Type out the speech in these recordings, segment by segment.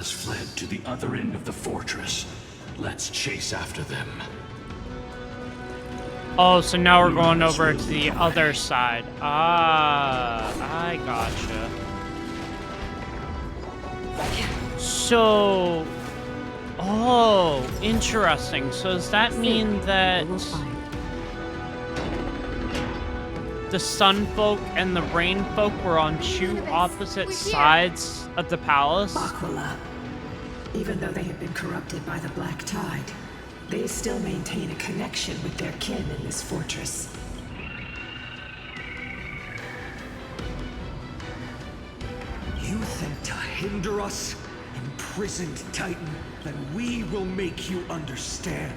has fled to the other end of the fortress. Let's chase after them. Oh, so now we're going over to the other side. Ah, I gotcha. So... Oh, interesting. So does that mean that the sun folk and the rain folk were on two opposite sides of the palace? Aquila. Even though they have been corrupted by the Black Tide, they still maintain a connection with their kin in this fortress. You think to hinder us, imprisoned Titan, then we will make you understand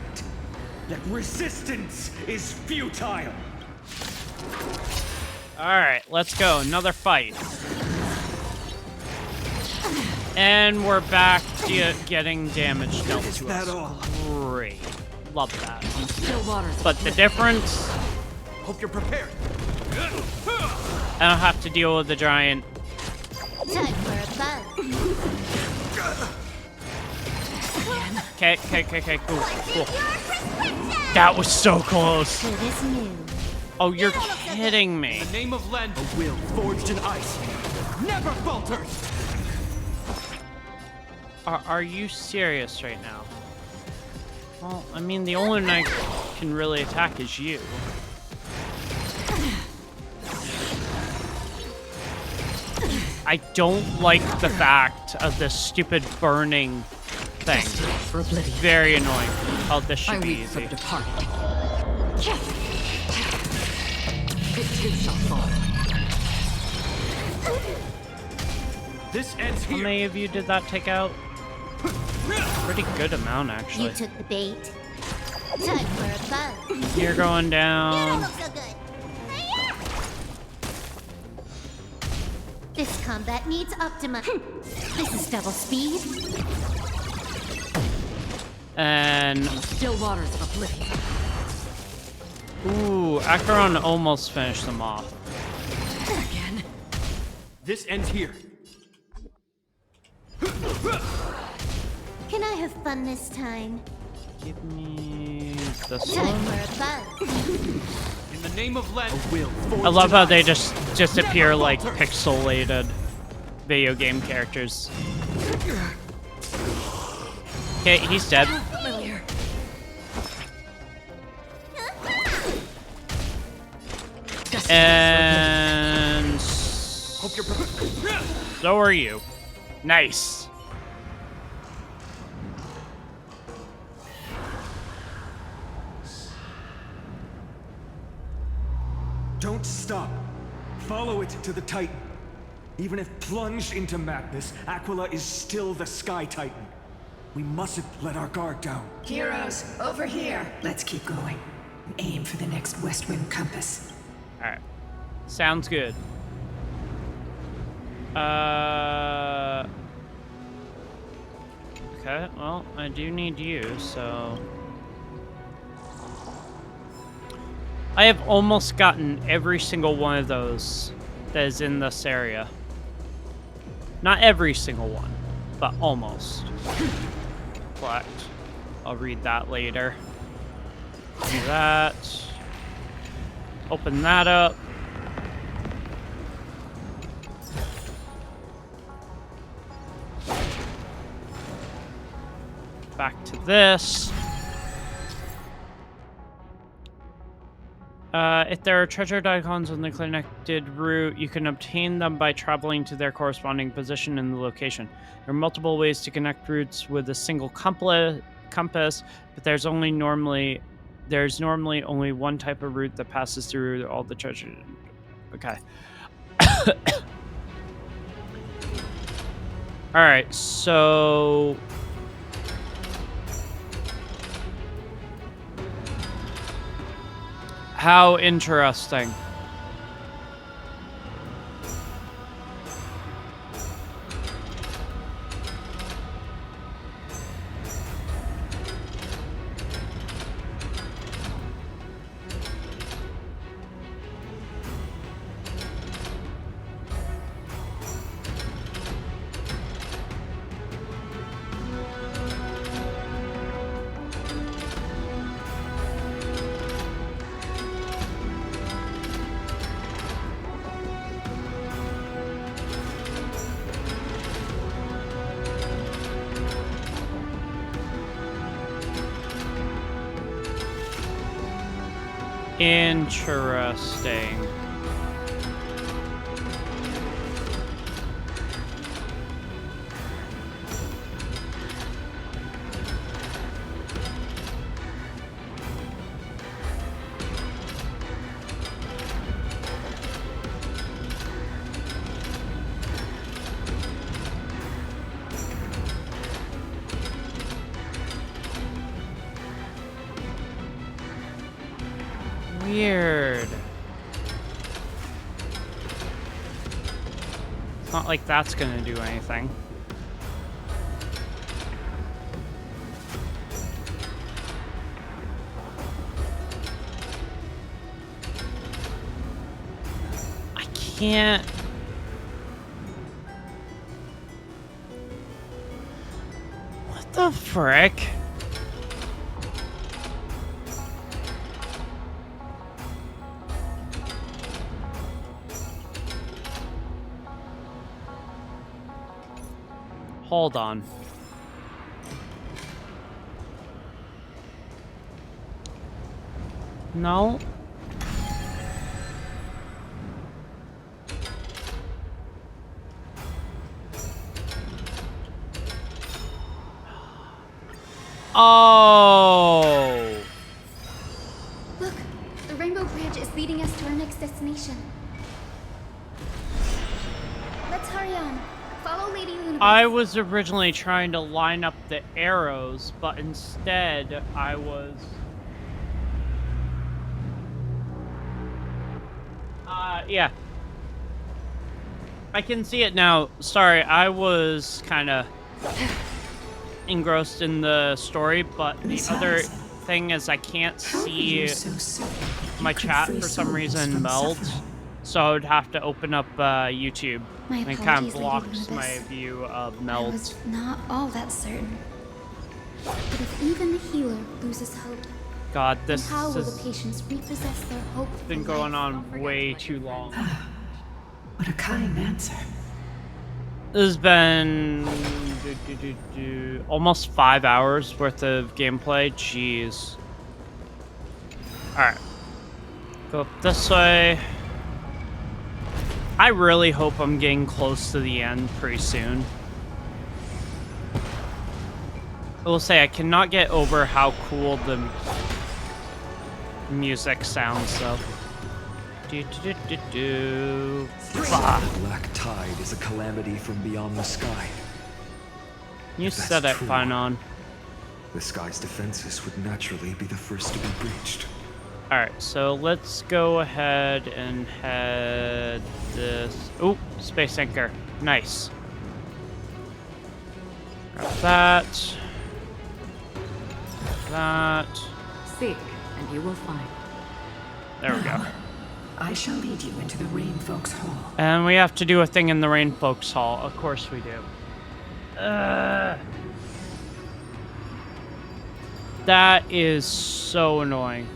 that resistance is futile. Alright, let's go. Another fight. And we're back to getting damage dealt Is to that us. all? Great. Love that. Still waters. But the difference, Hope you're prepared. I don't have to deal with the giant. Time for a fun. Okay, cool. That was so close. It is new. Oh, you're kidding me. In the name of Len, a will forged in ice never falters. Are you serious right now? Well, I mean, the only one I can really attack is you. I don't like the fact of this stupid burning thing. For oblivion. Very annoying. Oh, this should I be weep easy. for departed. It too shall fall. This ends How here. many of you did that take out? Pretty good amount, actually. You took the bait. Time for a fun. You're going You don't down. look so good. Hiya! This combat needs optima. This is double speed. And Still waters of oblivion. ooh, Acheron almost finished them off. Again. This ends here. Can I have fun this time? Give me this Time one. for a fun. In the name of Len, a will forged I love in how they ice just disappear never like falters. pixelated video game characters. Okay, he's dead. Familiar. And Hope you're prepared. so are you. Nice. Don't stop. Follow it to the Titan. Even if plunged into madness, Aquila is still the Sky Titan. We mustn't let our guard down. Heroes, over here. Let's keep going. Aim for the next west wind compass. Alright. Sounds good. Okay, well, I do need you, so... I have almost gotten every single one of those that is in this area. Not every single one, but almost. Collect. I'll read that later. Do that. Open that up. Back to this. If there are treasured icons on the connected route, you can obtain them by traveling to their corresponding position in the location. There are multiple ways to connect routes with a single compass, but there's normally only one type of route that passes through all the treasure. Okay. All right, so how interesting. Interesting. Weird. It's not like that's gonna do anything. I can't. What the frick? Hold on. No. Oh. Look, the Rainbow Bridge is leading us to our next destination. Let's hurry on. Follow Lady Luna. I was originally trying to line up the arrows, but instead I was... yeah. I can see it now. Sorry, I was kind of engrossed in the story, but the other thing is I can't see my chat for some reason meld, so I would have to open up YouTube. My And it kind apologies, of Lady blocks Lunabis. my view of I meld. was not all that certain. But if even the healer loses hope, God, then this how will has the patients repossess their hope? been for going life on offered way at too long. What a kind answer. This has been almost 5 hours worth of gameplay. Jeez. Alright. Go up this way. I really hope I'm getting close to the end pretty soon. I will say I cannot get over how cool the music sounds though. The black tide is a calamity from beyond the sky. You If that's said it, true, fine on. The sky's defenses would naturally be the first to be breached. Alright, so let's go ahead and head this... Ooh, space anchor. Nice. Grab that. Grab that. Seek, and you will find. There we go. I shall lead you into the Rain Folks Hall. And we have to do a thing in the Rain Folks Hall. Of course we do. That is so annoying.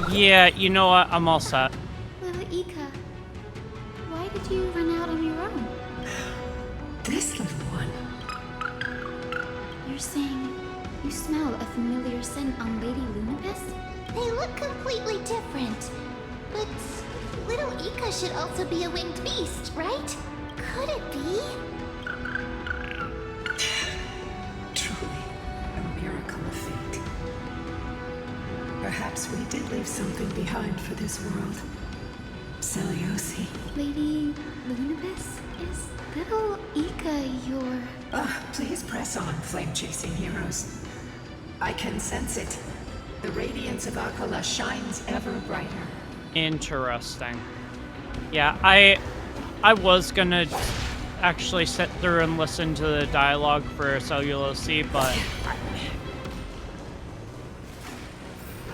Yeah, you know what? I'm all set. Little Ika, why did you run out on your own? This little one. You're saying you smell a familiar scent on Lady Lunabis? They look completely different. But little Ika should also be a winged beast, right? Could it be? Truly, a miracle of fate. Perhaps we did leave something behind for this world. Seliosi. Lady Lunabis? Is little Ika your... Please press on, flame-chasing heroes. I can sense it. The radiance of Akala shines ever brighter. Interesting. Yeah, I was gonna actually sit through and listen to the dialogue for Cellulosi, but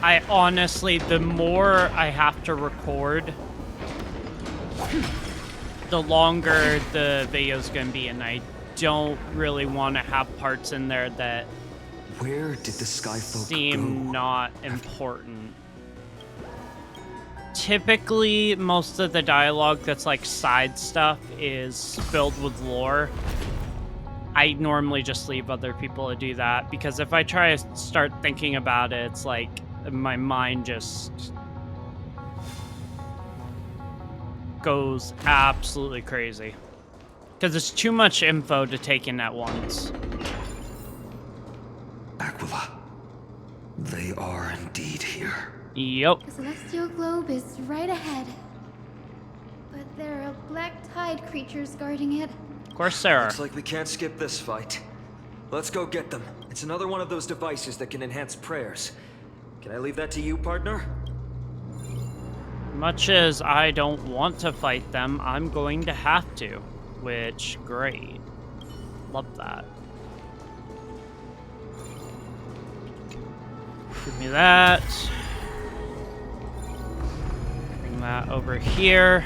I honestly, the more I have to record, the longer the video's gonna be, and I don't really want to have parts in there that Where did the Skyfolk seem go? not important. Typically, most of the dialogue that's like side stuff is filled with lore. I normally just leave other people to do that, because if I try to start thinking about it, it's like my mind just goes absolutely crazy. Because it's too much info to take in at once. Aquila. They are indeed here. Yep. The celestial globe is right ahead. But there are black tide creatures guarding it. Of course there are. Looks like we can't skip this fight. Let's go get them. It's another one of those devices that can enhance prayers. Can I leave that to you, partner? Much as I don't want to fight them, I'm going to have to. Which, great. Love that. Give me that. Bring that over here.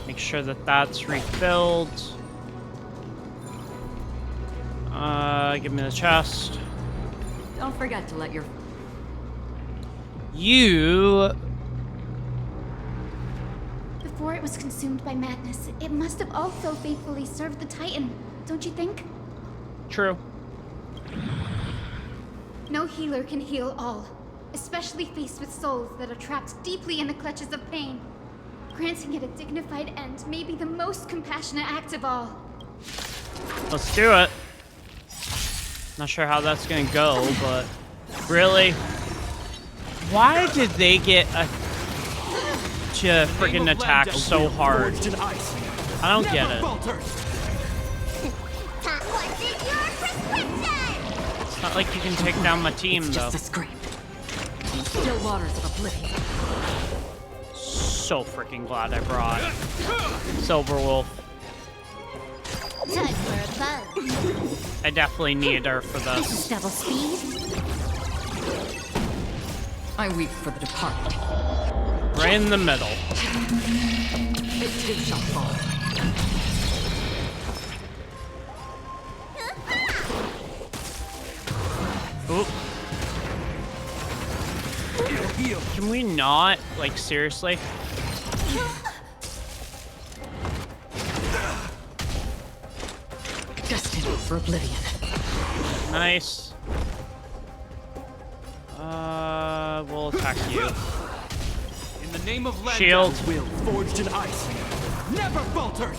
Make sure that that's refilled. Give me the chest. Don't forget to let your... You... Before it was consumed by madness, it must have also faithfully served the Titan, don't you think? True. No healer can heal all, especially faced with souls that are trapped deeply in the clutches of pain. Granting it a dignified end may be the most compassionate act of all. Let's do it. Not sure how that's gonna go, but really? Why did they get to friggin' attack so hard? I don't get it. It's not like you can take down my team, though. Just a scream. Still waters of oblivion. So freaking glad I brought Silverwolf. Time for a buzz. I definitely need her for This this. is double speed. I weep for the departed. Right in the middle. It too shall fall. Oop. Can we not? Like, seriously? Destined for oblivion. Nice. We'll attack you. In the name of Shield. Landau's will forged in ice never falters.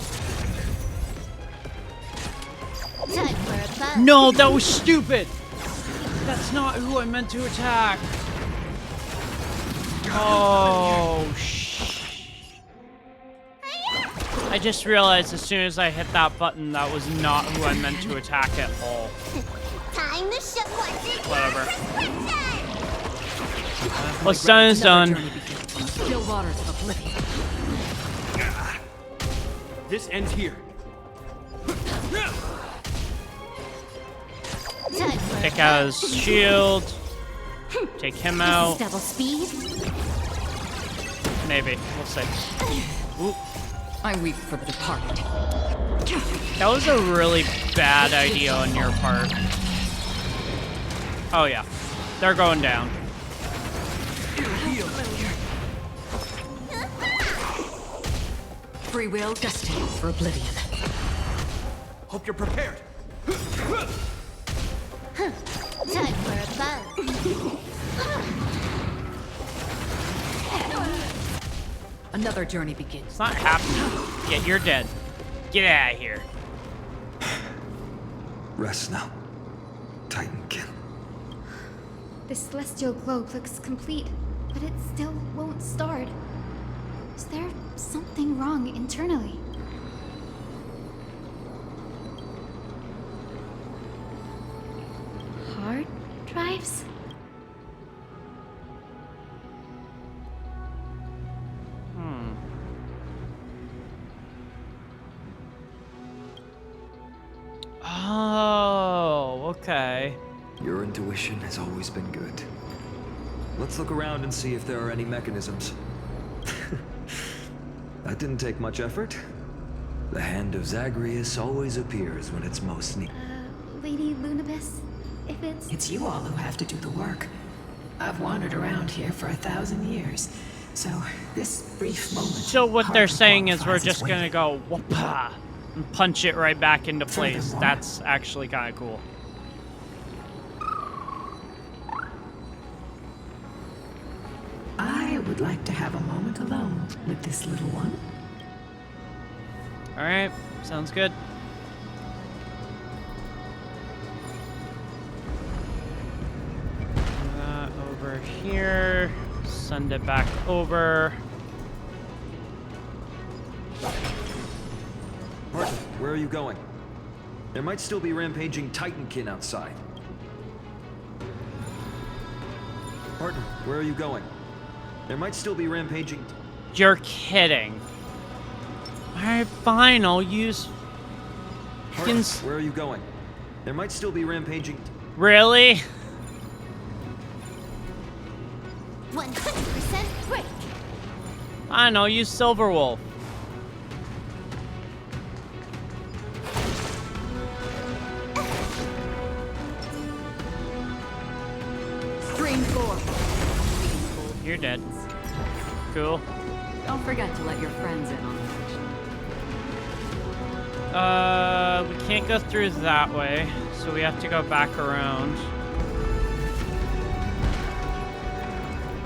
Time for a buzz. No, that was stupid! That's not who I meant to attack. Oh, I just realized as soon as I hit that button, that was not who I meant to attack at all. Time to show what's in Whatever. your prescription. What's done is done. Still waters of oblivion. This ends here. Time for Take a out his shield. Take him This out. is double speed. Maybe. We'll see. Oop. I weep for the departed. That was a really bad idea on your part. Oh, yeah. They're going down. Free will destined for oblivion. Hope you're prepared. Time for a buzz. Another journey begins. It's not happening. Yeah, you're dead. Get out of here. Rest now, Titankin. The celestial globe looks complete, but it still won't start. Is there something wrong internally? Hard drives? Oh, okay. Your intuition has always been good. Let's look around and see if there are any mechanisms. That didn't take much effort. The hand of Zagreus always appears when it's most needed. Lady Lunabis, if it's... It's you all who have to do the work. I've wandered around here for 1,000 years, So, this brief moment. So what they're hardly saying is we're qualifies as just gonna waiting. go whoop-ah and punch it right back into place. Furthermore- That's actually kind of cool. I would like to have a moment alone with this little one. All right, sounds good. Over here, send it back over. Martin, where are you going? There might still be rampaging Titankin outside. Martin, where are you going? There might still be rampaging... You're kidding. All right, fine. I'll use. Martin, where are you going? There might still be rampaging... Really? 100% break. I know. Use Silverwolf. Stream 4. You're dead. Cool. Don't forget to let your friends in on the action. We can't go through that way, so we have to go back around.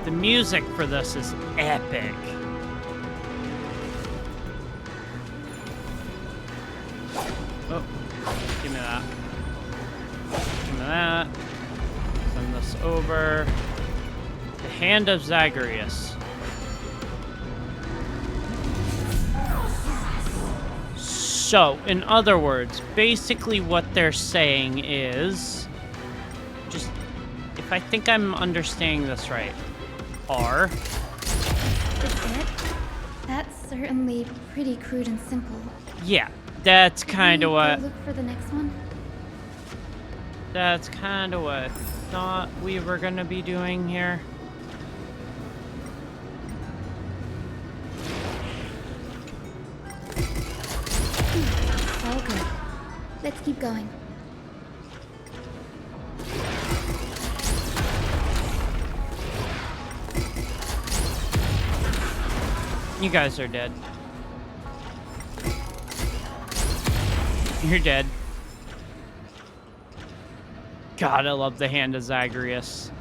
The music for this is epic. Oh, give me that. Give me that. Send this over. The Hand of Zagreus. So, in other words, basically what they're saying is, just, if I think I'm understanding this right, R. Is it? That's certainly pretty crude and simple. Yeah, that's kind of Maybe what, go look for the next one. that's kind of what I thought we were gonna be doing here. All good. Let's keep going. You guys are dead. You're dead. God, I love the Hand of Zagreus.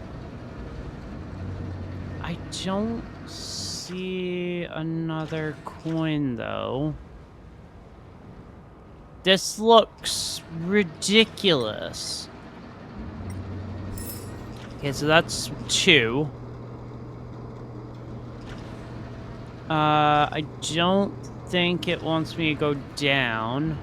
I don't see another coin, though. This looks ridiculous. Okay, so that's 2. I don't think it wants me to go down.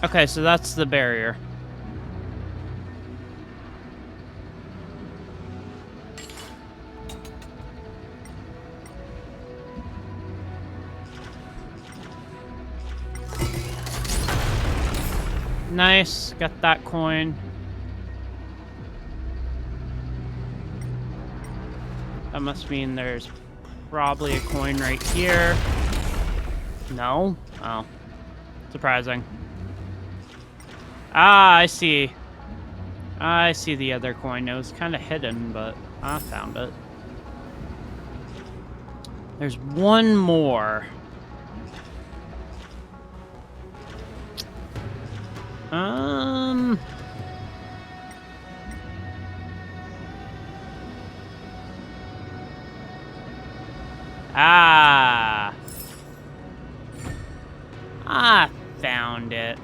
Okay, so that's the barrier. Nice, got that coin. That must mean there's probably a coin right here. No? Oh. Surprising. Ah, I see. I see the other coin. It was kind of hidden, but I found it. There's one more. Ah. I found it.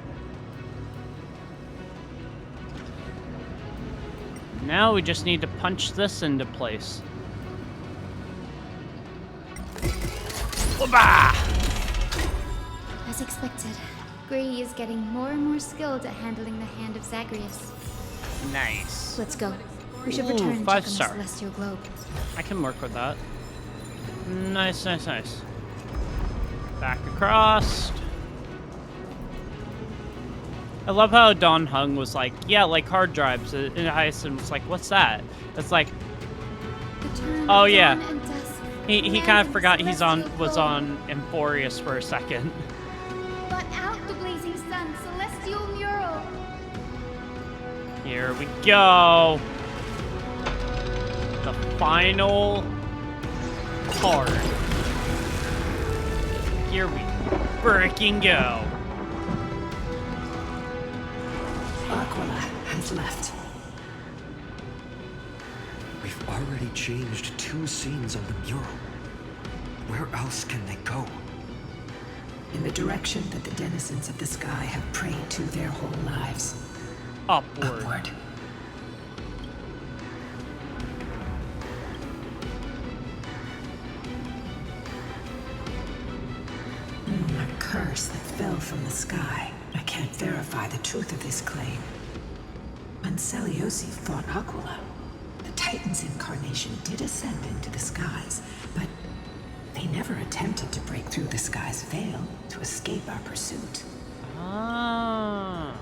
Now we just need to punch this into place. Whoop-ah! As expected, Grady is getting more and more skilled at handling the Hand of Zagreus. Nice. Let's go. We should Ooh, return and 5 check on star. the Celestial Globe. I can work with that. Nice, nice, nice. Back across. I love how Don Hung was like, yeah, like hard drives. And Hyacinth was like, what's that? It's like, The turn oh of yeah. dawn and dusk, He land kind of and forgot celestial was glow. on Amphoreus for a second. But out the blazing sun, celestial mural. Here we go. The final card. Here we freaking go. Aquila has left. We've already changed 2 scenes on the mural. Where else can they go? In the direction that the denizens of the sky have prayed to their whole lives. Upward. Upward. A curse that fell from the sky. I can't verify the truth of this claim. When Seleuci fought Aquila, the Titan's incarnation did ascend into the skies, but they never attempted to break through the sky's veil to escape our pursuit. Ah.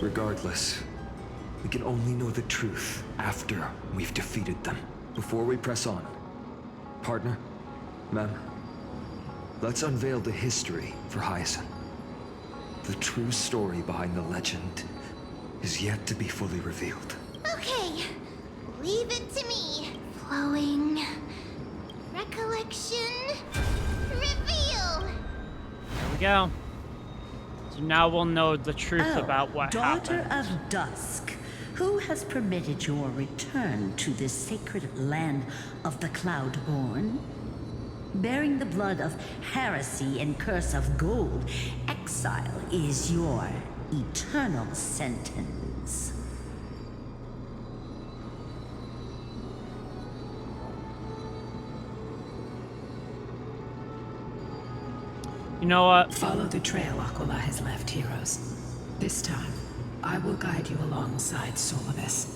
Regardless, we can only know the truth after we've defeated them. Before we press on, partner, ma'am, let's unveil the history for Hyacinth. The true story behind the legend is yet to be fully revealed. Okay, leave it to me. Flowing. Recollection. Reveal. There we go. So now we'll know the truth about what Daughter happened. of Dusk, who has permitted your return to this sacred land of the Cloudborn? Bearing the blood of heresy and curse of gold, exile is your eternal sentence. You know what? Follow the trail Aquila has left, heroes. This time, I will guide you alongside Solibus.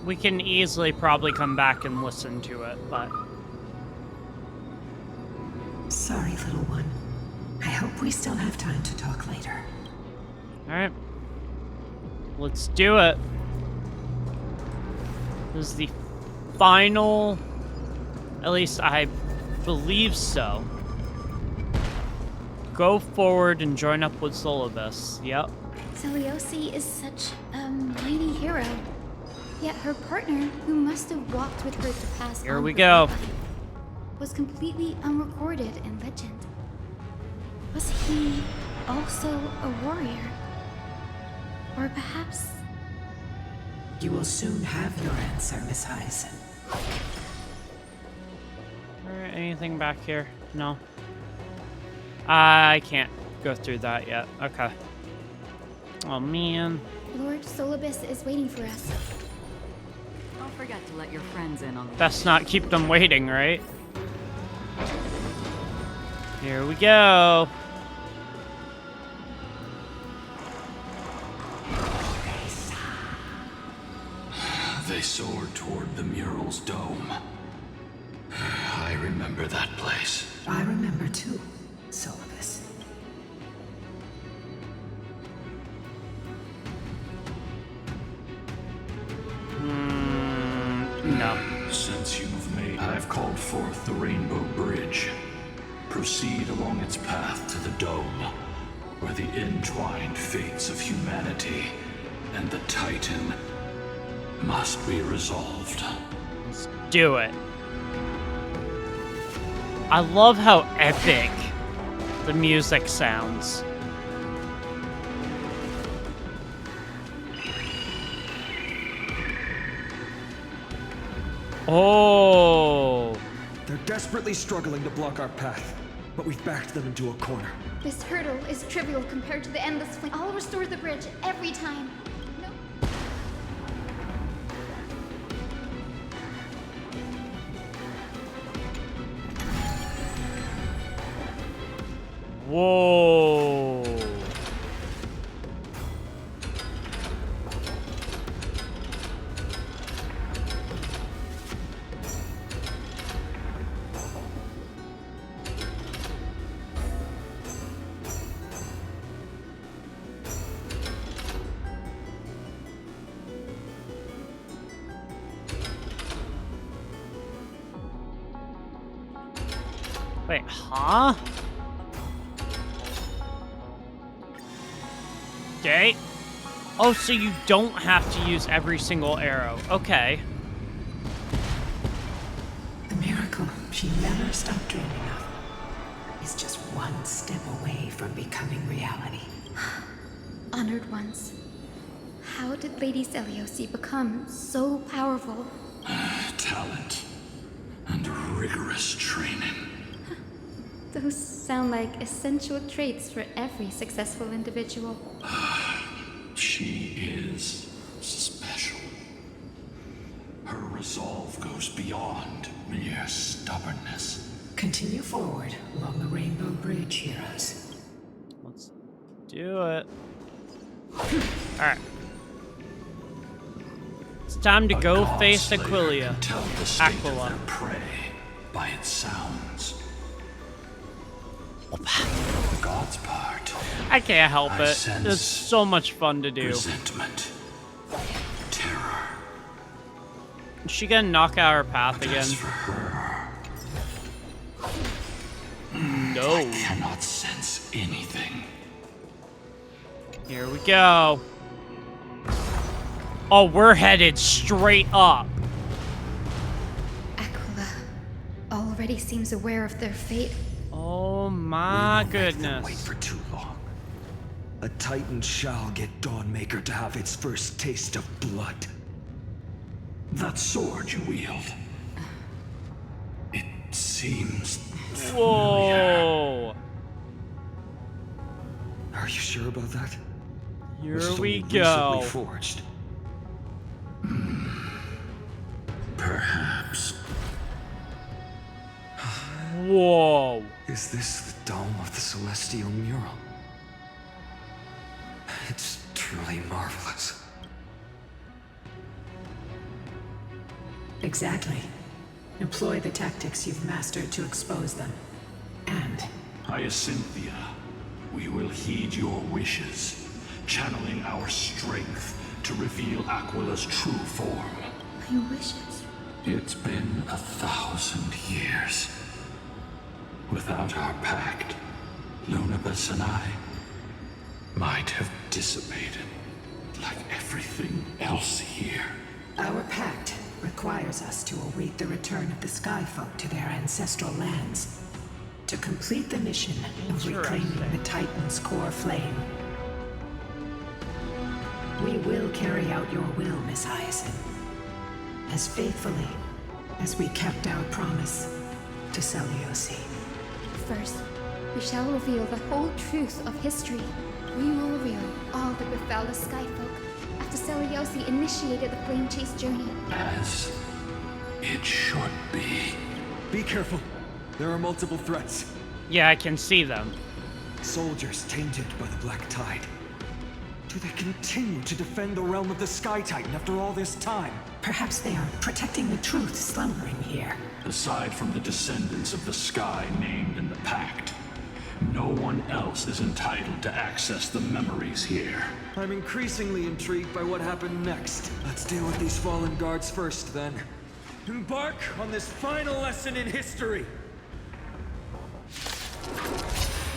We can easily probably come back and listen to it, but Sorry, little one. I hope we still have time to talk later. alright. Let's do it. This is the final, at least I believe so. Go forward and join up with Solibus. Yep. Seleuci is such a mighty hero. Yet her partner, who must have walked with her to pass Here on we her go. bloodline, was completely unrecorded in legend. Was he also a warrior? Or perhaps... You will soon have your answer, Miss Hyacinth. Alright, anything back here? No. I can't go through that yet. Okay. Oh man. Lord Solibus is waiting for us. Don't forget to let your friends in on the Best not keep them waiting, right? Here we go. They soared toward the mural's dome. I remember that place. I remember too, Solibus. No. Since you've made, I've called forth the Rainbow Bridge. Proceed along its path to the dome, where the entwined fates of humanity and the Titan must be resolved. Let's do it. I love how epic the music sounds. Oh. They're desperately struggling to block our path, but we've backed them into a corner. This hurdle is trivial compared to the endless flame. I'll restore the bridge every time. No. Whoa. Wait, huh? Okay. Oh, so you don't have to use every single arrow. Okay. The miracle she never stopped dreaming of is just one step away from becoming reality. Honored ones. How did Lady Seliosi become so powerful? Talent and rigorous training. Those sound like essential traits for every successful individual. She is special. Her resolve goes beyond mere stubbornness. Continue forward along the Rainbow Bridge, heroes. Let's do it. Alright. It's time to go face Aquila. Tell the state of Aquila. their prey by its sounds. The god's part. I can't help I it. sense It's so much fun to do. Resentment. Terror. Is she gonna knock out her path But again? as for her, I No. cannot sense anything. Here we go. Oh, we're headed straight up. Aquila already seems aware of their fate. Oh my Make them wait goodness. for too long. A Titan shall get Dawnmaker to have its first taste of blood. That sword you wield. It seems familiar. Whoa. Are you sure about that? Here Was it we only go. recently forged? Perhaps. Whoa. Is this the dome of the celestial mural? It's truly marvelous. Exactly. Employ the tactics you've mastered to expose them. And Hyacinthia, we will heed your wishes, channeling our strength to reveal Aquila's true form. My wishes. It's been 1,000 years. Without our pact, Lunabus and I might have dissipated like everything else here. our pact requires us to await the return of the Sky Folk to their ancestral lands. To complete the mission of reclaiming the Titan's core flame. We will carry out your will, Miss Hyacinth. As faithfully as we kept our promise to Seliosi. First, we shall reveal the whole truth of history. We will reveal all that befell the Skyfolk after Seliosi initiated the Flame Chase journey. As it should be. Be careful. There are multiple threats. Yeah, I can see them. Soldiers tainted by the Black Tide. Do they continue to defend the realm of the Sky Titan after all this time? Perhaps they are protecting the truth slumbering here. Aside from the descendants of the sky named in the pact, no one else is entitled to access the memories here. I'm increasingly intrigued by what happened next. Let's deal with these fallen guards first, then. Embark on this final lesson in history!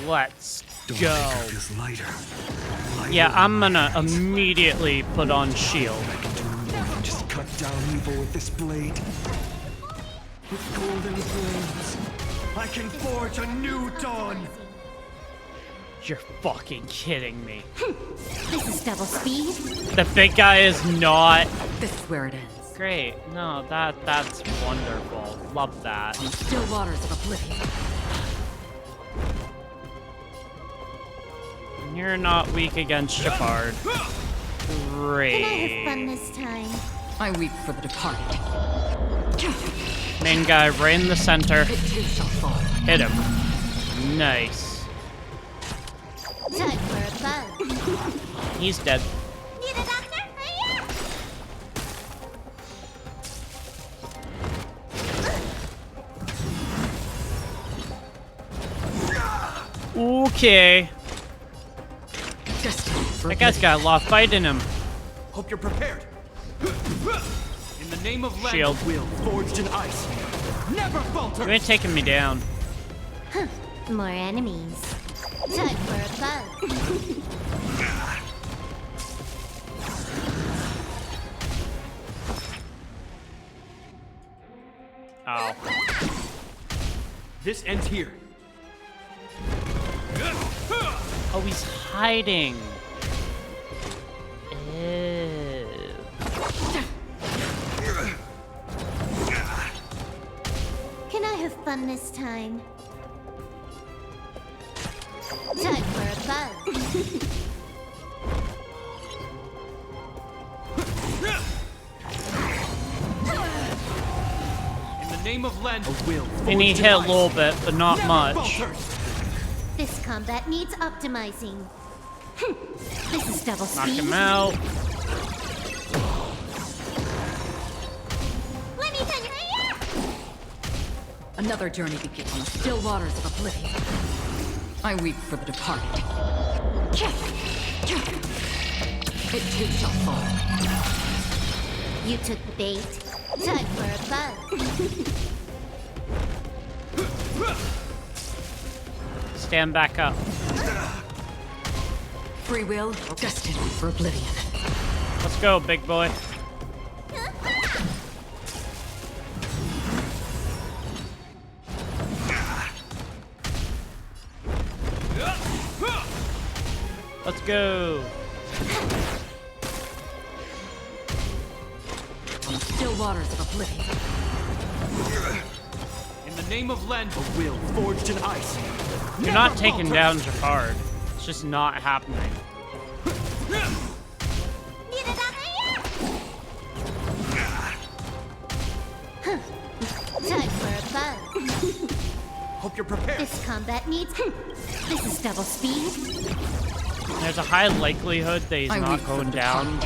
Let's Dawnmaker go. feels lighter. Yeah, I'm gonna immediately put on shield. I can do more than just cut down evil with this blade. With golden flames, I can forge a new dawn! You're fucking kidding me. This is double speed. The big guy is not This is where it ends. great. No, that's wonderful. Love that. Still waters of oblivion. You're not weak against Shepard. Can I have Great. fun this time? I weep for the departed. Main guy right in the center. It too shall fall. Hit him. Nice. Time for a buzz. He's dead. Need a doctor? Hurry up! Okay. Destiny for That guy's got a lot of fight in him. Hope you're prepared. In the name of Shield. will forged in ice. Never falter! You ain't taking me down. More enemies. Time for a buzz. Oh. This ends here. Oh, he's hiding. Ew. Can I have fun this time? Time for a buzz. In the name of Len, a will. And he hit a little bit, but not much. This combat needs optimizing. This is double Knock speed. him out. Let me tell you. Another journey begins on the still waters of oblivion. I weep for the departed. It too shall fall. You took the bait. Time for a buzz. Stand back up. Free will or destiny for oblivion. Let's go, big boy. Let's go. On the still waters of oblivion. In the name of Len, a will forged in ice. You're not taking down Jafard. It's just not happening. Time for a buzz. Hope you're prepared. This combat needs. This is double speed. There's a high likelihood that he's I not weep for going the down.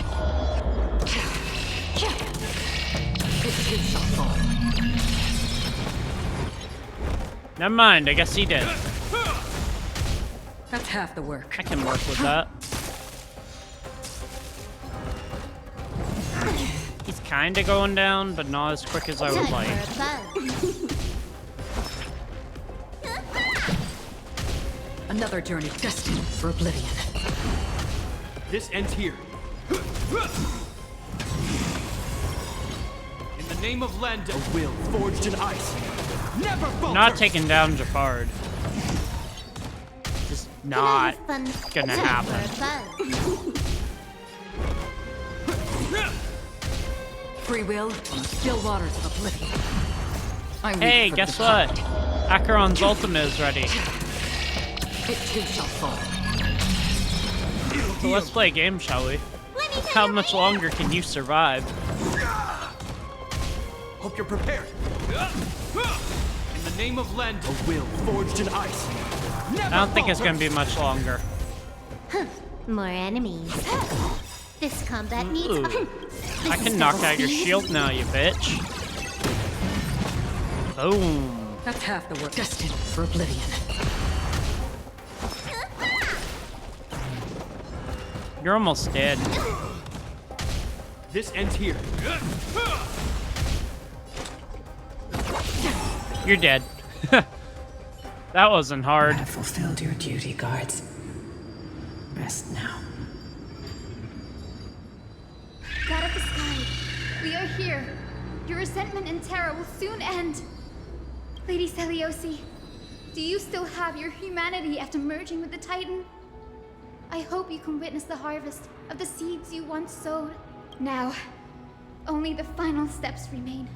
It too shall fall. Never mind, I guess he did. That's half the work. I can work with that. He's kinda going down, but not as quick as I would Time like. for a buzz. Another journey destined for oblivion. This ends here. In the name of Len, a will forged in ice. Never falter. Not taking down Jafard. Just not Can I have fun? gonna Time happen. for a buzz. Free will on the still waters of oblivion. I weep Hey, for the guess what? departed. Acheron's ultimate is ready. It too shall fall. So let's play a game, shall we? Let me How much longer can you survive? Hope you're prepared. In the name of Len, a will forged in ice. I don't think it's gonna be much longer. More enemies. This combat needs. Ooh. This I is can knock double out your speed. shield now, you bitch. Boom. That's half the work destined for oblivion. You're almost dead. This ends here. You're dead. That wasn't You hard. have fulfilled your duty, guards. Rest now. God of the sky, we are here. Your resentment and terror will soon end. Lady Seliosi, do you still have your humanity after merging with the Titan? I hope you can witness the harvest of the seeds you once sowed. Now, only the final steps remain.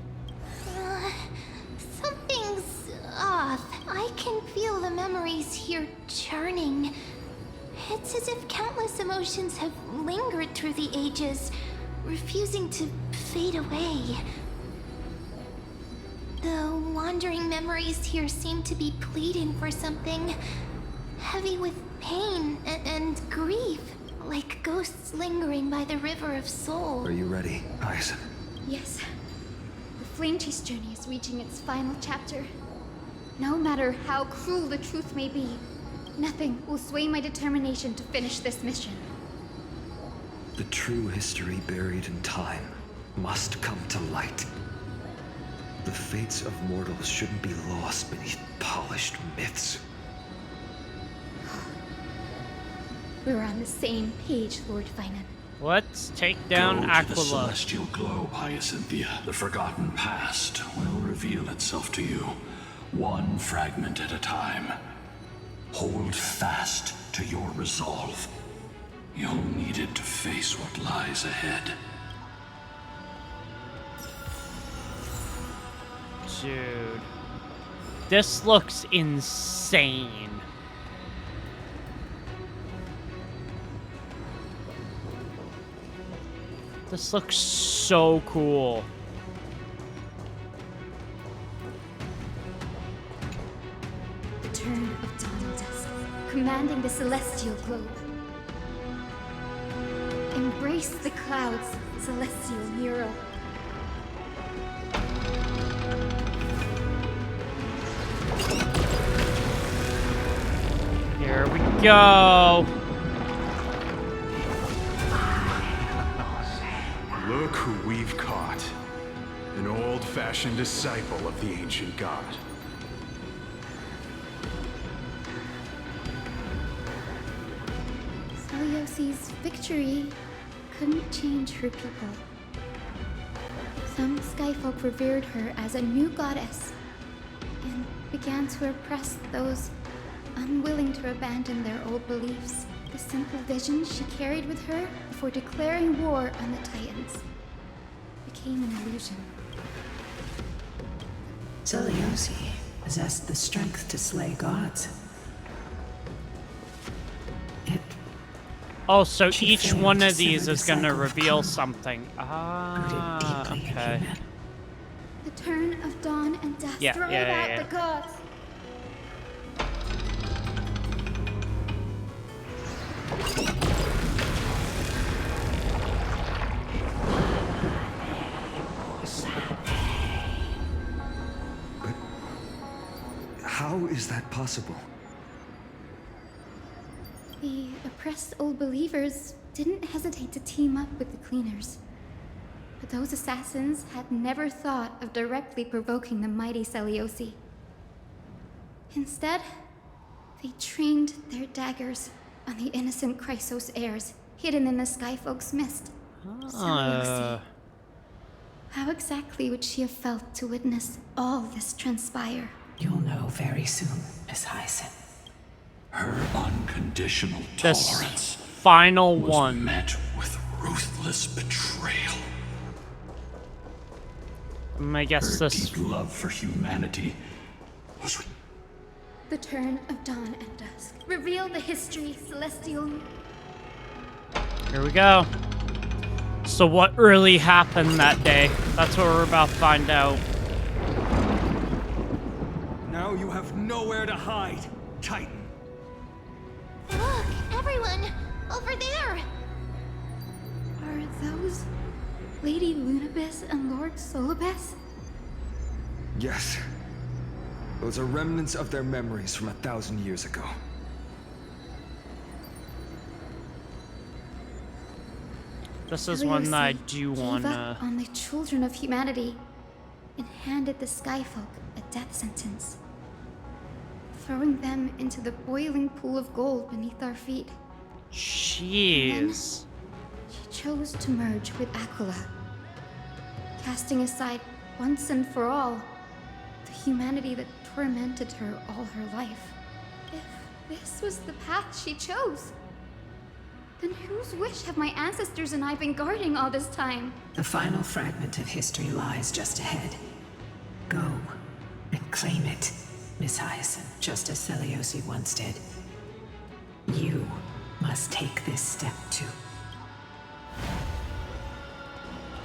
Something's off. I can feel the memories here churning. It's as if countless emotions have lingered through the ages, refusing to fade away. The wandering memories here seem to be pleading for something, heavy with pain and grief, like ghosts lingering by the river of soul. Are you ready, Ice? Yes. The Flame Chase journey is reaching its final chapter. No matter how cruel the truth may be, nothing will sway my determination to finish this mission. The true history buried in time must come to light. The fates of mortals shouldn't be lost beneath polished myths. We're on the same page, Lord Finan. Let's take down Go to the Aquila. celestial globe, Hyacinthia. The forgotten past will reveal itself to you, one fragment at a time. Hold fast to your resolve. You'll need it to face what lies ahead. Dude. This looks insane. This looks so cool. The turn of dawn and dusk, commanding the celestial globe. Embrace the clouds, celestial mural. Here we go. Look who we've caught. An old-fashioned disciple of the ancient god. Selyosi's victory couldn't change her people. Some skyfolk revered her as a new goddess and began to oppress those unwilling to abandon their old beliefs. The simple vision she carried with her before declaring war on the Titans became an illusion. Selyosi possessed the strength to slay gods. Oh, so She each failed one to of these sever is the going to cycle of reveal karma, something. Ah, rooted deeply in okay. human. The turn of dawn and dusk. Yeah, Drive yeah, out yeah. the gods. But how is that possible? The oppressed old believers didn't hesitate to team up with the cleaners. But those assassins had never thought of directly provoking the mighty Selyosi. Instead, they trained their daggers on the innocent Chrysos heirs hidden in the Skyfolk's mist. Selyosi. How exactly would she have felt to witness all this transpire? You'll know very soon, Miss Hyacinth. Her unconditional This tolerance final was one. met with ruthless betrayal. I guess Her this. deep love for humanity was The turn of dawn and dusk. Reveal the history, Celestial. Here we go. So what really happened that day? That's what we're about to find out. Now you have nowhere to hide, Titan. Look, everyone! Over there! Are those Lady Lunabis and Lord Solibes? Yes. Those are remnants of their memories from 1,000 years ago. This is one that I Selyosi do gave wanna. up on the children of humanity and handed the Skyfolk a death sentence, throwing them into the boiling pool of gold beneath our feet. Jeez. She chose to merge with Aquila, casting aside once and for all the humanity that tormented her all her life. If this was the path she chose, then whose wish have my ancestors and I been guarding all this time? The final fragment of history lies just ahead. Go and claim it, Miss Hyacinth, just as Selyosi once did. You must take this step too.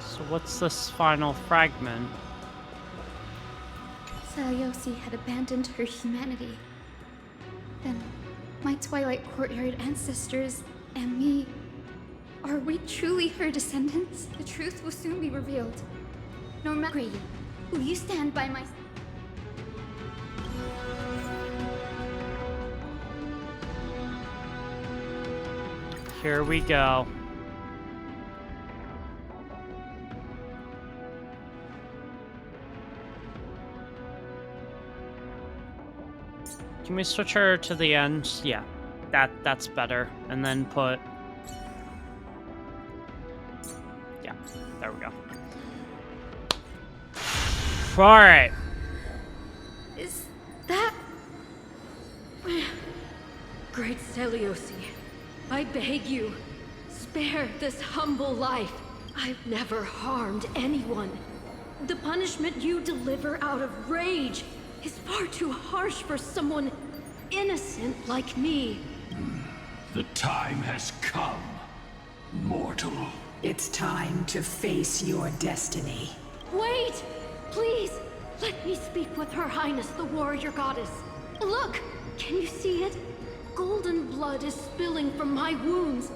So what's this final fragment? Selyosi had abandoned her humanity. Then, my Twilight Courtyard ancestors and me, are we truly her descendants? The truth will soon be revealed. No matter will you stand by my... Here we go. Can we switch her to the end? Yeah, that's better. And then put... Yeah, there we go. Alright. Is that... Great Seliosi, I beg you, spare this humble life. I've never harmed anyone. The punishment you deliver out of rage is far too harsh for someone innocent like me. The time has come, mortal. It's time to face your destiny. Wait! Please, let me speak with Her Highness, the warrior goddess. Look! Can you see it? Golden blood is spilling from my wounds.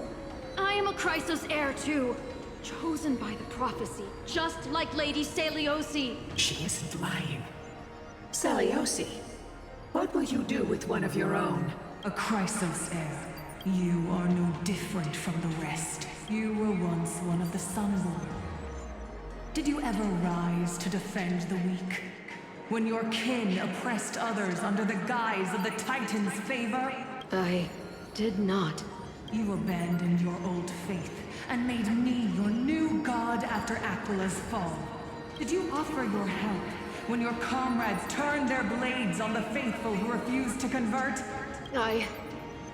I am a Chrysos heir too, chosen by the prophecy, just like Lady Seliosi. She isn't lying. Seliosi, what will you do with one of your own? A Chrysos heir. You are no different from the rest. You were once one of the Sunborn. Did you ever rise to defend the weak? When your kin oppressed others under the guise of the Titan's favor? I did not. You abandoned your old faith and made me your new god after Aquila's fall. Did you offer your help when your comrades turned their blades on the faithful who refused to convert? I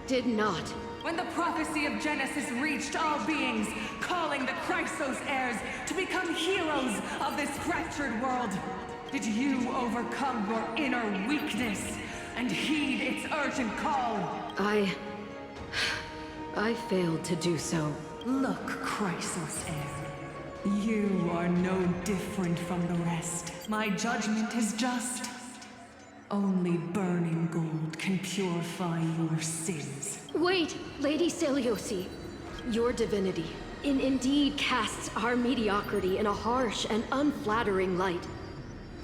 did not. When the prophecy of Genesis reached all beings, calling the Chrysos heirs to become heroes of this fractured world, did you overcome your inner weakness and heed its urgent call? I failed to do so. Look, Chrysos heir. You are no different from the rest. My judgment is just. Only burning gold can purify your sins. Wait, Lady Seliosi. Your divinity indeed casts our mediocrity in a harsh and unflattering light.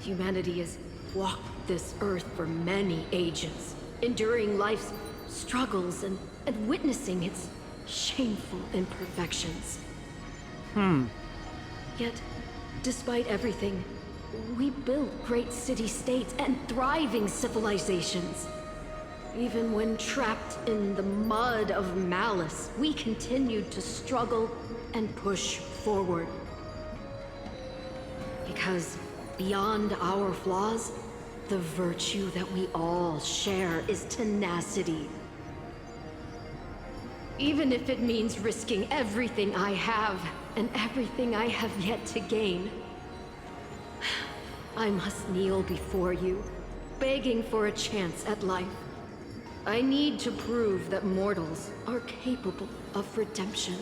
Humanity has walked this earth for many ages, enduring life's struggles and witnessing its shameful imperfections. Yet, despite everything, we built great city-states and thriving civilizations. Even when trapped in the mud of malice, we continued to struggle and push forward. Because beyond our flaws, the virtue that we all share is tenacity. Even if it means risking everything I have and everything I have yet to gain. I must kneel before you, begging for a chance at life. I need to prove that mortals are capable of redemption.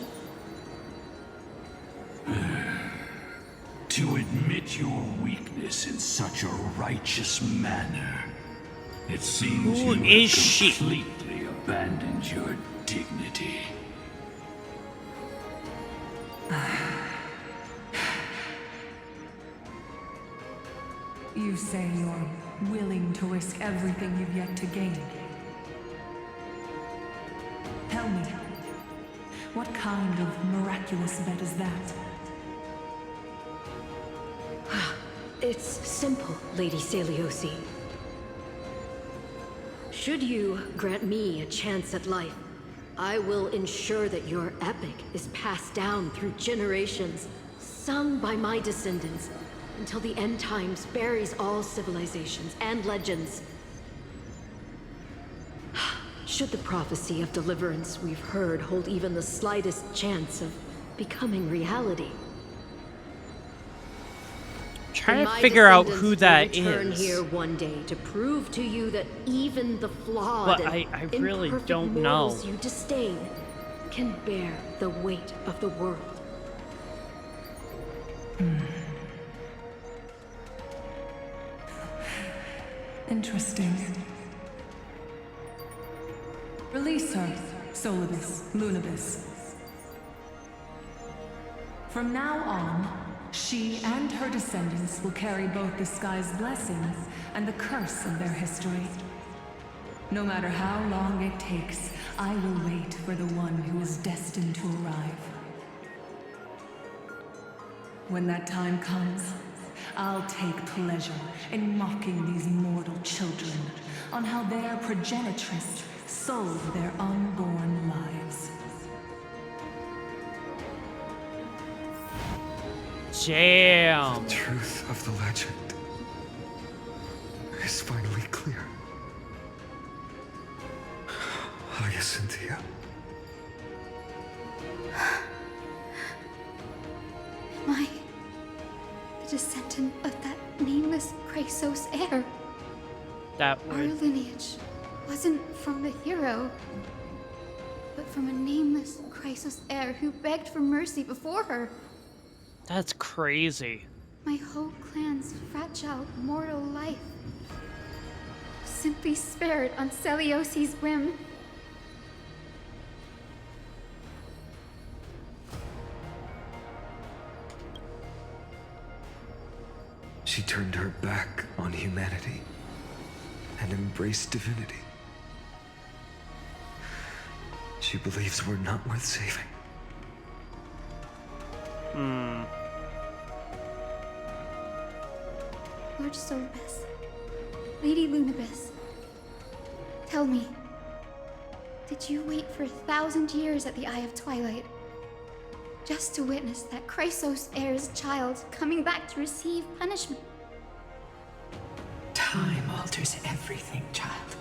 To admit your weakness in such a righteous manner, it seems Who you is have she? completely abandoned your dignity. You say you're willing to risk everything you've yet to gain. Tell me, what kind of miraculous bet is that? It's simple, Lady Seliosi. Should you grant me a chance at life, I will ensure that your epic is passed down through generations, sung by my descendants, until the end times buries all civilizations and legends. Should the prophecy of deliverance we've heard hold even the slightest chance of becoming reality, Trying to my figure out descendants who will that return is. here one day to prove to you that even the flawed But and I really imperfect don't mortals know. you disdain can bear the weight of the world. Interesting. Release her, Solibus, Lunibus. From now on, she and her descendants will carry both the sky's blessings and the curse of their history. No matter how long it takes, I will wait for the one who is destined to arrive. When that time comes, I'll take pleasure in mocking these mortal children on how their progenitress sold their unborn lives. Damn. The truth of the legend is finally clear. Hyacinthia. Am I the descendant of that nameless Chrysos heir? That Our would. lineage wasn't from the hero, but from a nameless Chrysos heir who begged for mercy before her. That's crazy. My whole clan's fragile mortal life was simply spared on Celiosi's whim. She turned her back on humanity and embraced divinity. She believes we're not worth saving. Lord Solbes, Lady Lunibus, tell me, did you wait for 1,000 years at the Eye of Twilight just to witness that Chrysos heir's child coming back to receive punishment? Time alters everything, child.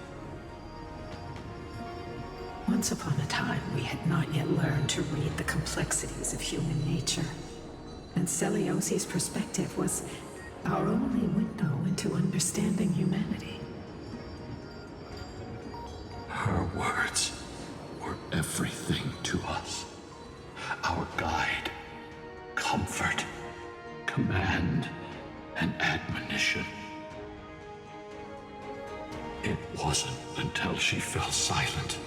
Once upon a time, we had not yet learned to read the complexities of human nature. And Celiosi's perspective was our only window into understanding humanity. Her words were everything to us. Our guide, comfort, command, and admonition. It wasn't until she fell silent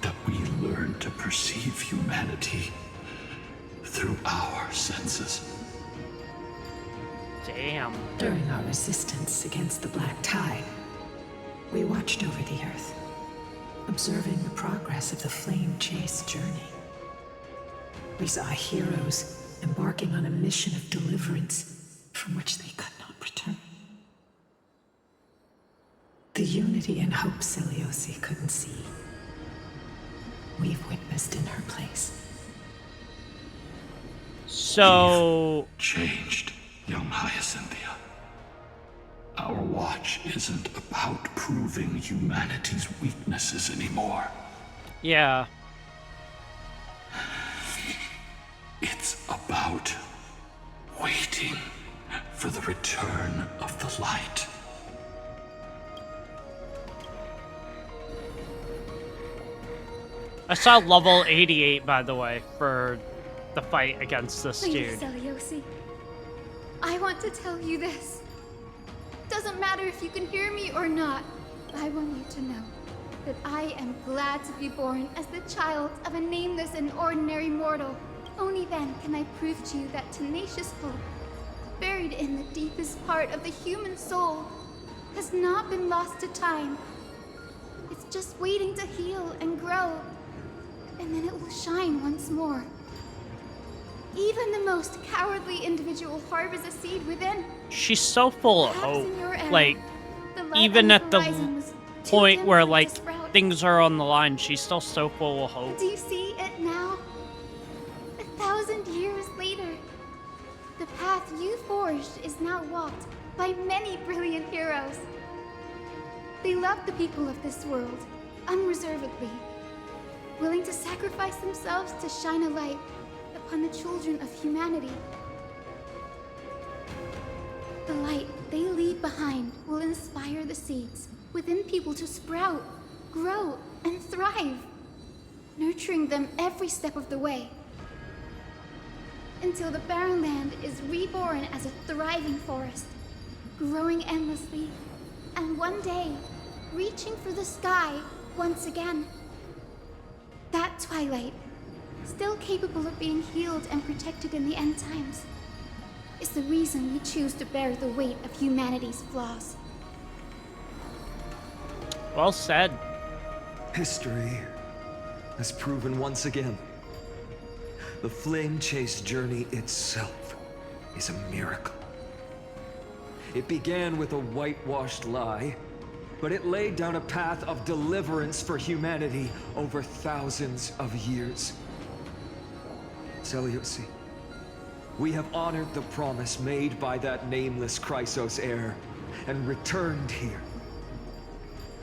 that we learned to perceive humanity through our senses. Damn. During our resistance against the Black Tide, we watched over the Earth, observing the progress of the Flame Chase journey. We saw heroes embarking on a mission of deliverance from which they could not return. The unity and hope Celiosi couldn't see, we've witnessed in her place. So. Changed, young Hyacinthia. Our watch isn't about proving humanity's weaknesses anymore. Yeah. It's about waiting for the return of the light. I saw level 88, by the way, for the fight against this Lady dude. Celiosi, I want to tell you this. Doesn't matter if you can hear me or not. I want you to know that I am glad to be born as the child of a nameless and ordinary mortal. Only then can I prove to you that tenacious hope, buried in the deepest part of the human soul, has not been lost to time. It's just waiting to heal and grow, and then it will shine once more. Even the most cowardly individual harbors a seed within. She's so full of Perhaps hope. in your era, Like, the light even on at the horizon was too point dim where, for it to like, sprout. things are on the line, she's still so full of hope. Do you see it now? 1,000 years later, the path you forged is now walked by many brilliant heroes. They love the people of this world, unreservedly, willing to sacrifice themselves to shine a light upon the children of humanity. The light they leave behind will inspire the seeds within people to sprout, grow, and thrive, nurturing them every step of the way, until the barren land is reborn as a thriving forest, growing endlessly, and one day, reaching for the sky once again. That twilight, still capable of being healed and protected in the end times, is the reason we choose to bear the weight of humanity's flaws. Well said. History has proven once again, the Flame Chase journey itself is a miracle. It began with a whitewashed lie but it laid down a path of deliverance for humanity over thousands of years. Seleuci, we have honored the promise made by that nameless Chrysos heir, and returned here.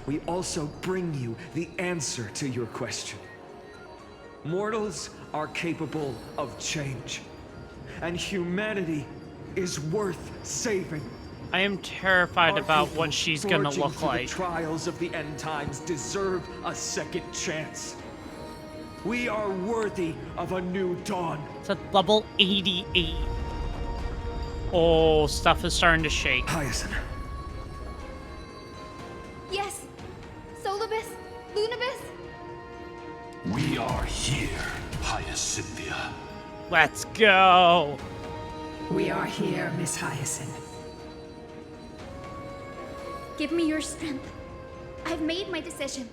We also bring you the answer to your question. Mortals are capable of change, and humanity is worth saving. I am terrified Our about people what she's gonna forging look through like. The trials of the end times deserve a second chance. We are worthy of a new dawn. It's at level 88. Oh, stuff is starting to shake. Hyacinth. Yes. Solibus? Lunibus? We are here, Hyacinthia. Let's go. We are here, Miss Hyacinth. Give me your strength. I've made my decision,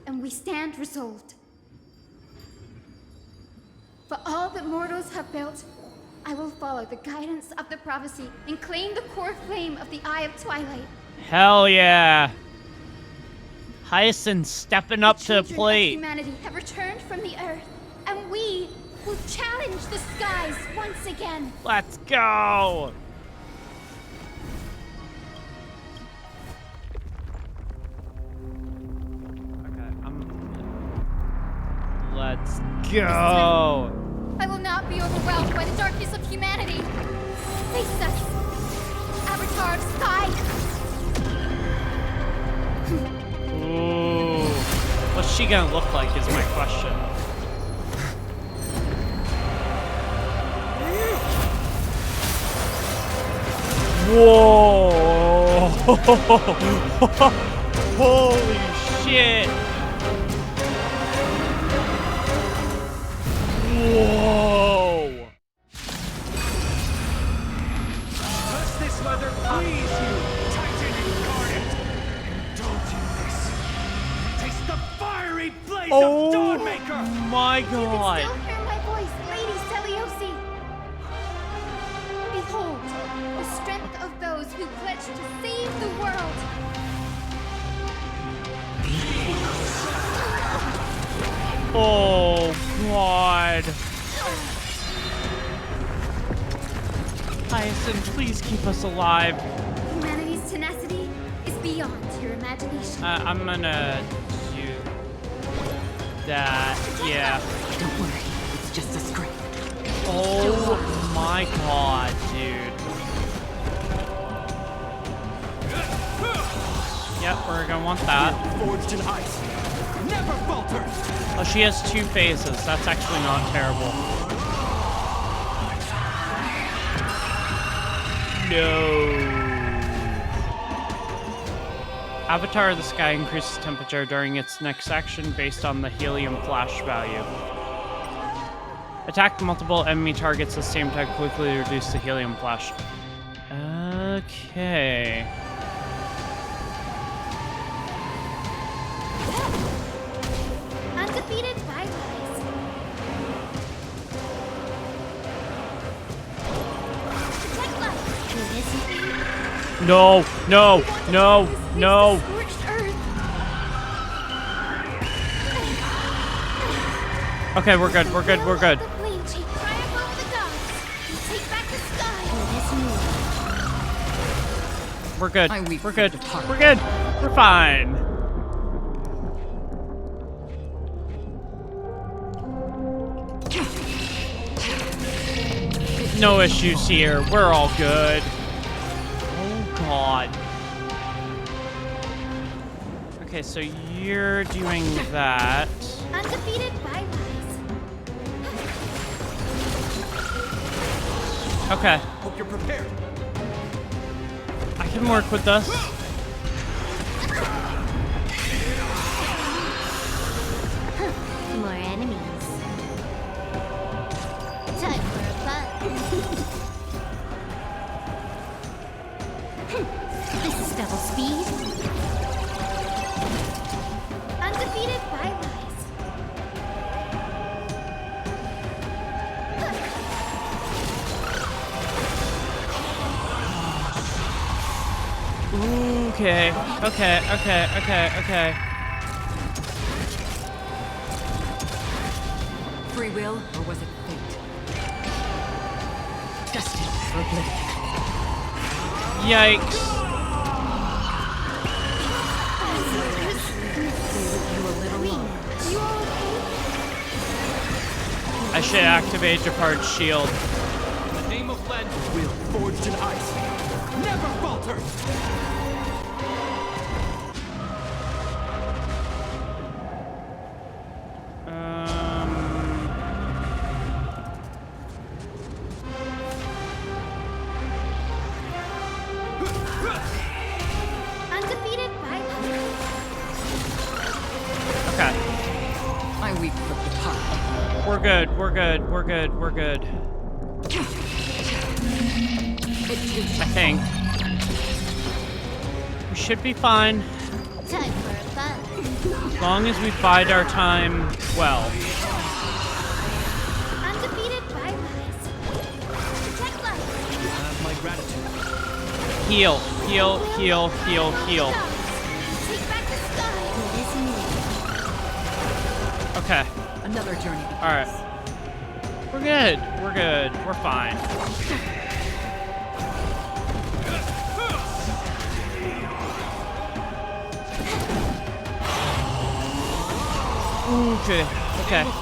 and we stand resolved. For all that mortals have built, I will follow the guidance of the prophecy and claim the core flame of the Eye of Twilight. Hell yeah. Hyacinth stepping up to the Children of plate. humanity have returned from the earth, and we will challenge the skies once again. Let's go. Okay, let's go. I will not be overwhelmed by the darkness of humanity. Face us, Avatar of Sky. Ooh. What's she gonna look like is my question. Whoa! Holy shit! Whoa! Does this weather please you, Titan incarnate? Indulge in this. Taste the fiery blaze of Dawnmaker! My You can god! still hear my voice, Lady Seliosi. Behold, the strength of those who pledge to save the world. Oh god! Hyacinth, please keep us alive. Humanity's tenacity is beyond your imagination. I'm gonna do that. Yeah. Don't worry, it's just a script. Oh my god, dude. Yep, we're gonna want that. Forged in ice. Never falter! Oh, she has 2 phases. That's actually not terrible. No. Avatar of the Sky increases temperature during its next action based on the helium flash value. Attack multiple enemy targets at the same time, quickly reduce the helium flash. Okay. Undefeated bylaws. Protect life. No, no, no, no. Scorched earth. Okay, we're good, we're good, we're good. The flame take triumph over the gods. And take back the sky. We're good, we're good, we're good, we're fine. No issues here, we're all good. Oh god. Okay, so you're doing that. Undefeated bylaws. Okay, Hope you're prepared. I can work with this. More enemies. Time for a fun. This is double speed. Undefeated bylaws. Okay. Free will, or was it fate? Destined for oblivion. Yikes. I should activate Depart's shield. In the name of Len, will forged in ice. Never falter! Undefeated by Okay. I weep for the part. We're good. I think. We should be fine. Time for fun. As long as we bide our time well. undefeated by lies. Protect life. Have my gratitude. Heal. Take back the sky. Okay. Another journey. Alright. We're good. We're fine.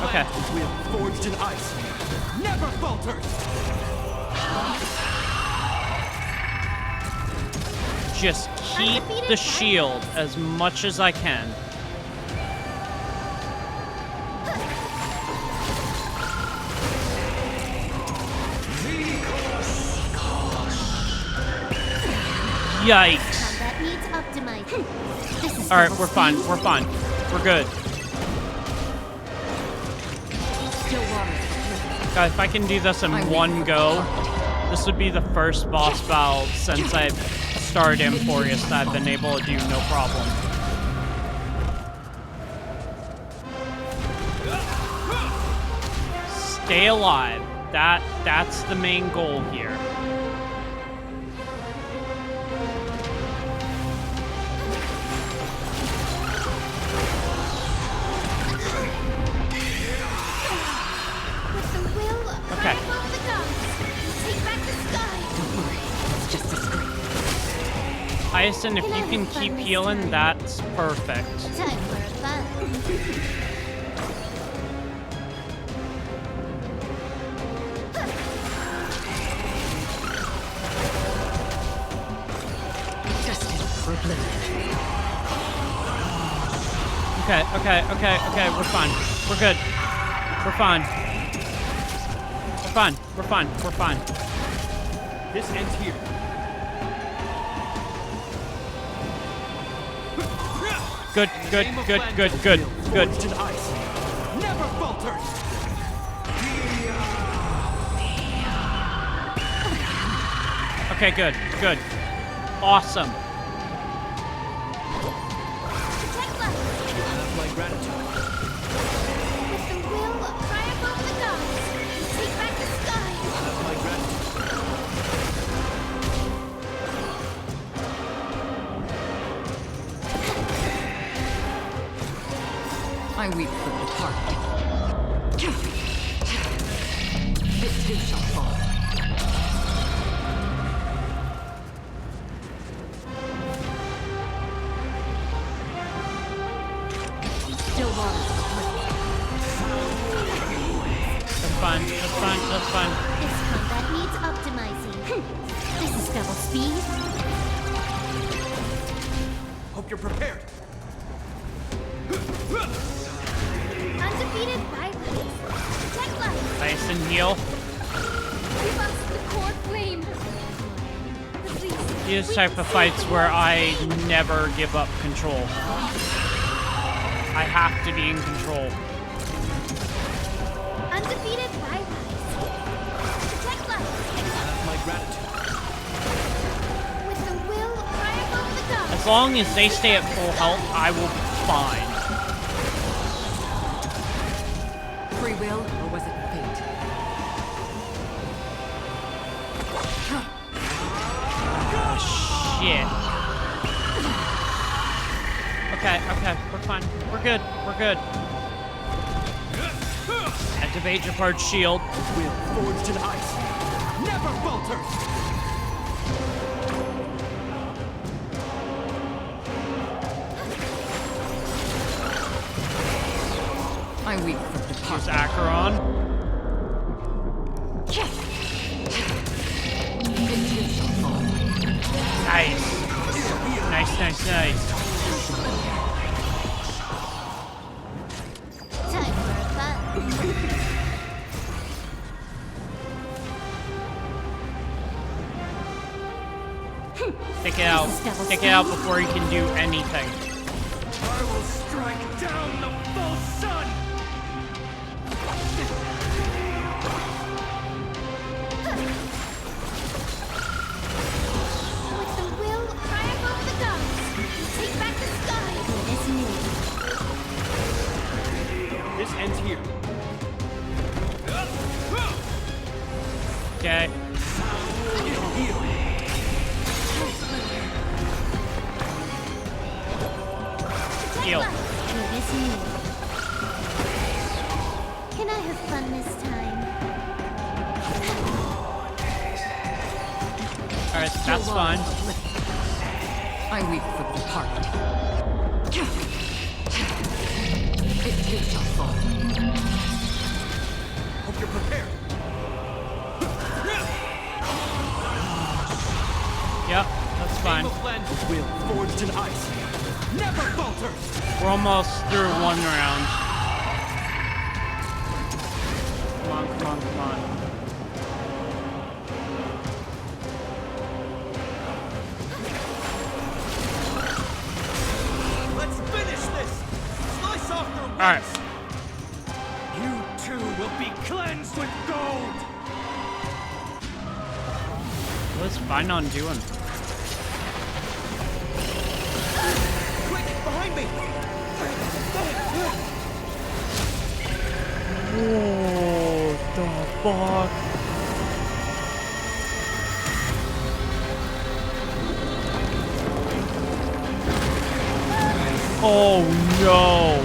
Okay. We have forged in ice. Never falter! Just keep the shield as much as I can. Yikes. Combat needs optimizing. This is Alright, double we're fine. speed. We're fine. We're good. Still water. Guys, if I can do this in one go, this would be the first boss battle since I've started Amphoreus that I've been able to do no problem. Stay alive. That's the main goal here. With the will Okay. of the gods. Take back the sky. Don't worry. It's just a scrape. Hyacinth, if you can keep healing, that's perfect. Time for fun. Destined for oblivion. Okay, we're fine. We're good. We're fine. We're fine. This ends here. Good. Forged in ice. Never falter! Okay, good. Awesome. Protect life. Have my gratitude. With the will triumph over the gods. Take back the sky. Have my gratitude. I weep for the departed. This too shall fall. Still water. That's fine. This combat needs optimizing. This is double speed. Hope you're prepared. Undefeated by light. Protect life. Nice and heal. Give us the core flame. Release. These type of fights where I never give up control. I have to be in control. Undefeated by light. Protect life. Have my gratitude. With the will triumph over the gods. As long as they stay at full health, I will be fine. Free will, or was it fate? Shit. Okay, we're fine. We're good. Activate your parts shield. Will forged in ice. Never falter! I weep for departure. Use Acheron. Nice. Time for fun. Take it out. Take it out before you can do anything. I will strike down the full sun! With the will triumph over the gods. Take back the sky. It is me. This ends here. Okay. Heal. It is me. Can I have fun this time? Alright, that's fine. I weep for departure. It shall fall. Hope you're prepared. Yep, that's fine. Will forged in ice. Never falter! We're almost through one round. Come on. Let's finish this! Slice off their wings! Alright. You too will be cleansed with gold! What's Finon doing? Quick, behind me! What the fuck? Oh no!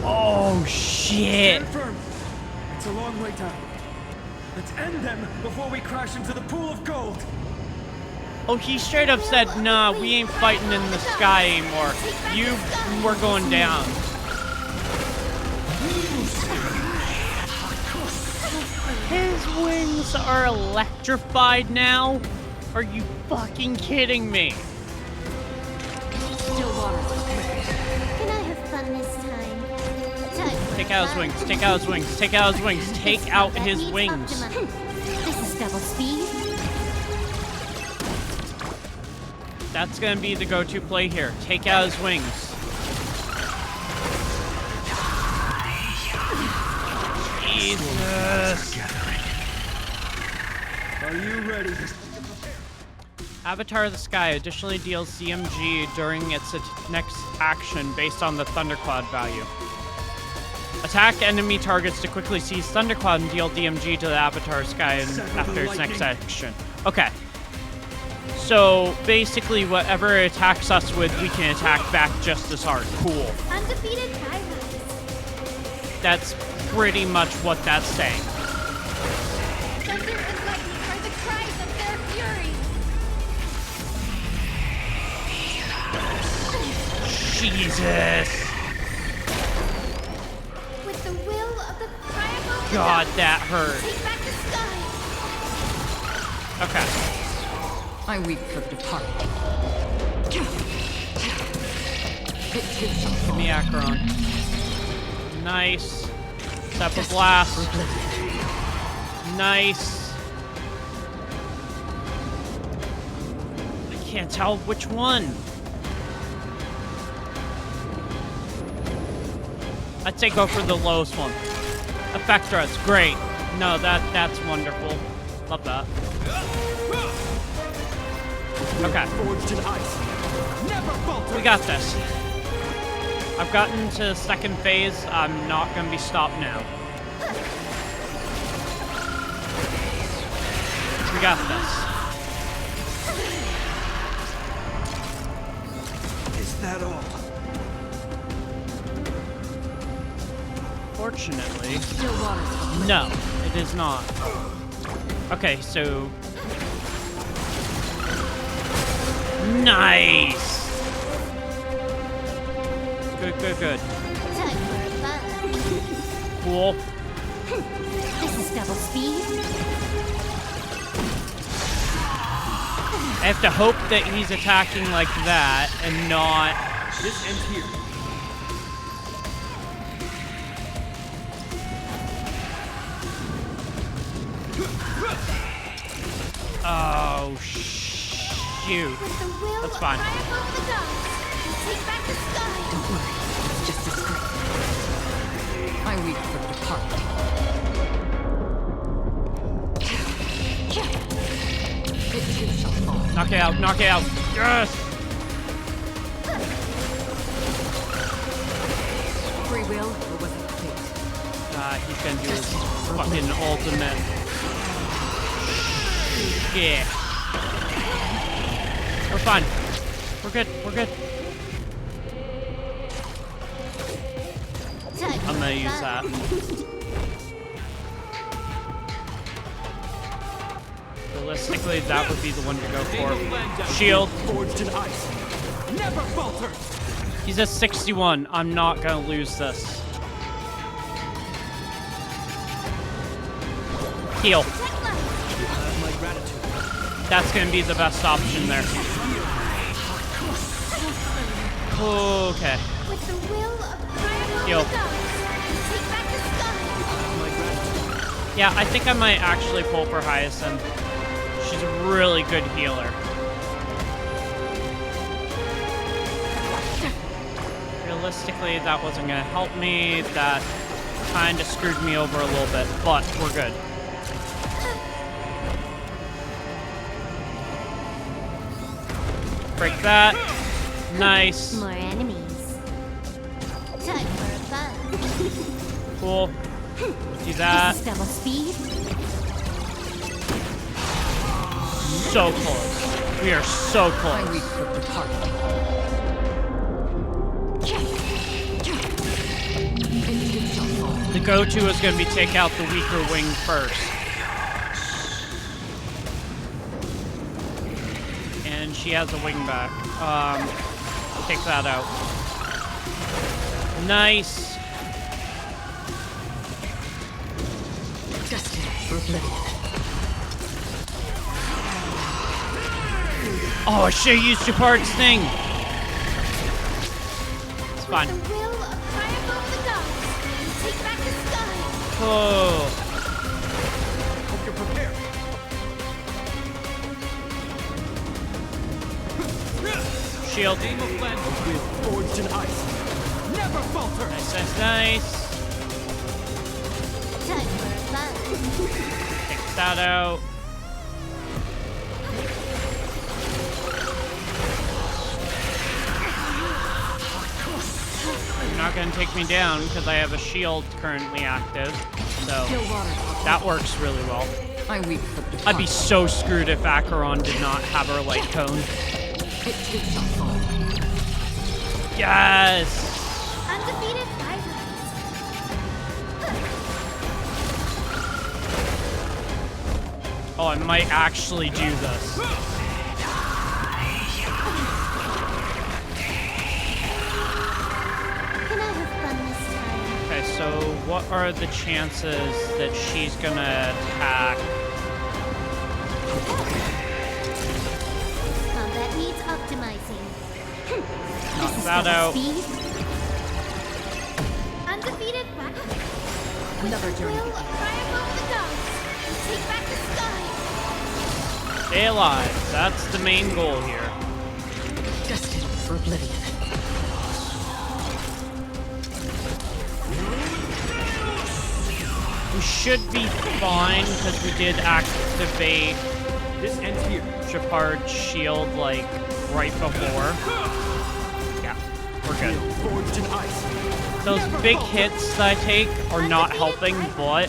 Oh shit! Stand firm. It's a long way down. Let's end them before we crash into the pool of gold. Oh, he straight up said, nah, we ain't fighting in the sky anymore. We're going down. His wings are electrified now? Are you fucking kidding me? Still water. Can I have fun this time? Time for Take out his fun. wings, take out his wings, take out his wings, take out his That wings. needs Optima. This is double speed. That's gonna be the go-to play here. Take out his wings. Jesus. Are you ready? Avatar of the Sky additionally deals CMG during its next action based on the Thundercloud value. Attack enemy targets to quickly seize Thundercloud and deal DMG to the Avatar Sky after its next action. Okay. So basically, whatever it attacks us with, we can attack back just as hard. Cool. Undefeated rivals. That's pretty much what that's saying. Thunder and lightning are the cries of their fury. Jesus. With the will of the triumph of the God, gods. that hurt. Take back the sky. Okay. I weep for departure. It shall Give fall. me Acheron. Nice. Step of blast. Nice. I can't tell which one. I'd say go for the lowest one. Effect threats, great. No, that's wonderful. Love that. Okay. Forged in ice. Never falter. We got this. I've gotten to second phase. I'm not gonna be stopped now. We got this. Is that all? Fortunately, no, it is not. Okay, so nice. Good. Time for fun. Cool. This is double speed. I have to hope that he's attacking like that and not. This ends here. Oh, shoot. With the will That's fine. high above the gods, take back the sky. Don't worry, it's just a script. I wait for the department. It too shall fall. Knock it out, knock it out. Yes! Free will, or was it fate? He's gonna do his fucking ultimate. Yeah. We're fine. We're good. Time I'm gonna for use fun. that. Realistically, that would be the one to go for. Shield. Forged in ice. Never falter. He's at 61. I'm not gonna lose this. Heal. My gratitude. That's gonna be the best option there. Okay. With the will of high above Yo. the gods, take back the sky. My gratitude. Yeah, I think I might actually pull for Hyacinth. She's a really good healer. Realistically, that wasn't gonna help me. That kind of screwed me over a little bit, but we're good. Break that. Nice. More enemies. Time for fun. Cool. Do that. This is double speed. So close. We are so I close. wait for the department. It too shall fall. The go-to is going to be take out the weaker wing first. And she has a wing back. Take that out. Nice. Destiny for oblivion. Oh, I should have used Shepard's thing. It's fine. With the will of high above the gods, take back the sky. Oh. Hope you're prepared. Shield. Aim of land with forged in ice. Never falter. Nice. Time for fun. Take that out. You're not going to take me down because I have a shield currently active. So Still water. that works really well. I wait for the department. I'd be so screwed if Acheron did not have her light cone. It too shall fall. Yes! Undefeated rivals. Oh, I might actually do this. Can I have fun this time? Okay, so what are the chances that she's gonna attack? Combat needs optimizing. Knock This is that double out. speed. Undefeated rivals. Another Will journey. of high above the gods, take back the sky. Stay alive. That's the main goal here. Destined for oblivion. We should be fine because we did activate This ends here. Shepard's shield like right before. Yeah. We're good. Forged in ice. Those big hits that I take are not helping, but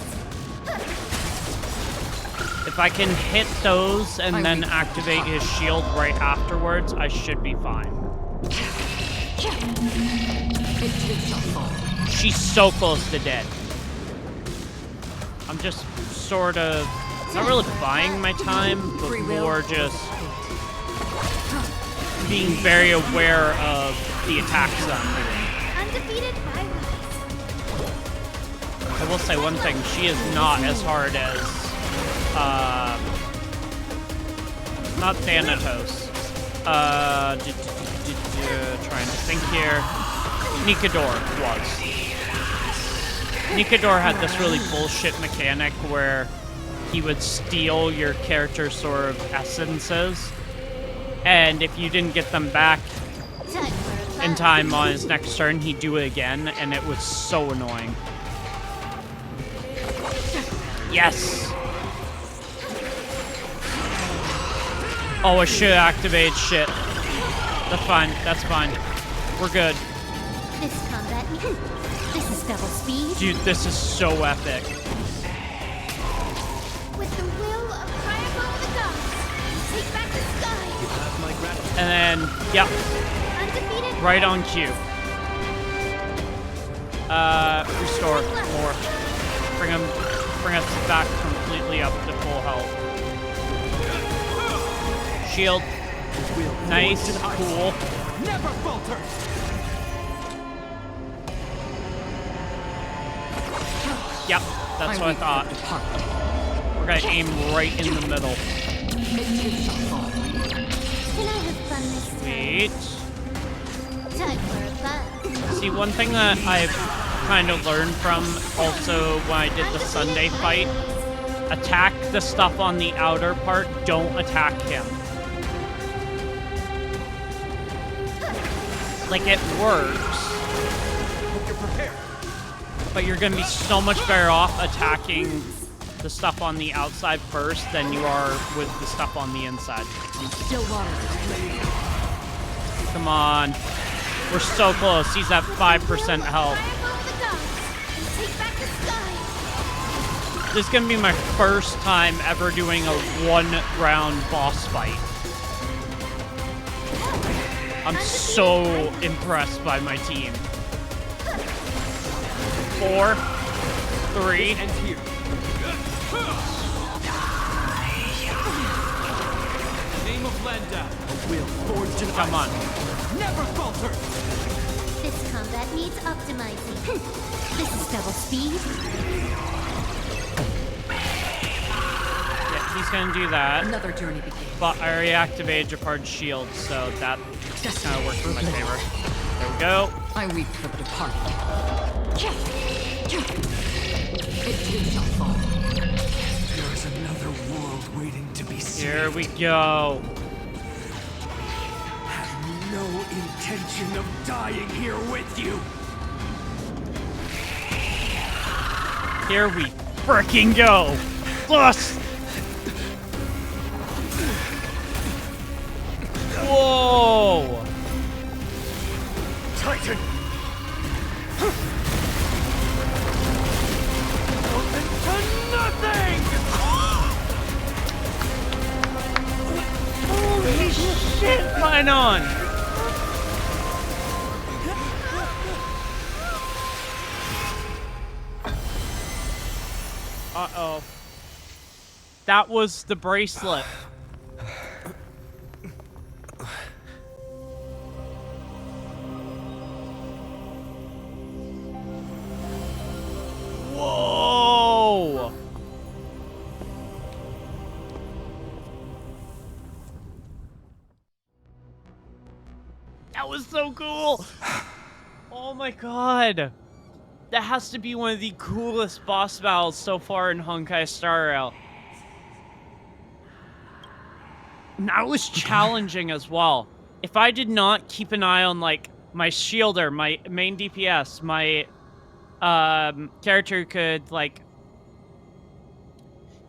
if I can hit those and then activate his shield right afterwards, I should be fine. She's so close to dead. I'm just sort of not really buying my time, but more just being very aware of the attacks that I'm doing. Undefeated by I will say one thing, she is not as hard as, not Thanatos. Trying to think here. Nikador was. Nikador had this really bullshit mechanic where he would steal your character's sort of essences, and if you didn't get them back in time on his next turn, he'd do it again, and it was so annoying. Yes! Oh, I should activate shit. That's fine, that's fine. We're good. This combat, this is double speed. Dude, this is so epic. with the will of Triumph of the Gods. Take back the sky. You have my gratitude. And then, yep, Undefeated. right on cue. Restore more. Bring us back completely up to full health. Shield. Nice, cool. Never falter. Yep, that's what I thought. We're gonna aim right in the middle. Can I have fun this time? Sweet. Time for a fun. See, one thing that I've kind of learned from also when I did the Sunday fight, attack the stuff on the outer part, don't attack him. Like, it works, Hope you're prepared. but you're gonna be so much better off attacking the stuff on the outside first than you are with the stuff on the inside. Come on. We're so close. He's at 5% health. Triumph of the Gods. Take back the sky. This is gonna be my first time ever doing a one-round boss fight. I'm so impressed by my team. 4, 3, And here. Name of Landa. A will forged in come on. Never falter. This combat needs optimizing. This is double speed. Yeah, he's gonna do that. Another journey begins. But I already activated Japard's shield, so that kind of worked in my favor. There we go. I weep for the departed. It too shall fall. There is another world waiting to be seen. Here we go. Have no intention of dying here with you. Here we frickin' go. Plus. Whoa. Titan. Nothing. Holy shit, mine on. Uh-oh. That was the bracelet. Whoa! That was so cool! Oh my god! That has to be one of the coolest boss battles so far in Honkai Star Rail. And that was challenging as well. If I did not keep an eye on, like, my shielder, my main DPS, my character who could, like,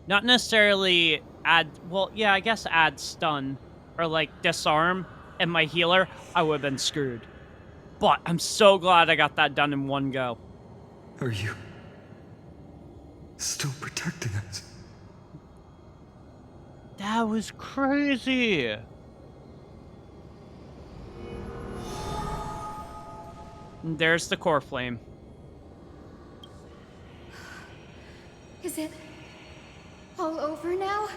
not necessarily add, well, yeah, I guess add stun or, like, disarm, and my healer, I would have been screwed. But I'm so glad I got that done in one go. Are you still protecting us? That was crazy. And there's the core flame. Is it all over now?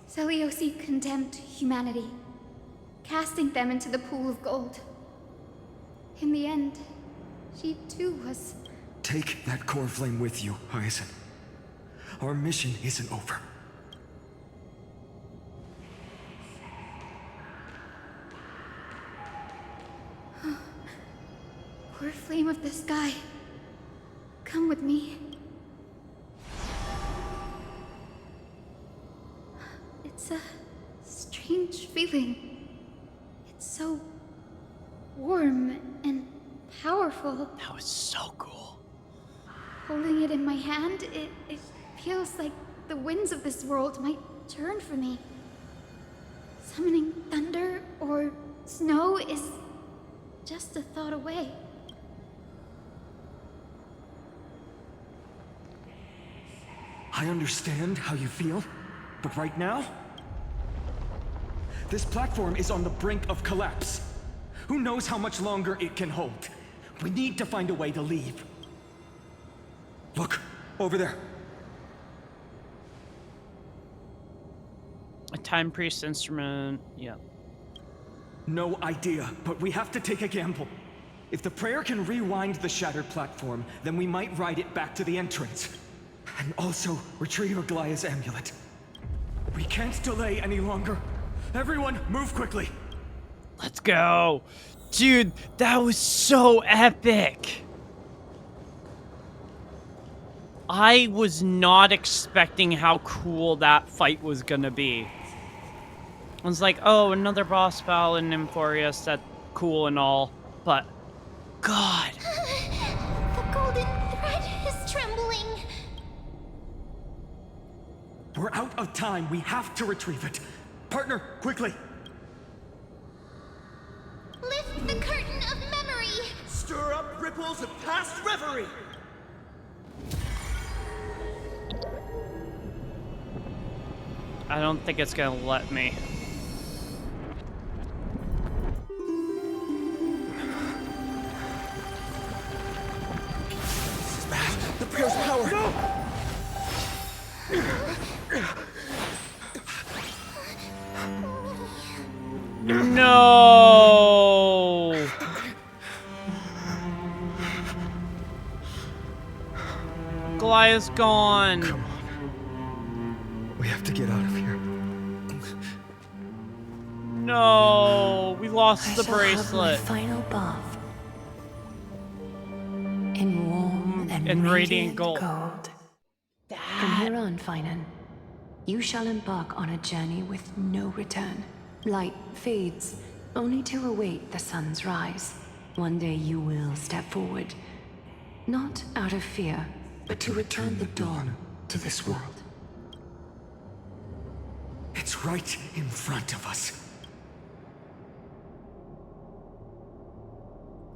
Seliosi condemned humanity, casting them into the pool of gold. In the end, she too was... Take that core flame with you, Hyacinth. Our mission isn't over. Core flame of the sky, come with me. It's a strange feeling. It's so warm and powerful. That was so cool. Holding it in my hand, it feels like the winds of this world might turn for me. Summoning thunder or snow is just a thought away. I understand how you feel, but right now, this platform is on the brink of collapse. Who knows how much longer it can hold? We need to find a way to leave. Look, over there. A time priest instrument, yeah. No idea, but we have to take a gamble. If the prayer can rewind the shattered platform, then we might ride it back to the entrance. And also retrieve Aglaya's amulet. We can't delay any longer. Everyone, move quickly. Let's go. Dude, that was so epic. I was not expecting how cool that fight was gonna be. I was like, oh, another boss battle in Amphoreus, that's cool and all, but God. The golden thread is trembling. We're out of time. We have to retrieve it. Partner, quickly. Lift the curtain of memory. Stir up ripples of past reverie. I don't think it's gonna let me. This is bad. The prayer's power. No! No! Goliath's gone. Come on. We have to get out of here. No, we lost the I shall bracelet. have my final bath in warm and radiant gold. From here on, Finan, you shall embark on a journey with no return. Light fades, only to await the sun's rise. One day you will step forward, not out of fear, but to return the dawn to this world. It's right in front of us.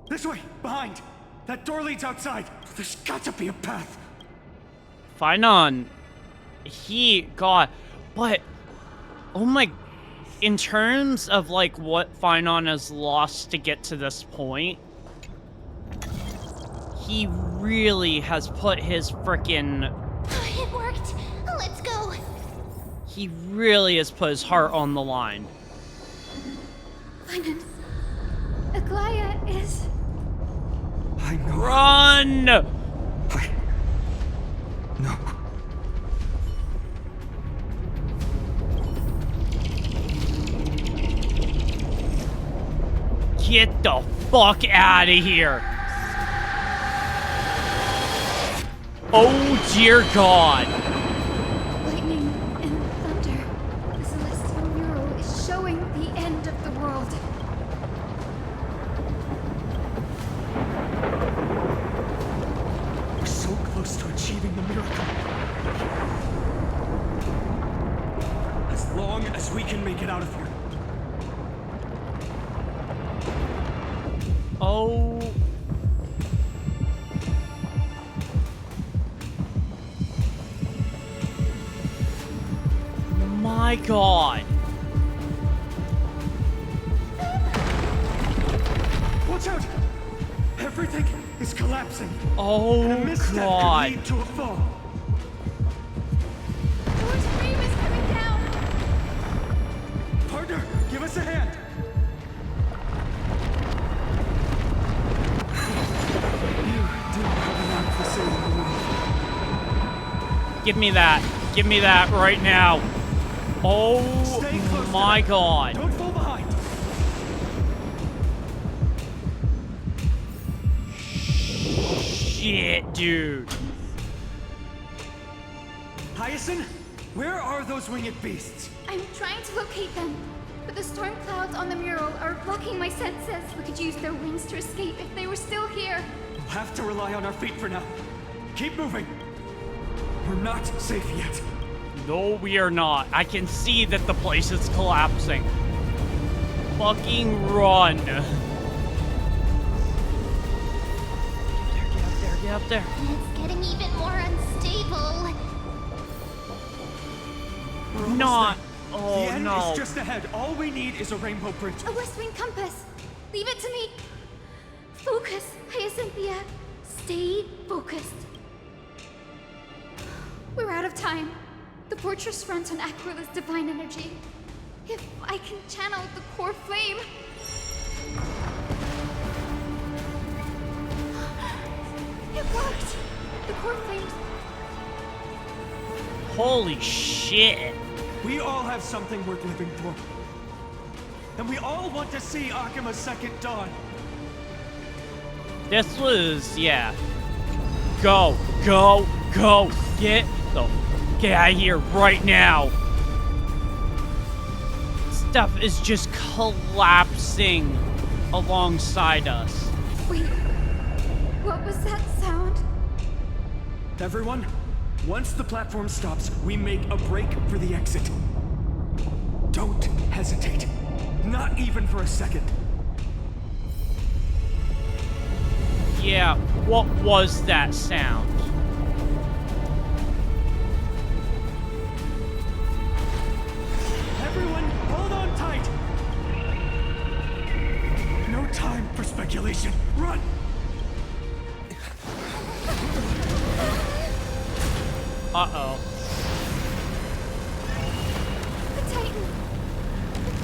This way! Behind! That door leads outside! There's got to be a path! Finan, God, but, oh my, in terms of, like, what Finan has lost to get to this point, he really has put his frickin'... It worked. Let's go. He really has put his heart on the line. Finan, Aglaya is... I know. Run! No. Get the fuck out of here. Oh dear God. Lightning and thunder. The celestial mural is showing the end of the world. We're so close to achieving the miracle. As long as we can make it out of here. Oh. My God. Watch out! Everything is collapsing. Oh, and a misstep God. could lead to a fall. Lord Scream is coming down! Partner, give us a hand. You do have a knack for saving the world. Give me that. Give me that right now. Oh Stay close my to them. God. Don't fall behind. Shit, dude. Hyacinth, where are those winged beasts? I'm trying to locate them, but the storm clouds on the mural are blocking my senses. We could use their wings to escape if they were still here. We'll have to rely on our feet for now. Keep moving. We're not safe yet. No, we are not. I can see that the place is collapsing. Fucking run. Get up there. It's getting even more unstable. We're almost Not. there. Oh, the end no. is just ahead. All we need is a rainbow bridge. A West Wing compass. Leave it to me. Focus, Hyacinthia. Stay focused. We're out of time. The fortress runs on Aquila's divine energy. If I can channel the core flame. It worked! The core flames. Holy shit. We all have something worth living for. And we all want to see Akima's second dawn. This was, yeah. Go, go, go. Get out of here right now. Stuff is just collapsing alongside us. Wait. What was that sound? Everyone, once the platform stops, we make a break for the exit. Don't hesitate. Not even for a second. Yeah, what was that sound? Everyone, hold on tight. No time for speculation. Run! Uh-oh. The Titan.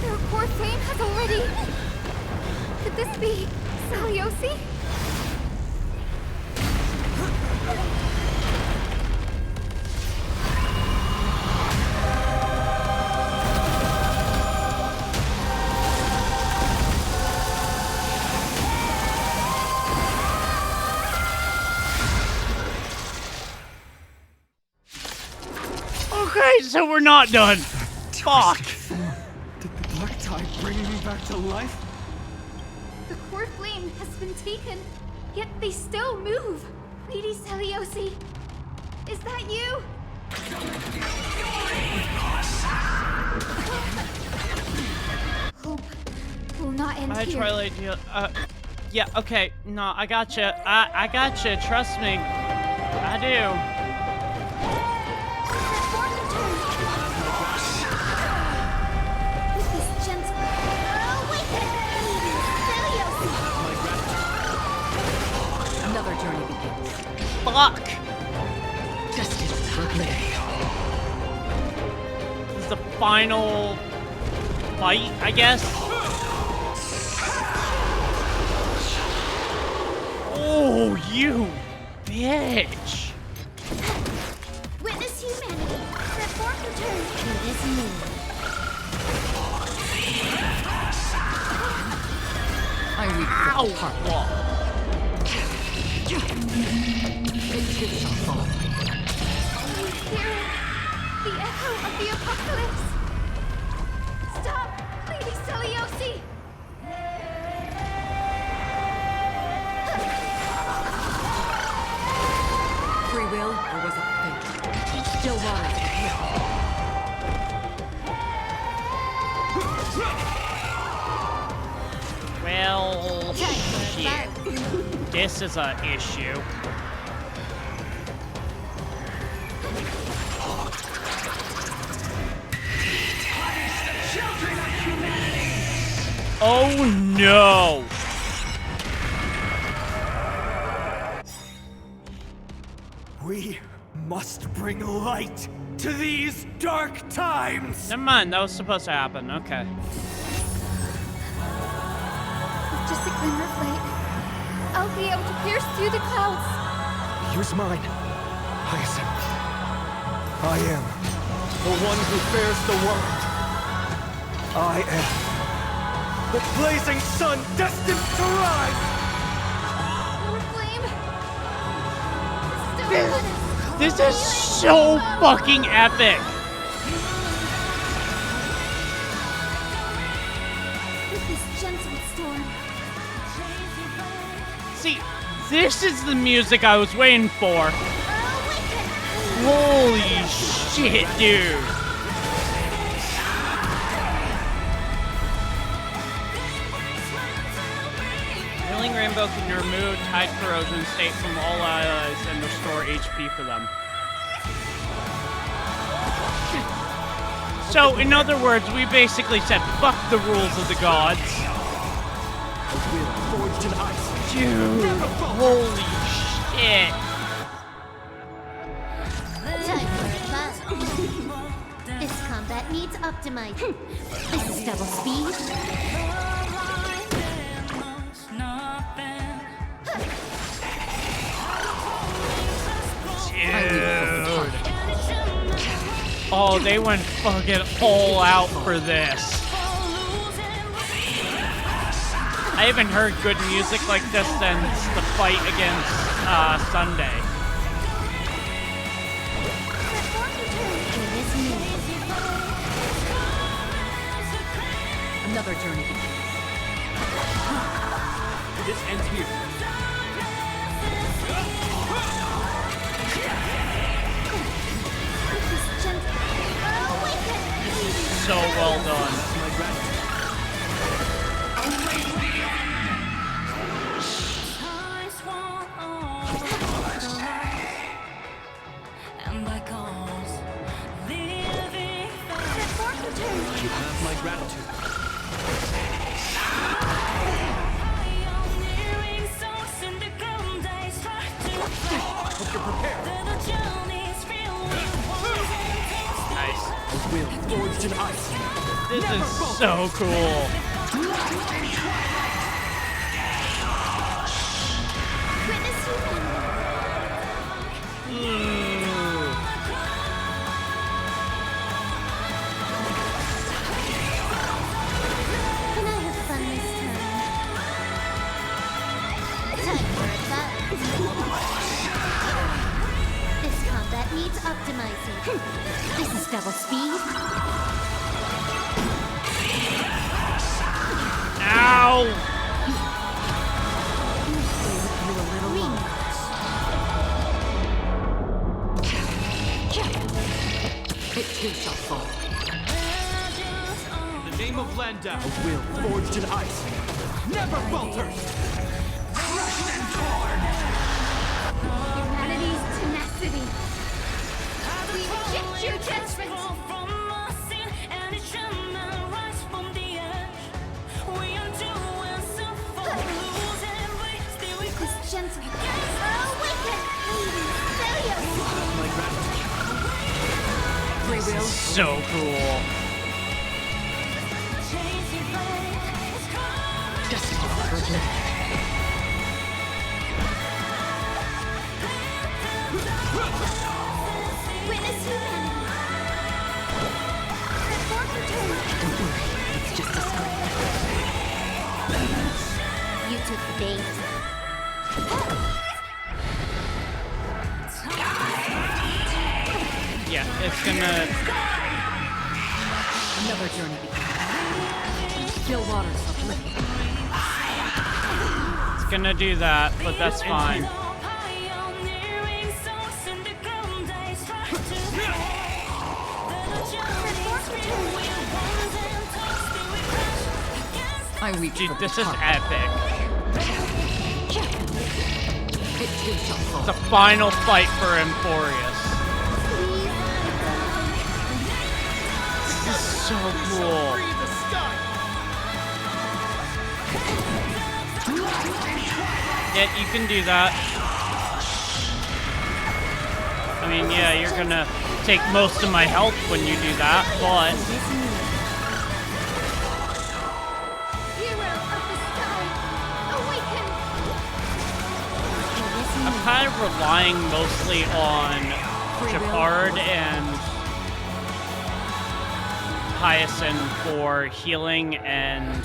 Their core flame has already. Could this be Saliosi? Okay, so we're not done. Fuck. Did the black tide bring me back to life? The core flame has been taken, yet they still move. Lady Celiosi, is that you? Hope will not end Hi, here. Twilight. Yeah, okay. No, I gotcha. I gotcha. Trust me. I do. With this gentle. Awaken, Lady Celiosi. Another journey begins. Fuck. Justice for liberty. This is the final fight, I guess. Oh, you bitch. Witness humanity. Reform returns. It is me. I weep for the heart. It too shall fall. You hear it? The echo of the apocalypse. Stop, Lady Celiosi. Free will, or was it fate? Still rise. Well, Oh, shit. This is an issue. Oh no! We must bring light to these dark times! Never mind, that was supposed to happen. Okay. With just a glimmer of light, I'll be able to pierce through the clouds. Use mine, Hyacinth. I am the one who bears the world. I am the blazing sun destined to rise! Our flame. This is so fucking epic! With this gentle storm. See, this is the music I was waiting for. Holy shit, dude. Healing Rainbow can remove tide corrosion state from all allies and restore HP for them. So, in other words, we basically said, fuck the rules of the gods. Dude, holy shit. Time for advance. This combat needs optimizing. This is double speed. Dude. Oh, they went fucking all out for this. I haven't heard good music like this since the fight against Sunday. Another journey begins. This ends here. So well done. You have my gratitude. Hope you're prepared. Nice. A will forged in ice. This is so cool. Can I have fun this time? Time for advance. This combat needs optimizing. This is double speed. Ow! It too shall fall. In the name of Landau, a will forged in ice. Never falters! Crushed and torn! Humanity's tenacity. We reject your judgment. This gentle. Awaken! My gratitude. Free will. So cool. Destiny for good. Witness humanity. Report return. Don't worry, it's just a screen. You took the bait. Yeah, it's gonna... Another journey begins. Still waters uplifted. It's gonna do that, but that's fine. I weep Dude, for this the is heart. epic. It too shall fall. The final fight for Amphoreus. This is so cool. Yeah, you can do that. I mean, yeah, you're gonna take most of my health when you do that, but... Hero of the sky, awaken! I'm kind of relying mostly on Gepard and Hyacinth for healing and...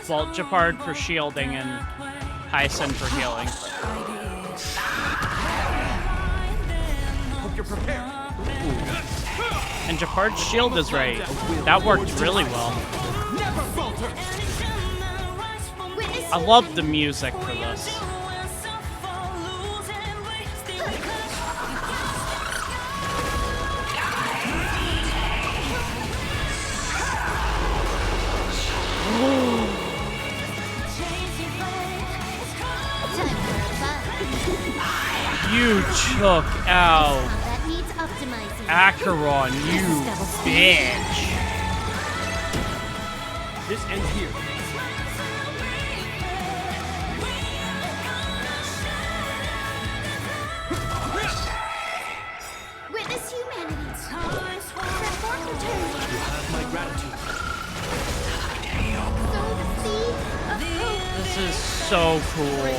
Well, Gepard for shielding and Hyacinth for healing. Hope you're prepared. And Gepard's shield is right. That worked really well. Never falter. I love the music for this. You took out That needs optimizing. Acheron, you bitch. This ends here. Witness humanity. Transform return. You have my gratitude. Sow the seed of hope. This is so cool.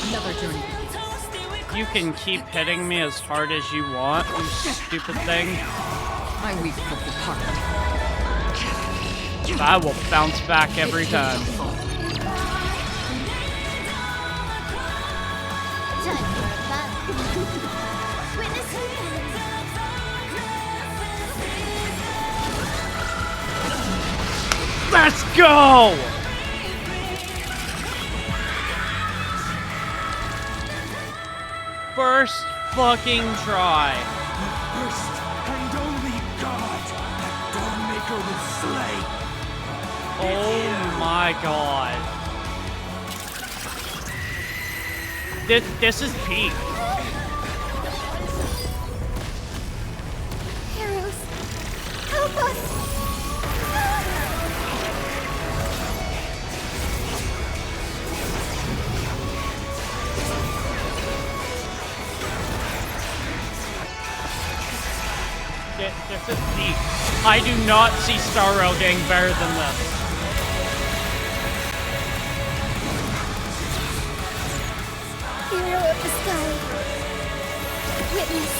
Another journey. You can keep hitting me as hard as you want, you stupid thing. I weep for the heart. I will bounce back every time. Time for a battle. Witness humanity. Let's go! First fucking try. First and only God that Dawnmaker will slay. Oh my god. This is peak. Heroes, help us! This is peak. I do not see Starro getting better than this. Hero of the sky. Witness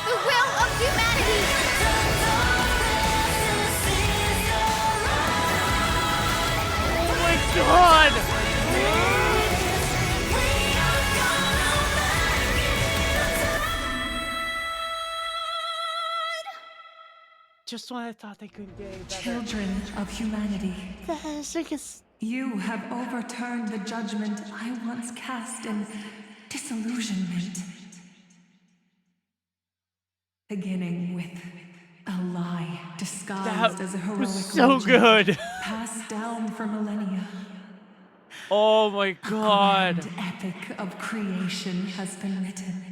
the will of humanity. Oh my god! Just when I thought they couldn't get any better. Children of humanity, The music is... you have overturned the judgment I once cast in disillusionment. Beginning with a lie disguised as a heroic was so legend, good. passed down for millennia. Oh my god. A grand epic of creation has been written.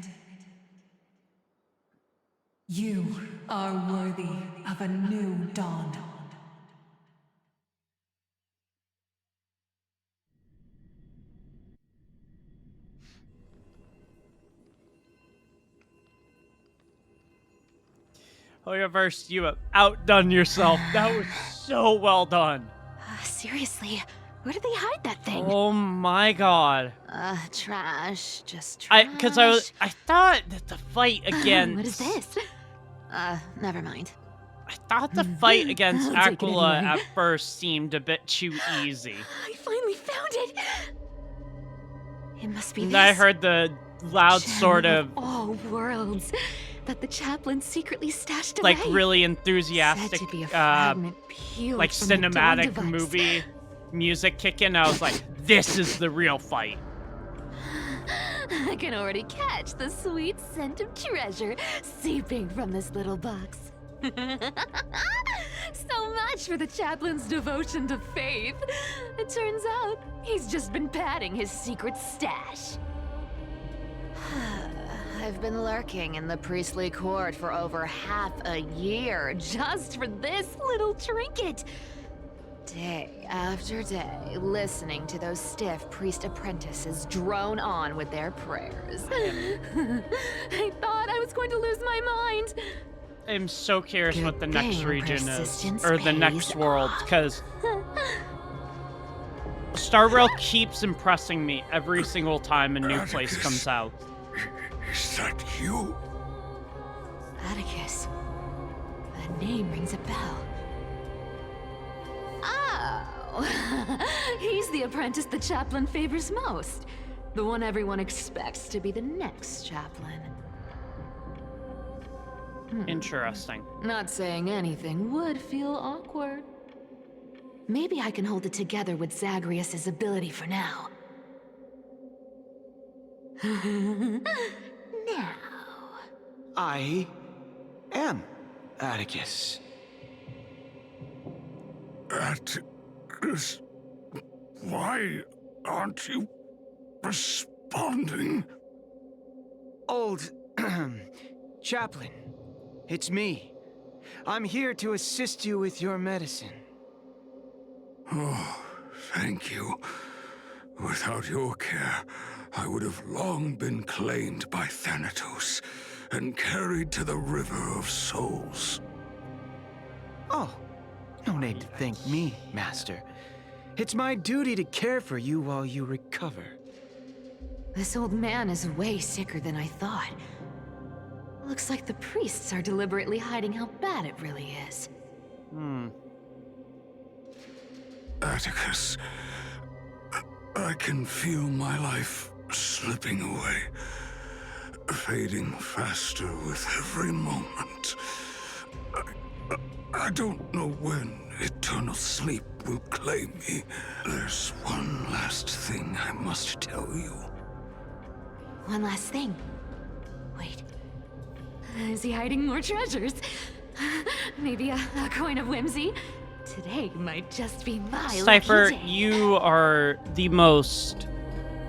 You are worthy of a new dawn. Hoyoverse, you have outdone yourself. That was so well done. Seriously, where did they hide that thing? Oh my god. Trash. Just trash. Because I thought that the fight against... What is this? Never mind. I thought the fight against I'll take it Aquila anyway. at first seemed a bit too easy. I finally found it. It must be And this. I heard the loud gem sort of, all worlds that the chaplain secretly stashed away. like, really Said enthusiastic, to be a fragment peeled like, from the dawn cinematic device. movie music kick in. I was like, this is the real fight. I can already catch the sweet scent of treasure seeping from this little box. So much for the chaplain's devotion to faith. It turns out he's just been padding his secret stash. I've been lurking in the priestly court for over half a year just for this little trinket. Day after day, listening to those stiff priest apprentices drone on with their prayers. I thought I was going to lose my mind. I'm so curious what the next thing region is, persistence or the next pays world, off. because Star Rail keeps impressing me every single time a new place comes out. Is that you? Atticus. That name rings a bell. Oh, he's the apprentice the chaplain favors most. The one everyone expects to be the next chaplain. Interesting. Not saying anything would feel awkward. Maybe I can hold it together with Zagreus's ability for now. Now. I am Atticus. Atticus, why aren't you responding? Old chaplain, it's me. I'm here to assist you with your medicine. Oh, thank you. Without your care, I would have long been claimed by Thanatos and carried to the River of Souls. Oh, no need to thank me, Master. It's my duty to care for you while you recover. This old man is way sicker than I thought. Looks like the priests are deliberately hiding how bad it really is. Atticus, I can feel my life slipping away, fading faster with every moment. I don't know when eternal sleep will claim me. There's one last thing I must tell you. One last thing. Wait. Is he hiding more treasures? Maybe a coin of whimsy? Today might just be my Cypher, lucky day. you are the most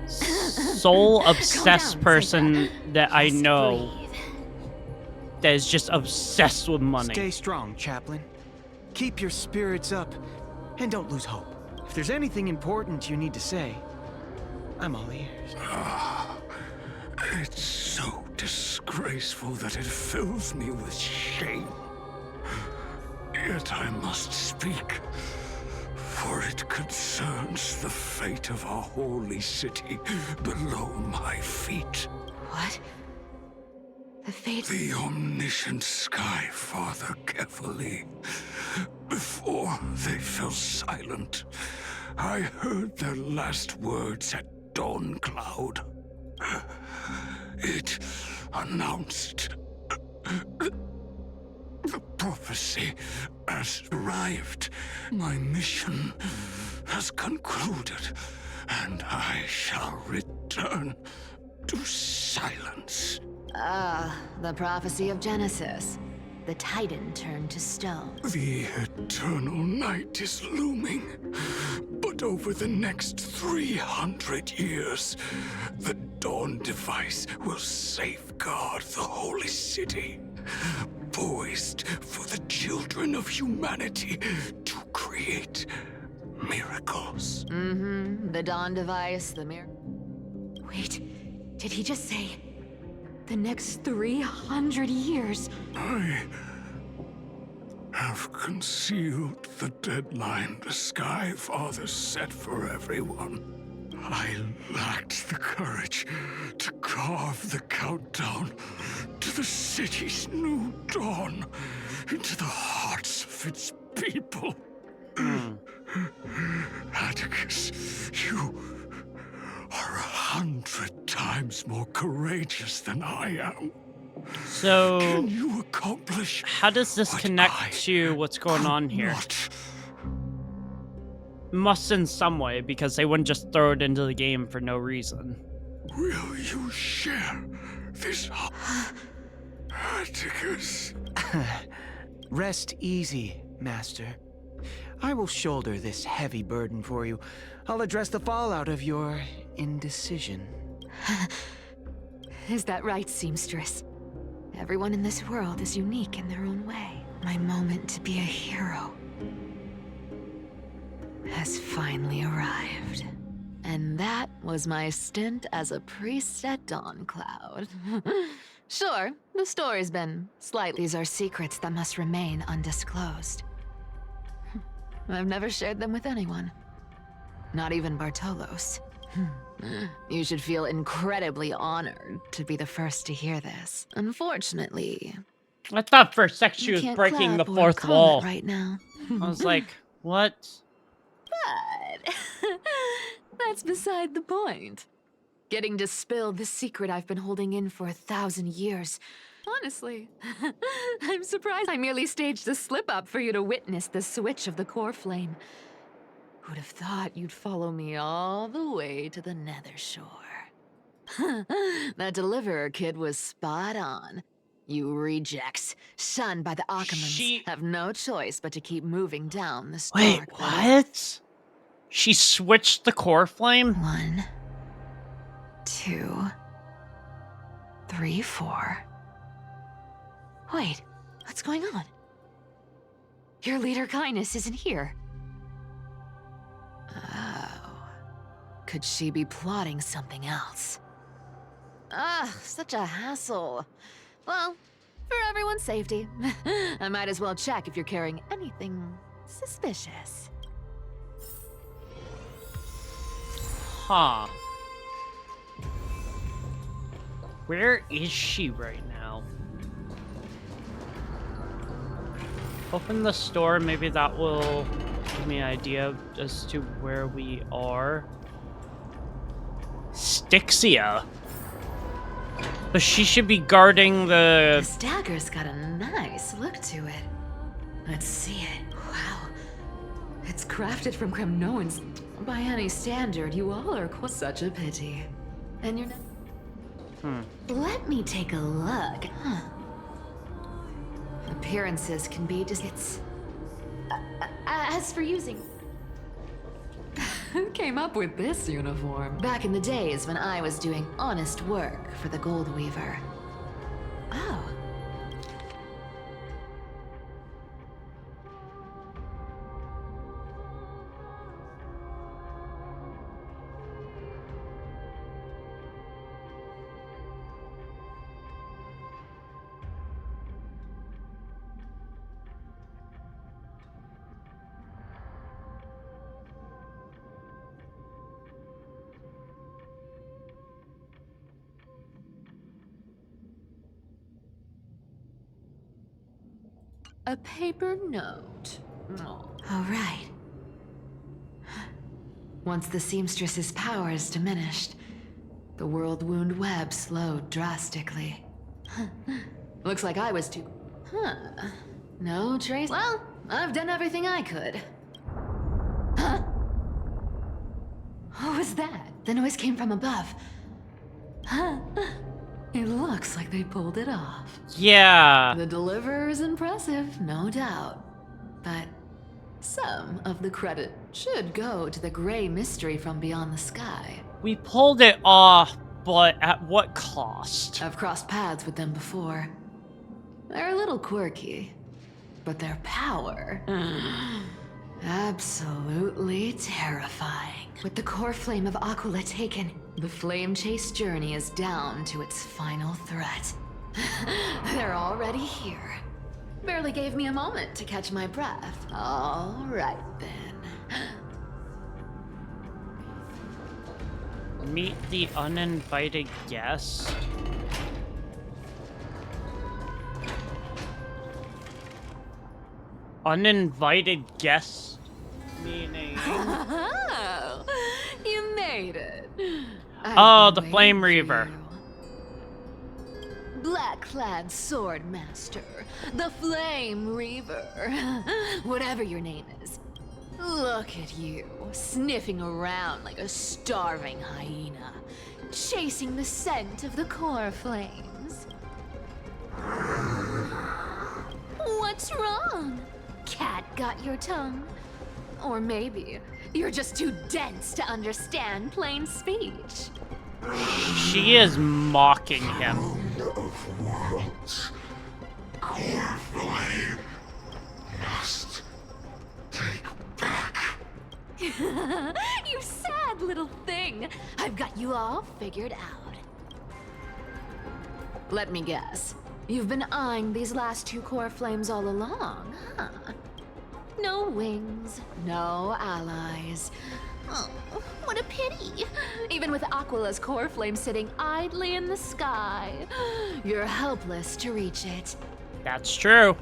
soul-obsessed person that I know that is just obsessed with money. Stay strong, chaplain. Keep your spirits up, and don't lose hope. If there's anything important you need to say, I'm all ears. It's so disgraceful that it fills me with shame. Yet I must speak, for it concerns the fate of our holy city below my feet. What? The fate... The omniscient Sky Father carefully. Before they fell silent, I heard their last words at Dawn Cloud. It announced the prophecy has arrived. My mission has concluded, and I shall return to silence. The prophecy of Genesis. The Titan turned to stone. The eternal night is looming. But over the next 300 years, the Dawn device will safeguard the holy city, poised for the children of humanity to create miracles. The Dawn device, the mirror. Wait, did he just say the next 300 years? I have concealed the deadline the Sky Father set for everyone. I lacked the courage to carve the countdown to the city's new dawn into the hearts of its people. Atticus, you are 100 times more courageous than I am. So, Can you accomplish how does this connect to what's going on here? Must in some way, because they wouldn't just throw it into the game for no reason. Will you share this Atticus? Rest easy, Master. I will shoulder this heavy burden for you. I'll address the fallout of your indecision. Is that right, seamstress? Everyone in this world is unique in their own way. My moment to be a hero has finally arrived. And that was my stint as a priest at Dawncloud. Sure, the story's been slightly... These are secrets that must remain undisclosed. I've never shared them with anyone. Not even Bartolos. You should feel incredibly honored to be the first to hear this. Unfortunately... I thought for a sec she you was can't breaking the clap or fourth comment wall. right now. I was like, what? But that's beside the point. Getting to spill the secret I've been holding in for 1,000 years. Honestly, I'm surprised I merely staged a slip-up for you to witness the switch of the core flame. Who'd have thought you'd follow me all the way to the Nether Shore? That Deliverer kid was spot on. You rejects, shunned by the Occamans, have no choice but to keep moving down this Wait, dark what? She switched the core flame? 1, 2, 3, 4. Wait, what's going on? Your leader Kindness isn't here. Oh. Could she be plotting something else? Ugh, such a hassle. Well, for everyone's safety, I might as well check if you're carrying anything suspicious. Huh. Where is she right now? Open the store, maybe that will give me an idea as to where we are. Styxia. But she should be guarding the... This dagger's got a nice look to it. Let's see it. Wow. It's crafted from Kremnoans. By any standard, you all are such a pity. And you're not... Let me take a look. Appearances can be it's... as for using... Who came up with this uniform? Back in the days when I was doing honest work for the Gold Weaver. Oh. A paper note. Oh. All right. Once the seamstress's power is diminished, the world wound web slowed drastically. Looks like I was too... No trace... Well, I've done everything I could. Huh? What was that? The noise came from above. Huh? It looks like they pulled it off. Yeah. The deliverer is impressive, no doubt. But some of the credit should go to the gray mystery from beyond the sky. We pulled it off, but at what cost? I've crossed paths with them before. They're a little quirky, but their power... absolutely terrifying. With the core flame of Aquila taken, the flame chase journey is down to its final threat. They're already here. Barely gave me a moment to catch my breath. All right, then. Meet the uninvited guest. Uninvited guest? Meaning... Oh, you made it. Oh, the Flame Reaver. Black-clad sword master, the Flame Reaver, whatever your name is. Look at you, sniffing around like a starving hyena. chasing the scent of the core flames. What's wrong? Cat got your tongue? Or maybe you're just too dense to understand plain speech. She is mocking him. You sad little thing. I've got you all figured out. Let me guess. You've been eyeing these last two core flames all along, huh? No wings, no allies. Oh, what a pity. Even with Aquala's core flame sitting idly in the sky, you're helpless to reach it. That's true.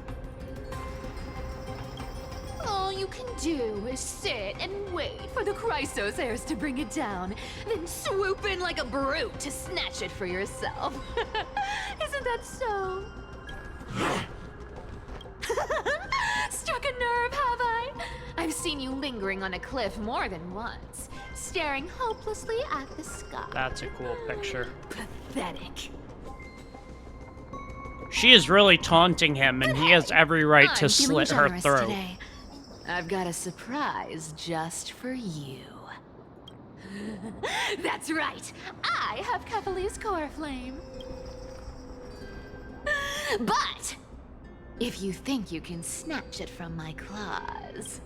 All you can do is sit and wait for the Chrysos heirs to bring it down, then swoop in like a brute to snatch it for yourself. Isn't that so? Struck a nerve, have I? I've seen you lingering on a cliff more than once, staring hopelessly at the sky. That's a cool picture. Pathetic. She is really taunting him, and he has every right to I'm slit feeling her generous throat. today. I've got a surprise just for you. That's right. I have Kephales's core flame. But if you think you can snatch it from my claws,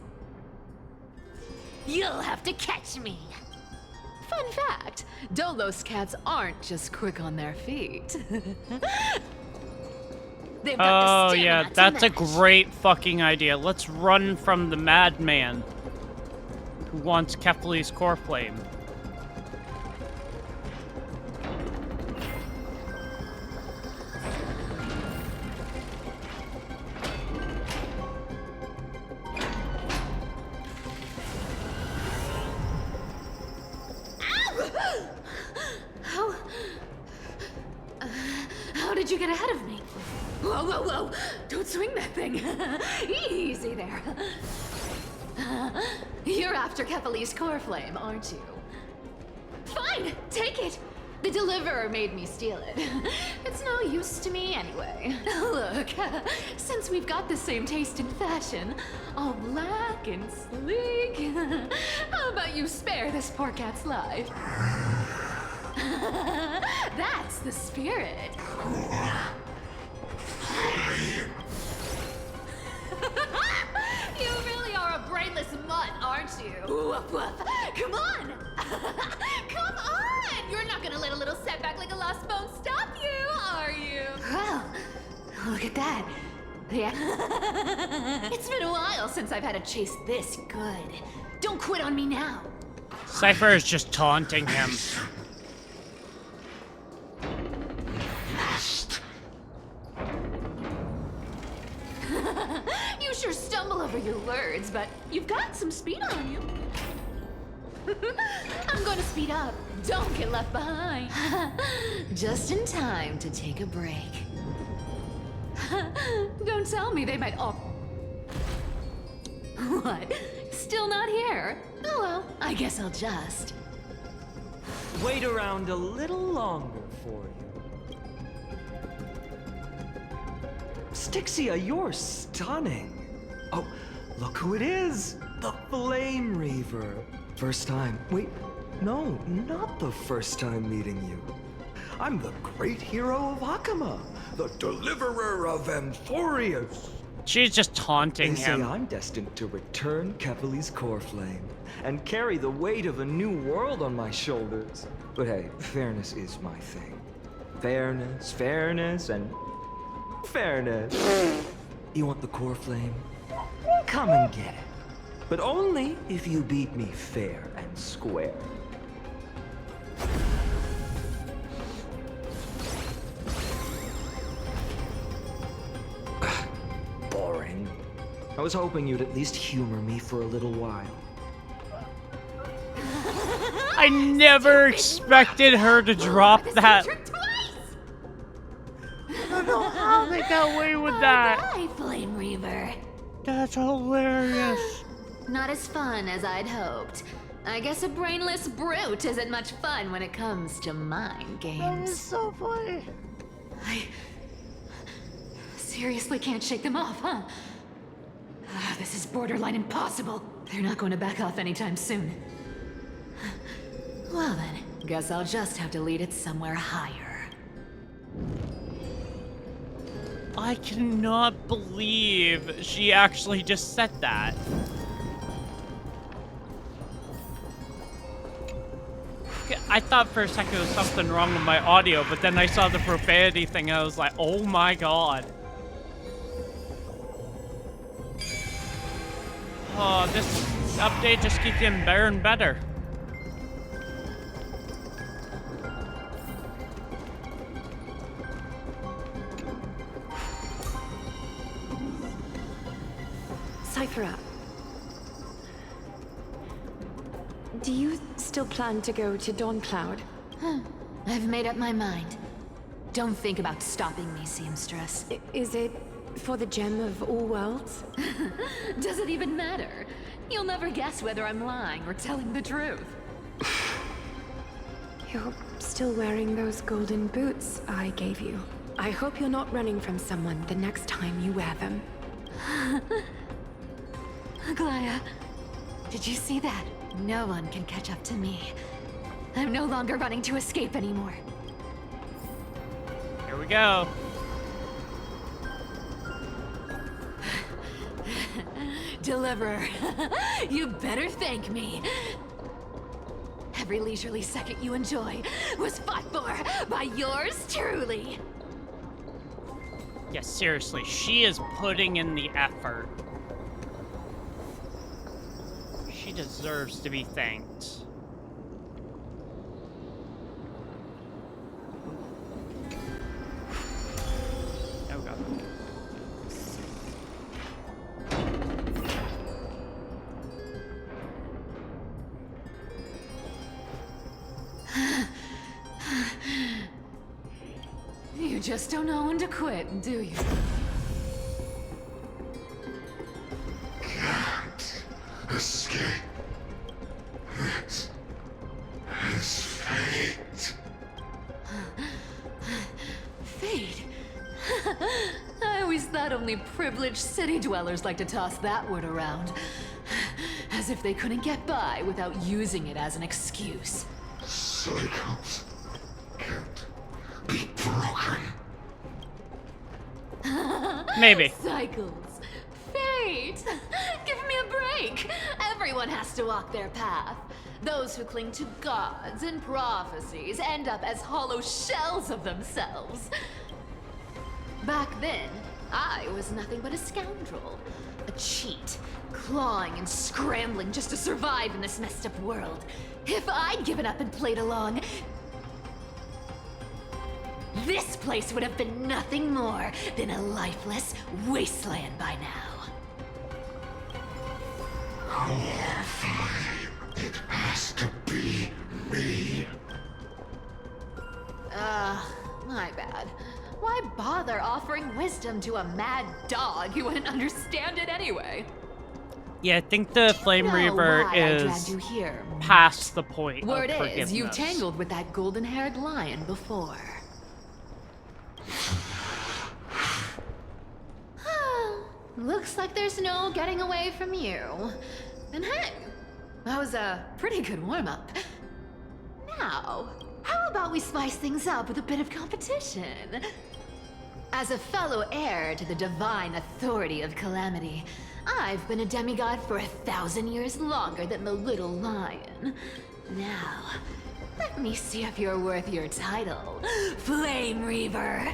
you'll have to catch me. Fun fact, Dolos cats aren't just quick on their feet. They've got Oh the yeah, stamina to that's a match. great fucking idea. Let's run from the madman who wants Kephales's core flame. How did you get ahead of me? Whoa, whoa, whoa! Don't swing that thing! Easy there. You're after Kephales's core flame, aren't you? Fine, take it! The deliverer made me steal it. It's no use to me anyway. Look, since we've got the same taste in fashion, all black and sleek, how about you spare this poor cat's life? That's the spirit. You really are a brainless mutt, aren't you? Woof, woof. Come on! Come on! You're not gonna let a little setback like a lost bone stop you, are you? Well, look at that. Yeah. It's been a while since I've had a chase this good. Don't quit on me now. Cypher is just taunting him. You sure stumble over your words, but you've got some speed on you. I'm going to speed up. Don't get left behind. Just in time to take a break. Don't tell me they might all... What? Still not here? Oh well, I guess I'll just... Wait around a little longer for you. Styxia, you're stunning. Oh, look who it is. The Flame Reaver. First time. Wait, no, not the first time meeting you. I'm the great hero of Akama, the deliverer of Amphoreus. She's just taunting They say him. I'm destined to return Kephales's core flame and carry the weight of a new world on my shoulders. But hey, fairness is my thing. Fairness, and fairness. You want the core flame? Come and get it. But only if you beat me fair and square. Boring. I was hoping you'd at least humor me for a little while. I never expected her to drop that. I don't know how they got away with that. Bye, Flame Reaver. That's hilarious. Not as fun as I'd hoped. I guess a brainless brute isn't much fun when it comes to mind games. That is so funny. I seriously can't shake them off, huh? This is borderline impossible. They're not going to back off anytime soon. Well then, guess I'll just have to lead it somewhere higher. I cannot believe she actually just said that. I thought for a second there was something wrong with my audio, but then I saw the profanity thing and I was like, oh my god. Oh, this update just keeps getting better and better. Cypher, do you still plan to go to Dawncloud? I've made up my mind. Don't think about stopping me, seamstress. Is it for the gem of all worlds? Does it even matter? You'll never guess whether I'm lying or telling the truth. You're still wearing those golden boots I gave you. I hope you're not running from someone the next time you wear them. Aglaya, did you see that? No one can catch up to me. I'm no longer running to escape anymore. Here we go. Deliverer, you better thank me. Every leisurely second you enjoy was fought for by yours truly. Yeah, seriously, she is putting in the effort. She deserves to be thanked. Oh god. You just don't know when to quit, do you? Can't escape. It is fate. Fate? I always thought only privileged city dwellers like to toss that word around. As if they couldn't get by without using it as an excuse. Cycles can't be broken. Maybe. Cycles. Fate! Give me a break! Everyone has to walk their path. Those who cling to gods and prophecies end up as hollow shells of themselves. Back then, I was nothing but a scoundrel. A cheat, clawing and scrambling just to survive in this messed up world. If I'd given up and played along, this place would have been nothing more than a lifeless wasteland by now. Fine. It has to be me. My bad. Why bother offering wisdom to a mad dog who wouldn't understand it anyway? Yeah, I think the Flame Reaver is past the point of Word forgiveness. is, you've tangled with that golden-haired lion before. Looks like there's no getting away from you. And hey, that was a pretty good warm-up. Now, how about we spice things up with a bit of competition? As a fellow heir to the divine authority of Calamity, I've been a demigod for 1,000 years longer than the little lion. Now, let me see if you're worth your title, Flame Reaver.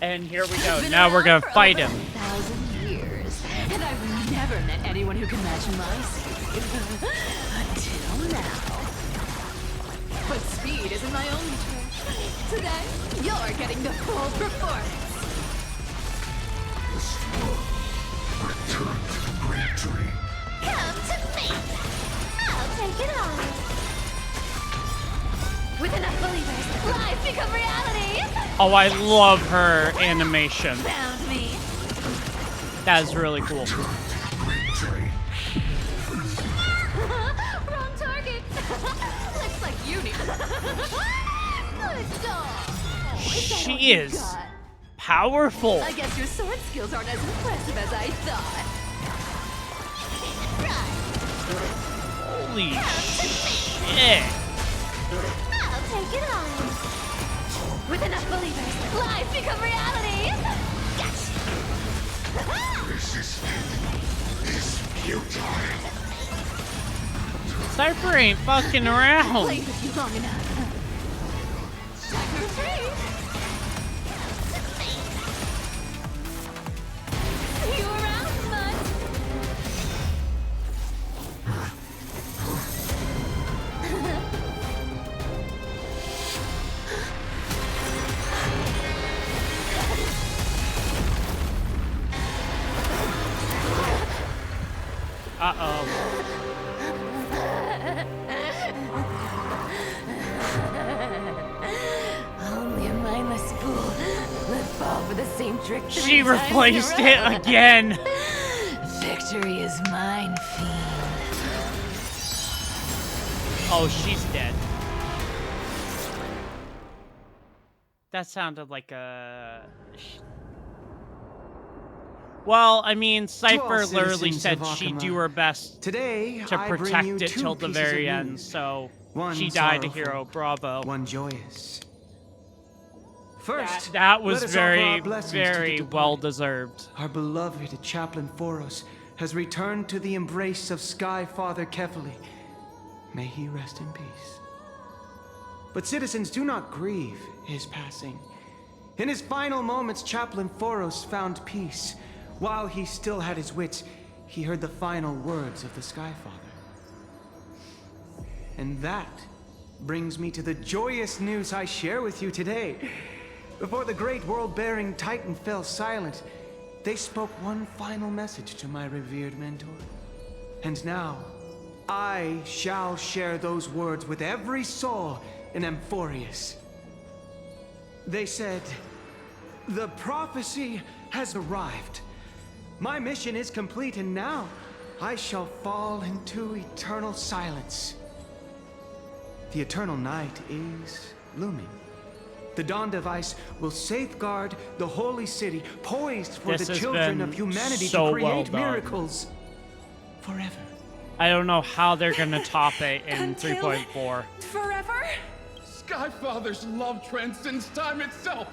And here we go. Now we're gonna fight him. 1,000 years, and I've never met anyone who can match my speed. Until now. But speed isn't my only trait. Today, you're getting the full performance. Return to the great dream. Come to me! I'll take it on. With enough believers, lies become reality! Oh, I love her animation. Found me. That is really cool. She is powerful. I guess your sword skills aren't as impressive as I thought. Holy shit. I'll take it on. With enough believers, lies become reality. Resistance is futile. Cypher ain't fucking around. Played with you long enough. Time to retreat. See you around, bud. Uh-oh. Only a mindless fool would fall for the same trick. She replaced it again. Victory is mine, fiend. Oh, she's dead. That sounded like a... Well, I mean, Cypher literally said she'd do her best Today, to I bring protect you it two till the pieces very of end, news. so One she died a sorrowful, hero. Bravo. One joyous. First, That was let us offer our very, blessings to very the well departed. deserved. Our beloved chaplain Amphoreus has returned to the embrace of Sky Father Kefali. May he rest in peace. But citizens, do not grieve his passing. In his final moments, Chaplain Amphoreus found peace. While he still had his wits, he heard the final words of the Sky Father. And that brings me to the joyous news I share with you today. Before the great world-bearing Titan fell silent, they spoke one final message to my revered mentor. And now, I shall share those words with every soul in Amphoreus. They said, "The prophecy has arrived. My mission is complete, and now I shall fall into eternal silence. The eternal night is looming. The Dawn Device will safeguard the holy city, poised for This the has children been of humanity so to create well done. miracles forever." I don't know how they're gonna top it in 3.4. Forever? Skyfather's love transcends time itself,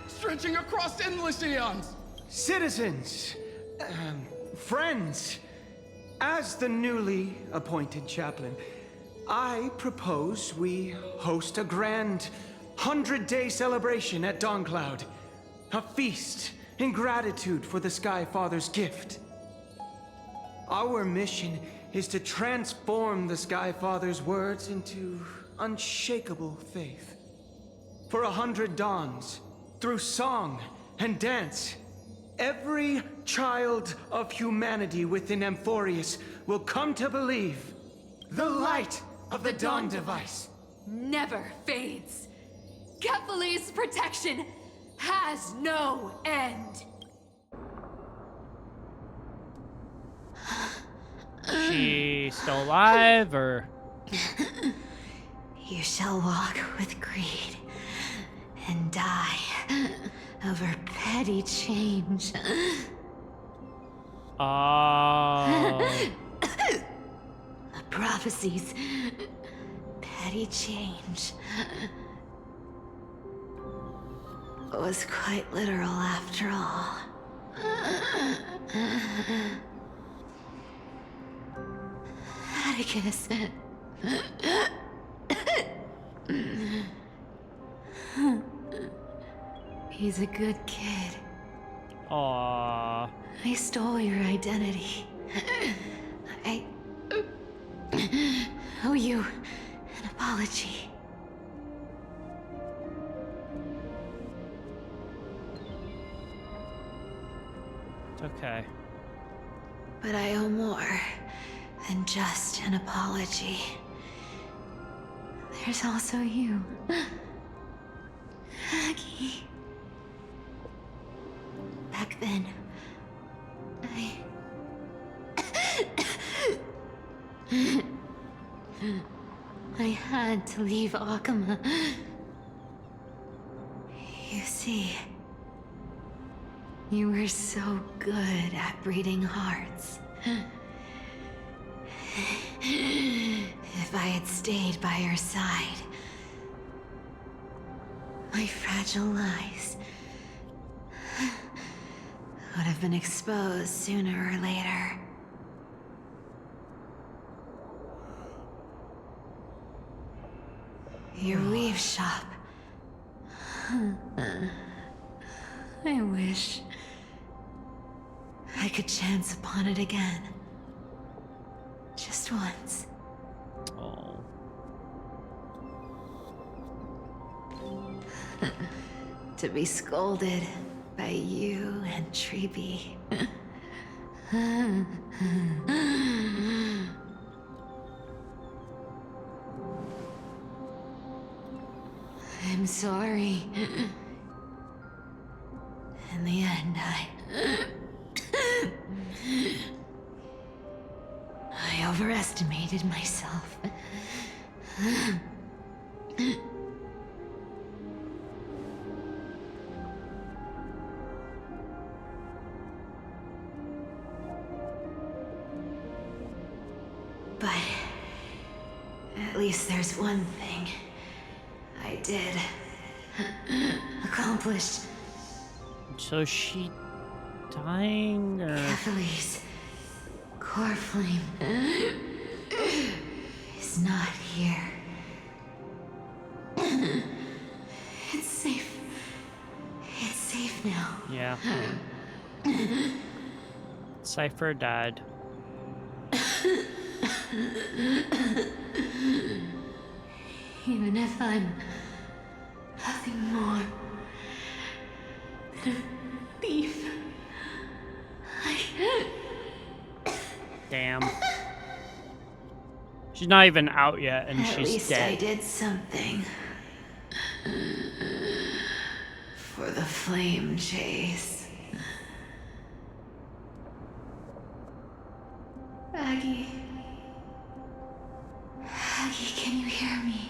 stretching across endless eons. Citizens, friends, as the newly appointed chaplain, I propose we host a grand 100-day celebration at Dawncloud. A feast in gratitude for the Sky Father's gift. Our mission is to transform the Sky Father's words into unshakable faith. For 100 dawns, through song and dance, every child of humanity within Amphoreus will come to believe the light of the Dawn Device Never fades. Kefali's protection has no end. She still alive, or? You shall walk with greed and die over petty change. Oh. The prophecies. Petty change. Was quite literal after all. Atticus. He's a good kid. Aww. I stole your identity. I owe you an apology. It's okay. But I owe more than just an apology. There's also you, Aggie. Back then, I had to leave Akama. see. You were so good at reading hearts. If I had stayed by your side, my fragile lies would have been exposed sooner or later. Your weave shop. I wish I could chance upon it again. Just once. Oh. To be scolded by you and Treeby. I'm sorry. In the end, I overestimated myself. But at least there's one thing I did accomplish. So she dying or Kephal's core flame is not here. It's safe. It's safe now. yeah. Cypher died. Even if I'm nothing more than a thief, Damn. She's not even out yet, and at she's least dead. I did something for the flame chase. Aggie. Aggie, can you hear me?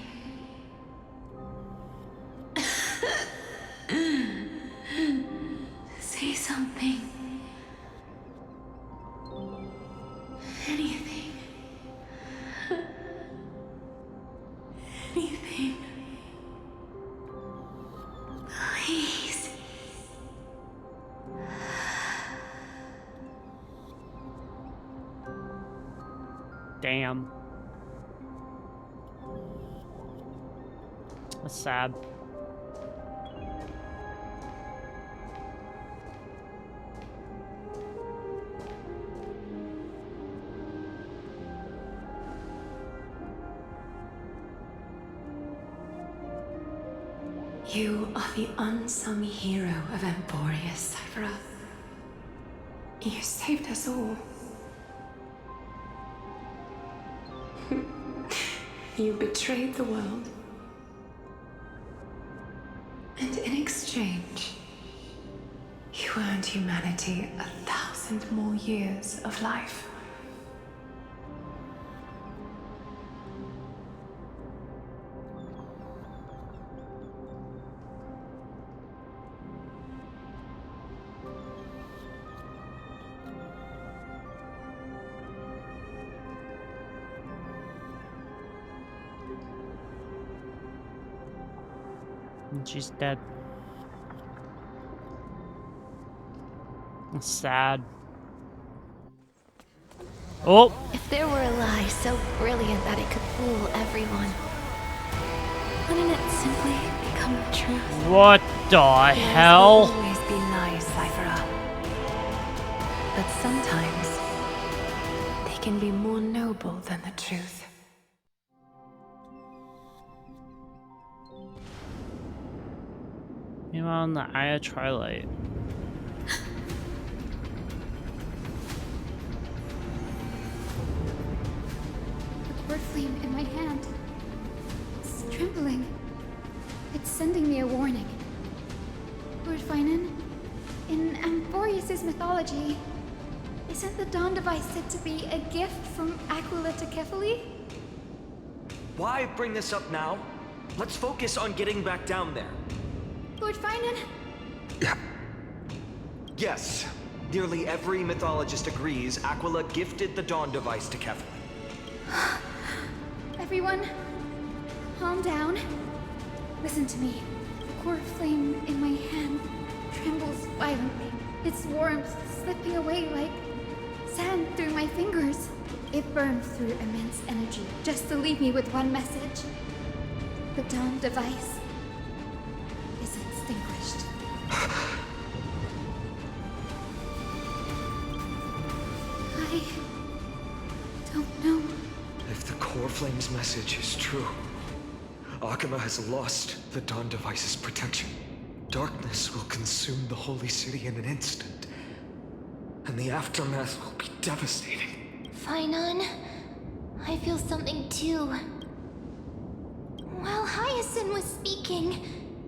Say something. Anything. Anything. Please. Damn. That's sad. You are the unsung hero of Amphoreus, Hsr. You saved us all. You betrayed the world. And in exchange, you earned humanity 1,000 more years of life. And she's dead. That's sad. Oh! If there were a lie so brilliant that it could fool everyone, wouldn't it simply become the truth? What the hell? There will always be lies, Hsr. But sometimes they can be more noble than the truth. Meanwhile, in the Eye of Twilight. The cord flame in my hand. It's trembling. It's sending me a warning. Lord Finan, in Amphoreus' mythology, isn't the Dawn device said to be a gift from Aquila to Kefali? Why bring this up now? Let's focus on getting back down there. Lord Finan, Yes. Nearly every mythologist agrees Aquila gifted the Dawn device to Keflin. Everyone, calm down. Listen to me. The core flame in my hand trembles violently. Its warmth slipping away like sand through my fingers. It burns through immense energy just to leave me with one message. The Dawn device is extinguished. I don't know. If the core flame's message is true, Aquila has lost the Dawn device's protection. Darkness will consume the holy city in an instant, and the aftermath will be devastating. Finon, I feel something too. While Hyacinth was speaking,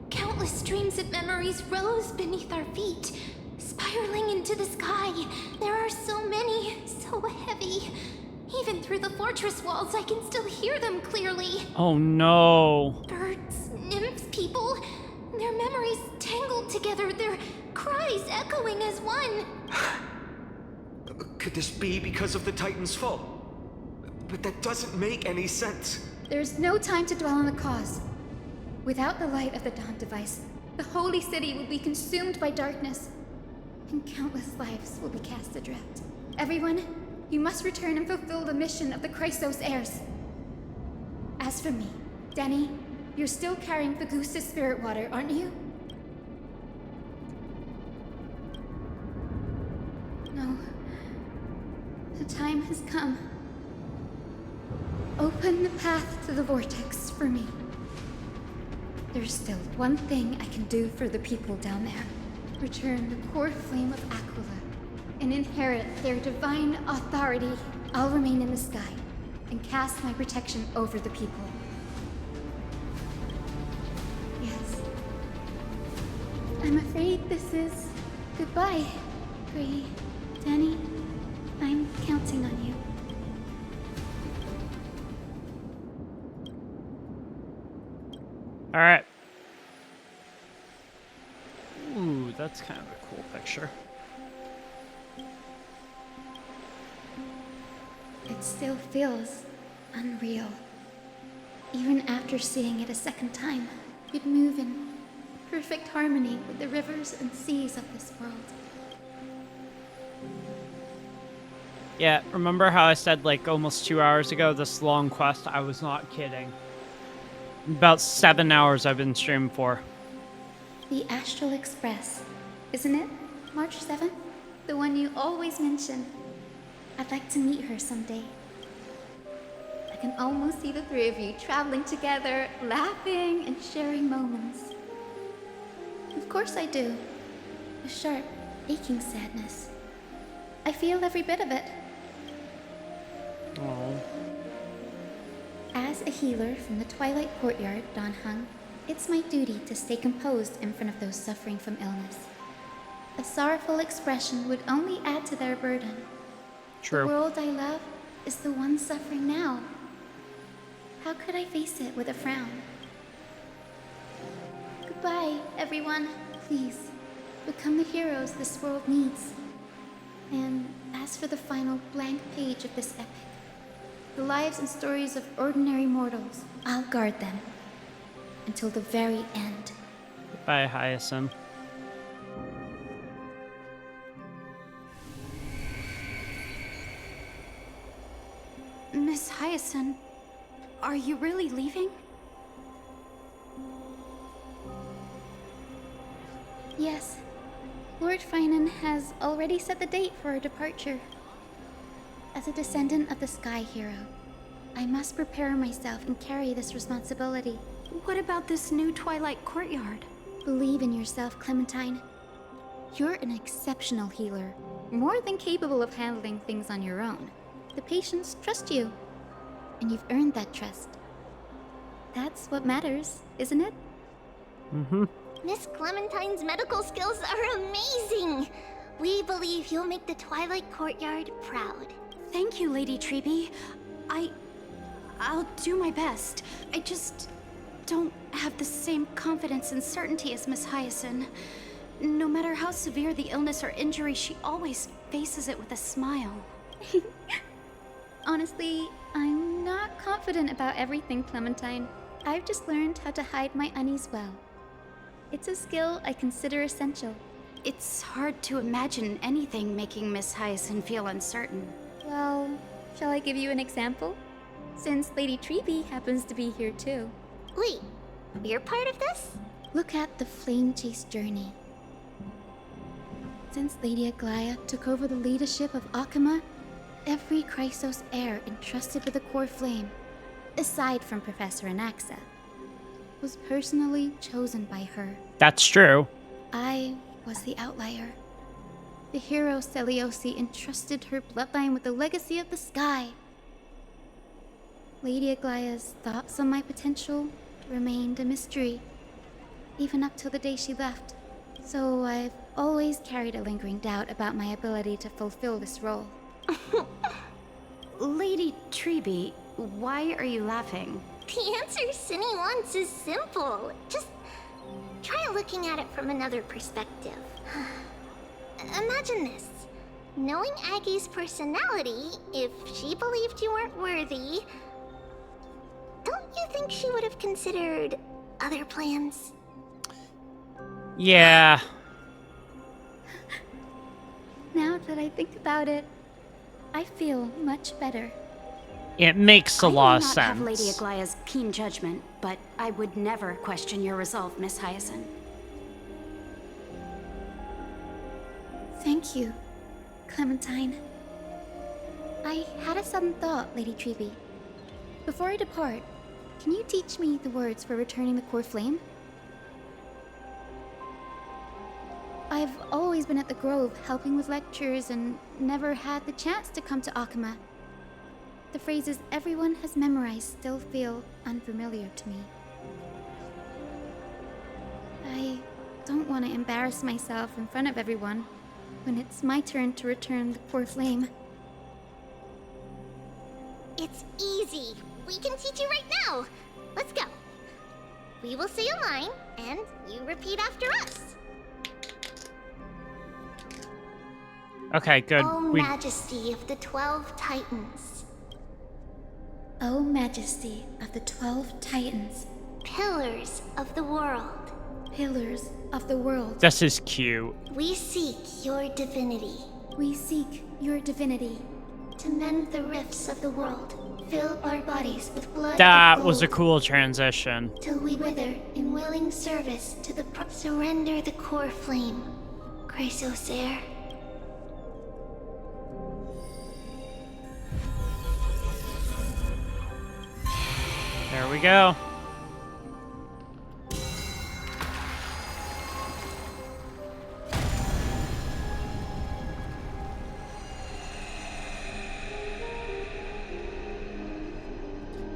countless streams of memories rose beneath our feet, spiraling into the sky. There are so many, so heavy. Even through the fortress walls, I can still hear them clearly. Oh no. Birds, nymphs, people, their memories tangled together, their cries echoing as one. Could this be because of the Titan's fall? But that doesn't make any sense. There's no time to dwell on the cause. Without the light of the Dawn device, the holy city will be consumed by darkness, and countless lives will be cast adrift. Everyone, you must return and fulfill the mission of the Chrysos heirs. As for me, Denny, you're still carrying Fagusta's spirit water, aren't you? No. The time has come. Open the path to the vortex for me. There's still one thing I can do for the people down there. Return the core flame of Aquila and inherit their divine authority. I'll remain in the sky and cast my protection over the people. Yes. I'm afraid this is goodbye, Gray. Danny, I'm counting on you. All right. Ooh, that's kind of a cool picture. It still feels unreal. Even after seeing it a second time, you'd move in perfect harmony with the rivers and seas of this world. Yeah, remember how I said like almost 2 hours ago, this long quest? I was not kidding. About 7 hours I've been streaming for. The Astral Express, isn't it? March 7th? The one you always mention. I'd like to meet her someday. I can almost see the three of you traveling together, laughing and sharing moments. Of course I do. A sharp, aching sadness. I feel every bit of it. Oh. As a healer from the Twilight Courtyard, Don Hung, it's my duty to stay composed in front of those suffering from illness. A sorrowful expression would only add to their burden. True. The world I love is the one suffering now. How could I face it with a frown? Goodbye, everyone. Please, become the heroes this world needs. And as for the final blank page of this epic, the lives and stories of ordinary mortals, I'll guard them until the very end. Goodbye, Hyacinth. Miss Hyacinth, are you really leaving? Yes. Lord Finan has already set the date for our departure. As a descendant of the Sky Hero, I must prepare myself and carry this responsibility. What about this new Twilight Courtyard? Believe in yourself, Clementine. You're an exceptional healer, more than capable of handling things on your own. The patients trust you, and you've earned that trust. That's what matters, isn't it? Mm-hmm. Miss Clementine's medical skills are amazing! We believe you'll make the Twilight Courtyard proud. Thank you, Lady Treby. I'll do my best. I just don't have the same confidence and certainty as Miss Hyacinth. no matter how severe the illness or injury, she always faces it with a smile. Honestly, I'm not confident about everything, Clementine. I've just learned how to hide my unease well. It's a skill I consider essential. It's hard to imagine anything making Miss Hyacinth feel uncertain. Well, shall I give you an example? Since Lady Treby happens to be here too. Wait, you're part of this? Look at the Flame Chase journey. Since Lady Aglaia took over the leadership of Akama, every Chrysos heir entrusted with the core flame, aside from Professor Anaxa, was personally chosen by her. That's true. I was the outlier. The hero Seliosi entrusted her bloodline with the legacy of the sky. Lady Aglaia's thoughts on my potential remained a mystery, even up till the day she left. So I've always carried a lingering doubt about my ability to fulfill this role. Lady Treby, why are you laughing? The answer Cinny wants is simple. Just try looking at it from another perspective. Imagine this. Knowing Aggie's personality, if she believed you weren't worthy, don't you think she would have considered other plans? Yeah. Now that I think about it, I feel much better. It makes a lot of I may not have Lady sense. Aglaia's keen judgment, but I would never question your resolve, Miss Hyacinth. Thank you, Clementine. I had a sudden thought, Lady Treby. Before I depart, can you teach me the words for returning the core flame? I've always been at the Grove helping with lectures and never had the chance to come to Akama. The phrases everyone has memorized still feel unfamiliar to me. I don't want to embarrass myself in front of everyone when it's my turn to return the core flame. It's easy. We can teach you right now. Let's go. We will say a line, and you repeat after us. Okay, good. O Majesty of the 12 Titans. O Majesty of the 12 Titans. Pillars of the world. Pillars of the world. This is cute. We seek your divinity. We seek your divinity. To mend the rifts of the world. Fill our bodies with blood. That was a cool transition. Till we wither in willing service to the surrender the core flame. Chrysos heir. There we go.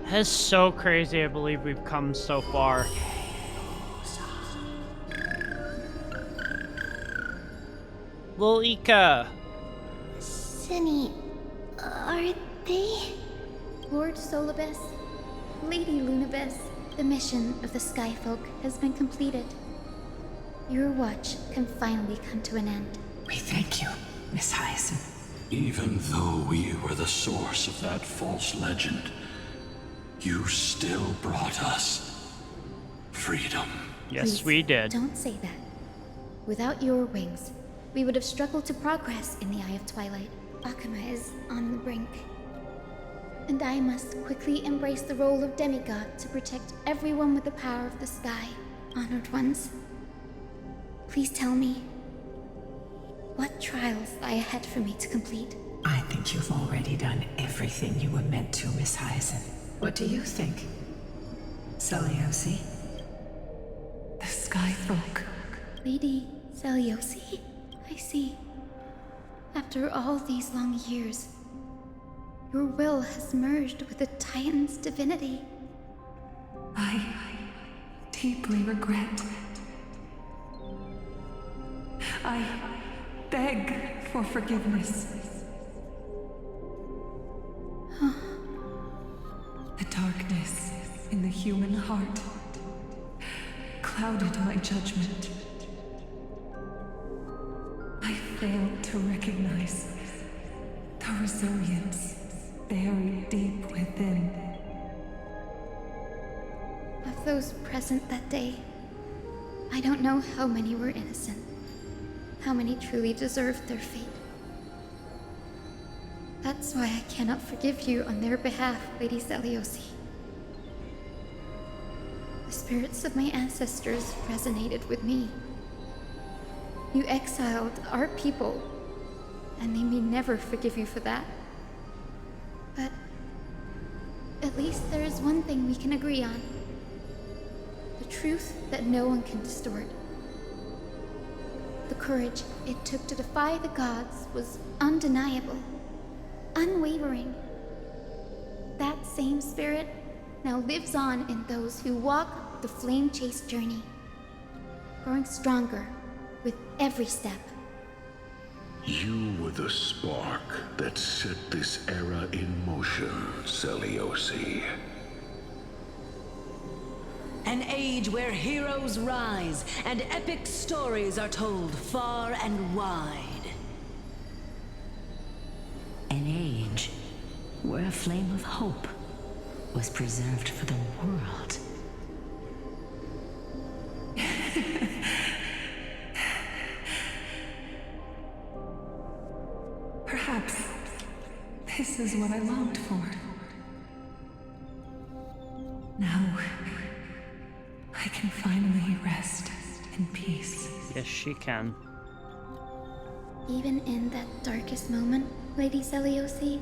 That's so crazy. I believe we've come so far. Lil Ika. Cinny, are they? Lord Solibus, Lady Lunabis, the mission of the Skyfolk has been completed. Your watch can finally come to an end. We thank you, Miss Hyacinth. Even though we were the source of that false legend, you still brought us freedom. Yes, Please, we did. Don't say that. Without your wings, we would have struggled to progress in the Eye of Twilight. Akama is on the brink. And I must quickly embrace the role of demigod to protect everyone with the power of the sky. Honored ones, please tell me, what trials lie ahead for me to complete? I think you've already done everything you were meant to, Miss Hyacinth. What do you think? Seliosi? The Skyfolk. Lady Seliosi? I see. After all these long years, your will has merged with the Titan's divinity. I deeply regret. I beg for forgiveness. The darkness in the human heart clouded my judgment. failed to recognize the resilience buried deep within. Of those present that day, I don't know how many were innocent, how many truly deserved their fate. That's why I cannot forgive you on their behalf, Lady Seliosi. The spirits of my ancestors resonated with me. You exiled our people, and they may never forgive you for that. But at least there is one thing we can agree on. The truth that no one can distort. The courage it took to defy the gods was undeniable, unwavering. That same spirit now lives on in those who walk the flame chase journey, growing stronger with every step. You were the spark that set this era in motion, Seliosi. An age where heroes rise and epic stories are told far and wide. An age where a flame of hope was preserved for the world. Perhaps this is what I longed for. Now, I can finally rest in peace. Yes, she can. Even in that darkest moment, Lady Seliosi,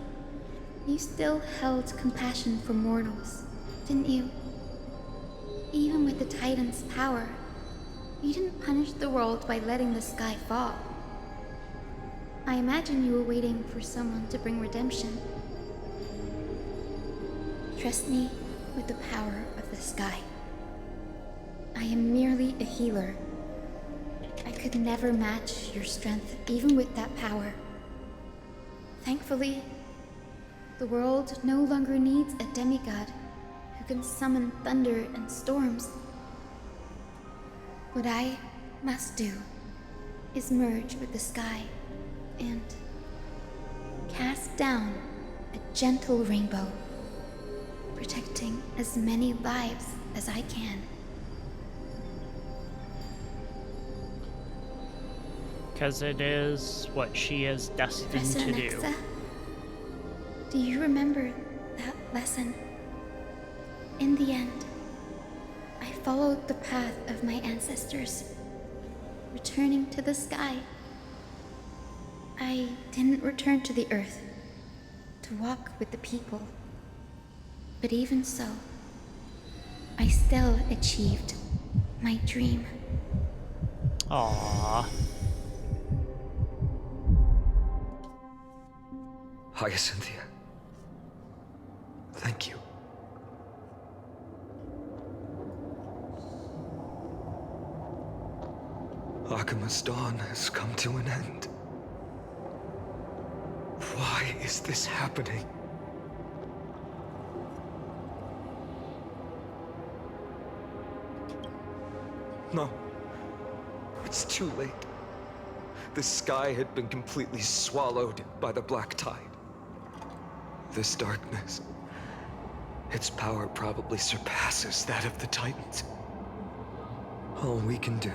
you still held compassion for mortals, didn't you? Even with the Titan's power, you didn't punish the world by letting the sky fall. I imagine you were waiting for someone to bring redemption. Trust me with the power of the sky. I am merely a healer. I could never match your strength, even with that power. Thankfully, the world no longer needs a demigod who can summon thunder and storms. What I must do is merge with the sky and cast down a gentle rainbow, protecting as many lives as I can. Because it is what she is destined Professor to do. Nexa, do you remember that lesson? In the end, I followed the path of my ancestors, returning to the sky. I didn't return to the earth to walk with the people. But even so, I still achieved my dream. Aww. Hyacinthia. Thank you. Akima's dawn has come to an end. Why is this happening? No. It's too late. The sky had been completely swallowed by the black tide. This darkness, its power probably surpasses that of the Titans. All we can do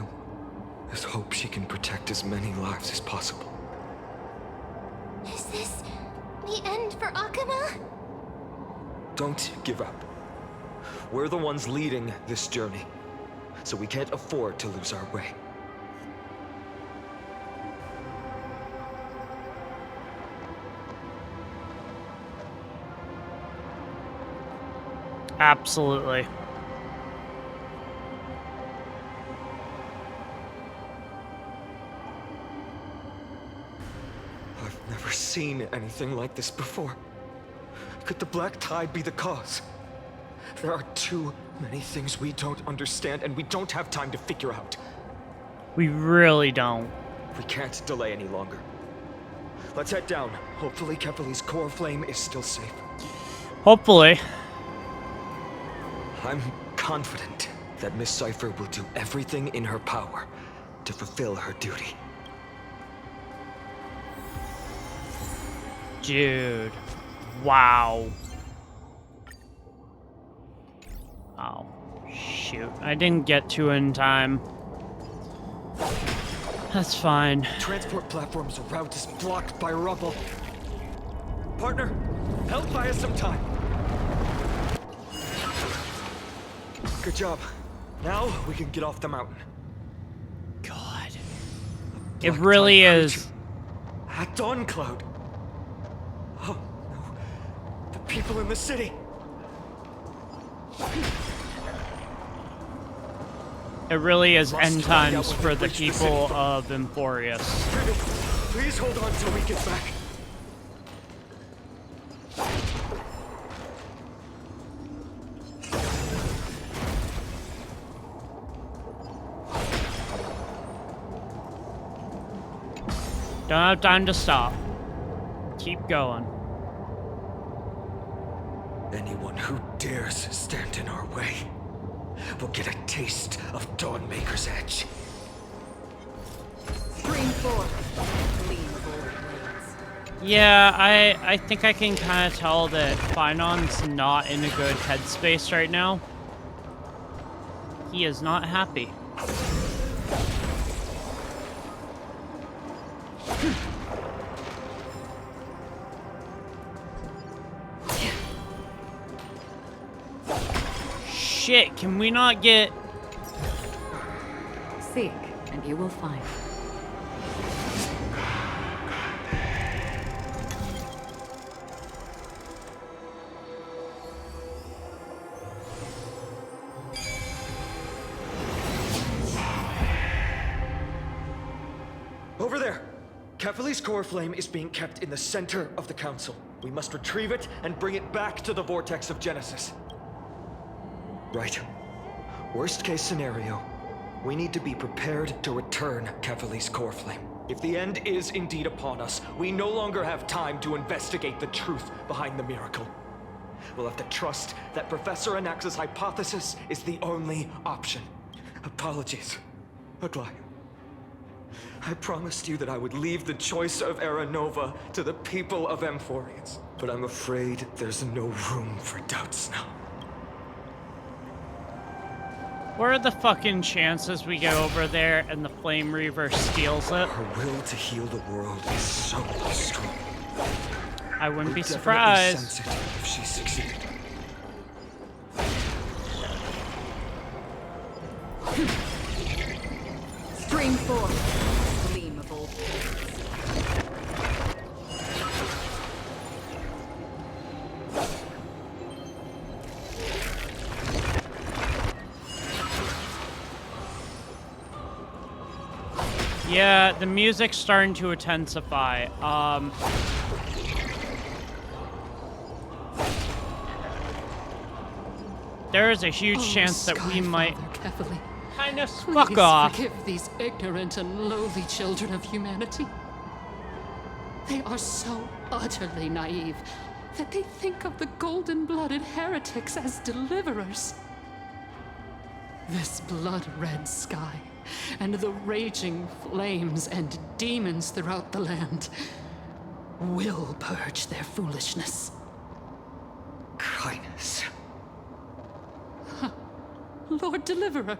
is hope she can protect as many lives as possible. Is this the end for Akuma? Don't give up. We're the ones leading this journey, so we can't afford to lose our way. Absolutely. I've never seen anything like this before. Could the black tide be the cause? There are too many things we don't understand, and we don't have time to figure out. We really don't. We can't delay any longer. Let's head down. Hopefully Kepali's core flame is still safe. Hopefully. I'm confident that Miss Cipher will do everything in her power to fulfill her duty. Dude. Wow. Oh, shoot. I didn't get to it in time. That's fine. Transport platform's route is blocked by rubble. Partner, help buy us some time. Good job. Now we can get off the mountain. God. It really is. At dawn, Cloud. Oh, no. The people in the city. It really is end times for the people of Amphoreus. Please hold on till we get back. Don't have time to stop. Keep going. Anyone who dares stand in our way will get a taste of Dawnmaker's edge. Spring forth. Lean forward. Yeah, I think I can kind of tell that Finon's not in a good headspace right now. He is not happy. Shit, can we not get... Seek, and you will find. Over there! Kefali's core flame is being kept in the center of the council. We must retrieve it and bring it back to the vortex of Genesis. Right. Worst case scenario, we need to be prepared to return Kefali's core flame. If the end is indeed upon us, we no longer have time to investigate the truth behind the miracle. We'll have to trust that Professor Anax's hypothesis is the only option. Apologies, Aglaia. I promised you that I would leave the choice of Era Nova to the people of Amphoreus, but I'm afraid there's no room for doubts now. What are the fucking chances we go over there and the Flame Reaver steals it? Her will to heal the world is so strong. I wouldn't be We'd surprised. definitely sense it if she succeeded. Spring forth. Gleam of old things. Yeah, the music's starting to intensify. There is a huge chance that we might kind of fuck off. Forgive these ignorant and lowly children of humanity. They are so utterly naive that they think of the golden-blooded heretics as deliverers. This blood-red sky and the raging flames and demons throughout the land will purge their foolishness. Kindness. Lord Deliverer,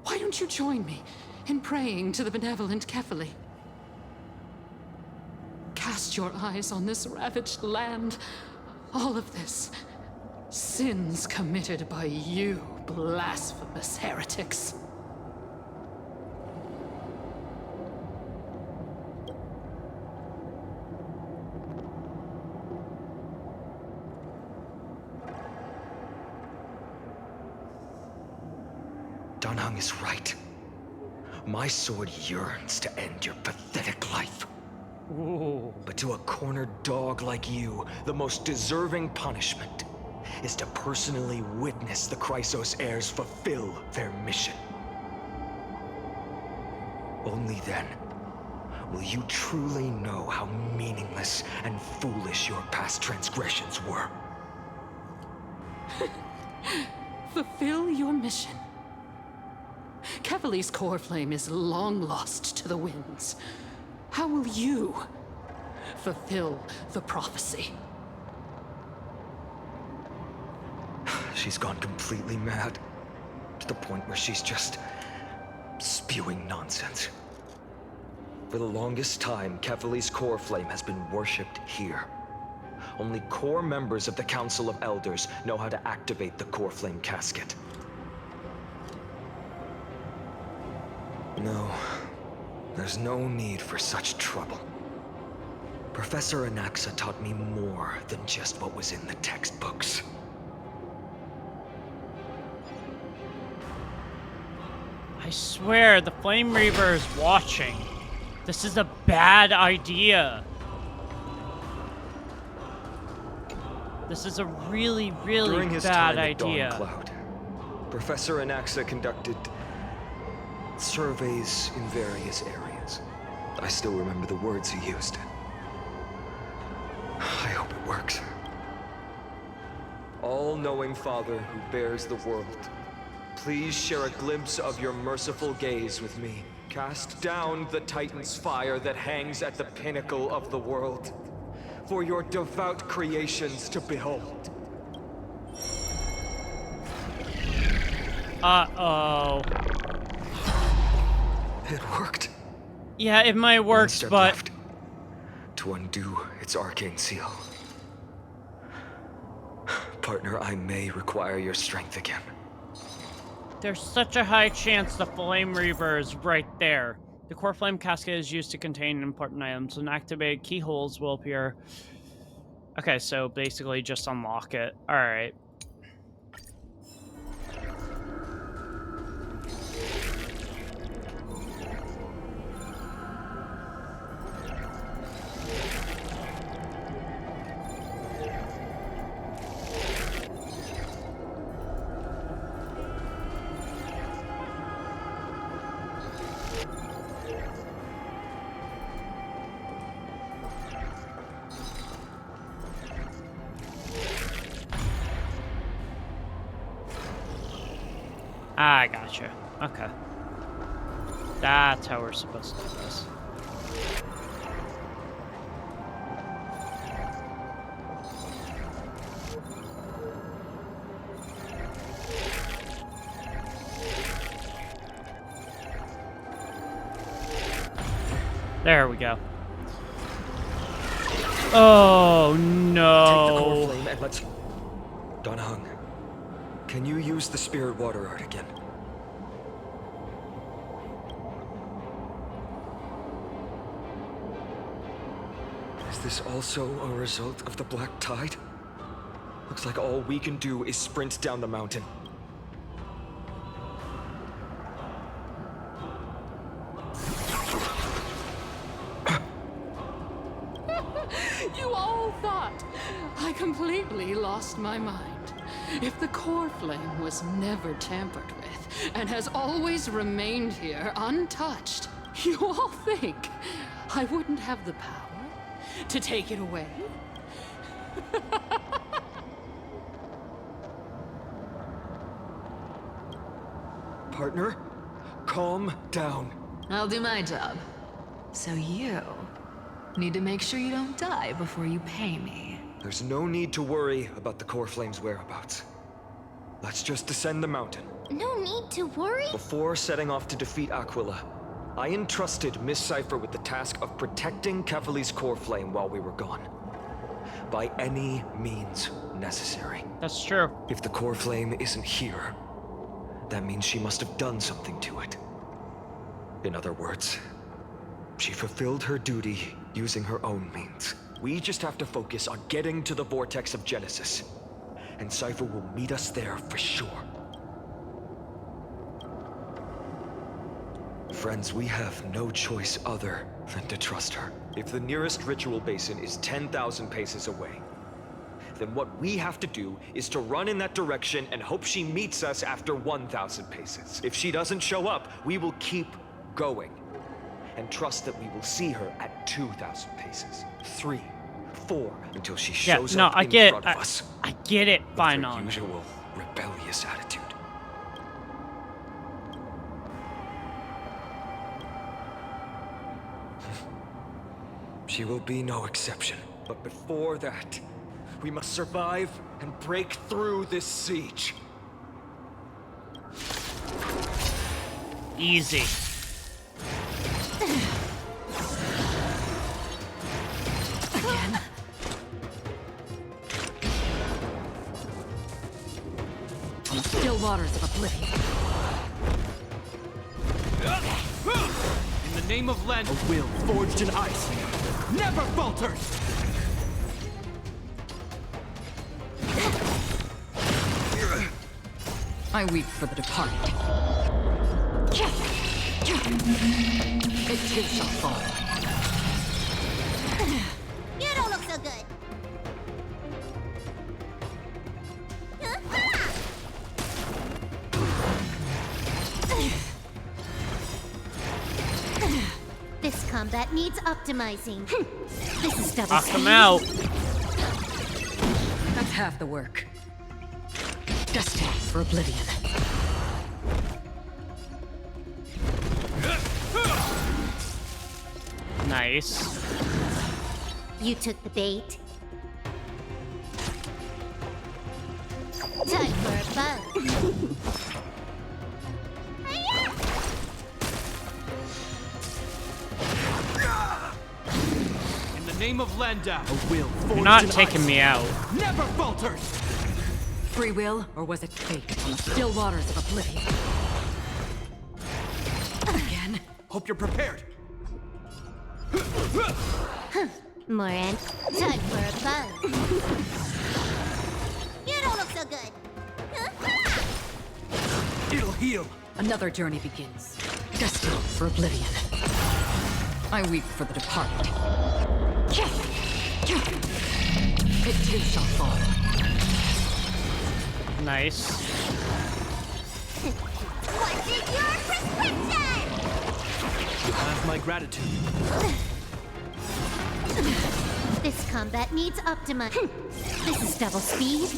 why don't you join me in praying to the benevolent Kefali? Cast your eyes on this ravaged land. All of this, sins committed by you, blasphemous heretics. Danheng is right. My sword yearns to end your pathetic life. Ooh. But to a cornered dog like you, the most deserving punishment is to personally witness the Chrysos heirs fulfill their mission. Only then will you truly know how meaningless and foolish your past transgressions were. Fulfill your mission. Kefali's core flame is long lost to the winds. How will you fulfill the prophecy. She's gone completely mad. To the point where she's just spewing nonsense. For the longest time, Kefali's core flame has been worshipped here. Only core members of the Council of Elders know how to activate the core flame casket. No, there's no need for such trouble. Professor Anaxa taught me more than just what was in the textbooks. I swear, the Flame Reaver is watching. This is a bad idea. This is a really, really During his bad time at idea. Dawn Cloud, Professor Anaxa conducted surveys in various areas. I still remember the words he used. I hope it works. All-knowing Father who bears the world, please share a glimpse of your merciful gaze with me. Cast down the Titan's fire that hangs at the pinnacle of the world, for your devout creations to behold. Uh-oh. It worked. Yeah, it might work, One but... step left to undo its arcane seal. Partner, I may require your strength again. There's such a high chance the Flame Reaver is right there. The core flame casket is used to contain important items, and activated keyholes will appear. Okay, so basically just unlock it. Alright. I gotcha. Okay. That's how we're supposed to do this. There we go. Oh no. Take the core flame and let's... Donahung, can you use the spirit water art again? Is this also a result of the Black Tide? Looks like all we can do is sprint down the mountain. You all thought I completely lost my mind. If the core flame was never tampered with and has always remained here untouched, you all think I wouldn't have the power to take it away? Partner, calm down. I'll do my job. So you need to make sure you don't die before you pay me. There's no need to worry about the core flame's whereabouts. Let's just descend the mountain. No need to worry? Before setting off to defeat Aquila, I entrusted Miss Cipher with the task of protecting Kefali's core flame while we were gone. By any means necessary. That's true. If the core flame isn't here, that means she must have done something to it. In other words, she fulfilled her duty using her own means. We just have to focus on getting to the vortex of Genesis, and Cipher will meet us there for sure. Friends, we have no choice other than to trust her. If the nearest ritual basin is 10,000 paces away, then what we have to do is to run in that direction and hope she meets us after 1,000 paces. If she doesn't show up, we will keep going and trust that we will see her at 2,000 paces, 3, 4, until she shows up in front of us. I get it, fine on. With her usual rebellious attitude. He will be no exception. But before that, we must survive and break through this siege. Easy. Again. On the still waters of oblivion. In the name of Len, a will forged in ice never falters! I weep for the departed. It too shall fall. You don't look so good. This combat needs optimizing. This is double Knock speed. them out. That's half the work. Destined for oblivion. Nice. You took the bait. Time for a buzz. In the name of Landau, a will forged You're not in taking ice me out. never falters! Free will, or was it fate on the still waters of oblivion? Again? Hope you're prepared. Moran, time for a buzz. You don't look so good. It'll heal. Another journey begins. Destined for oblivion. I weep for the departed. It too shall fall. Nice. What's in your prescription? You have my gratitude. This combat needs optimizing. This is double speed.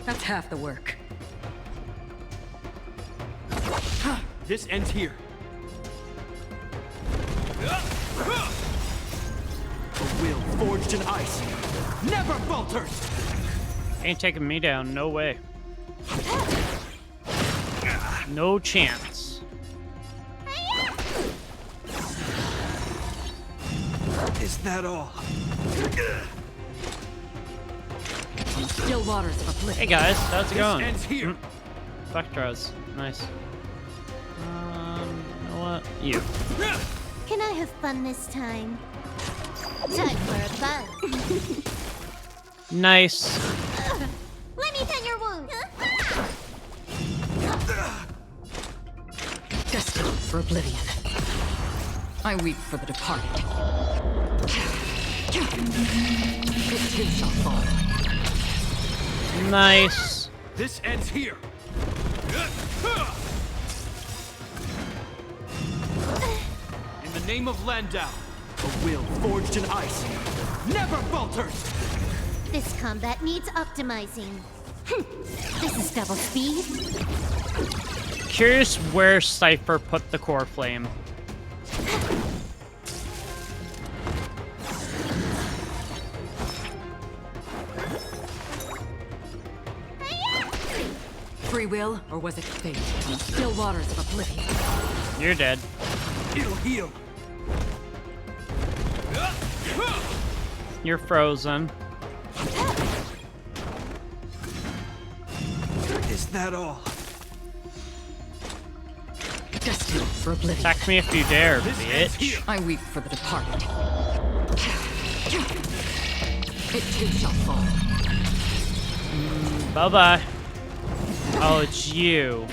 That's half the work. This ends here. A will forged in ice never falters! Ain't taking me down. No way. No chance. Is that all? On the still waters of oblivion. Hey guys, how's it going? Ends here. Vectors. Nice. You know what? You. Can I have fun this time? Time for a buzz. Nice. Let me tend your wound. Destined for oblivion. I weep for the departed. It too shall fall. Nice. This ends here. In the name of Landau, a will forged in ice never falters! This combat needs optimizing. This is double speed. Curious where Cypher put the core flame. Free will, or was it fate? On the still waters of oblivion. You're dead. It'll heal. You're frozen. Is that all? Destined for oblivion. Attack me if you dare, bitch. I weep for the departed. It too shall fall. Bye-bye. Oh, it's you.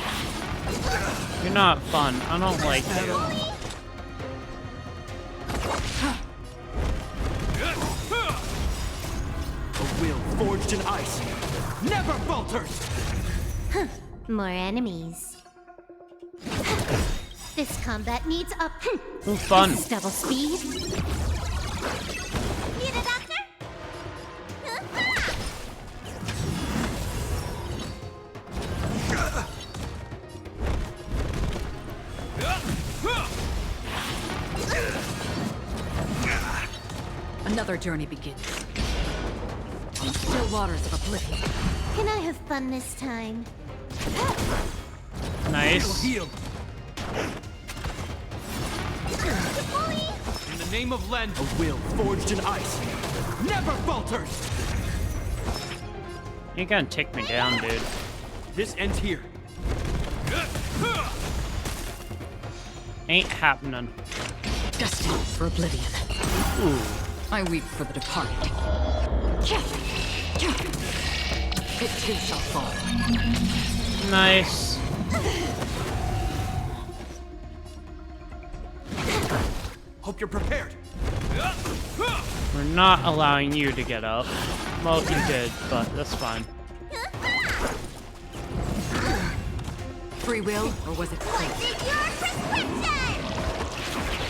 You're not fun. I don't like you. A will forged in ice never falters! More enemies. This combat needs up. Ooh, fun. This is double speed. Need a doctor? Another journey begins. On still waters of oblivion. Can I have fun this time? Nice. Heal. In the name of Len, a will forged in ice never falters. You ain't gonna take me down, dude. This ends here. Ain't happening. Destined for oblivion. Ooh. I weep for the departed. It too shall fall. Nice. Hope you're prepared. We're not allowing you to get up. Well, you did, but that's fine. Free will, or was it fate? What's in your prescription?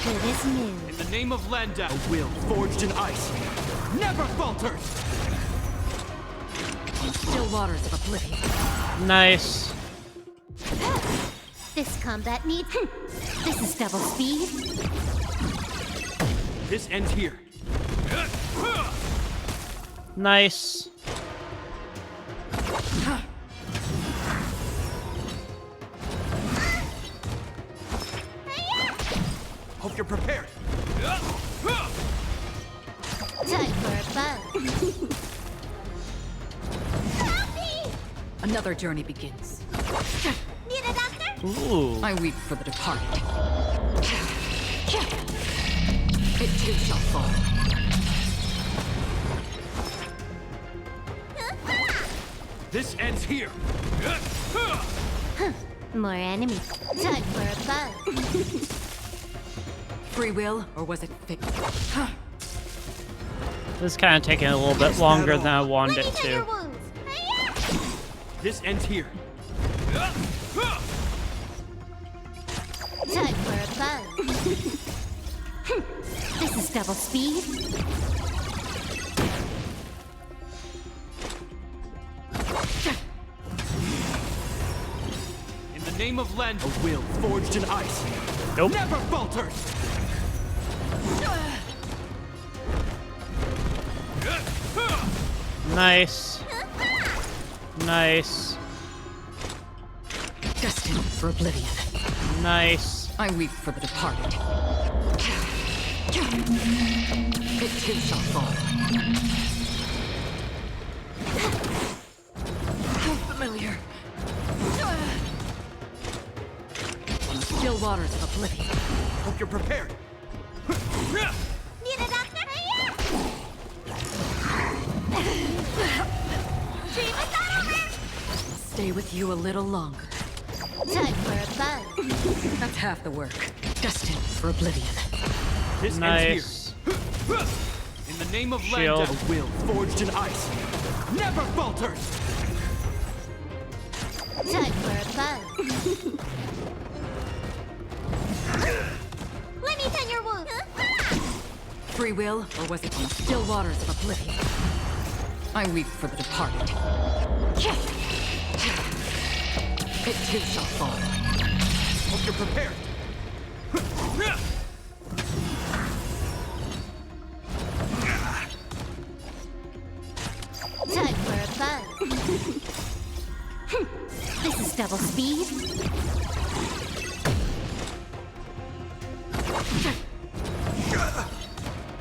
Good as new. In the name of Landa, a will forged in ice never falters. On still waters of oblivion. Nice. This combat needs... This is double speed. This ends here. Nice. Hope you're prepared. Time for a buzz. Another journey begins. Need a doctor? Ooh. I weep for the departed. It too shall fall. This ends here. More enemies. Time for a buzz. Free will, or was it fate? This is kind of taking a little bit longer than I wanted it to. This ends here. Time for a buzz. This is double speed. In the name of Len, a will forged in ice Nope. never falters. Nice. Nice. Destined for oblivion. Nice. I weep for the departed. It too shall fall. How familiar. On still waters of oblivion. Hope you're prepared. Need a doctor? Stay with you a little longer. Time for a buzz. That's half the work. Destined for oblivion. This Nice. ends here. In the name of Shield. Landa, a will forged in ice never falters. Time for a buzz. Let me tend your wound. Free will, or was it on still waters of oblivion? I weep for the departed. It too shall fall. Hope you're prepared. Time for a buzz. This is double speed.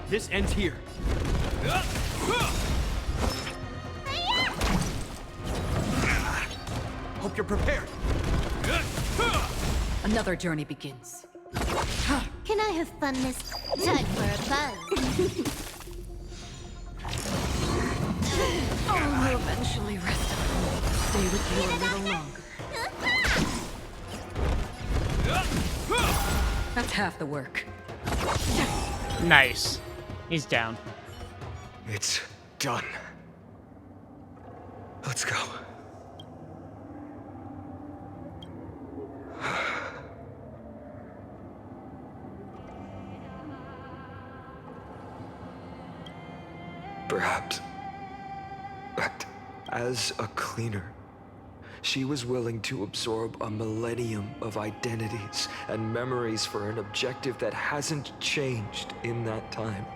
This ends here. Hope you're prepared. Another journey begins. Can I have fun this time for a buzz? I'll eventually rest at home. Stay with you a little longer. That's half the work. Nice. He's down. It's done. Let's go. Perhaps. But as a cleaner, she was willing to absorb a millennium of identities and memories for an objective that hasn't changed in that time.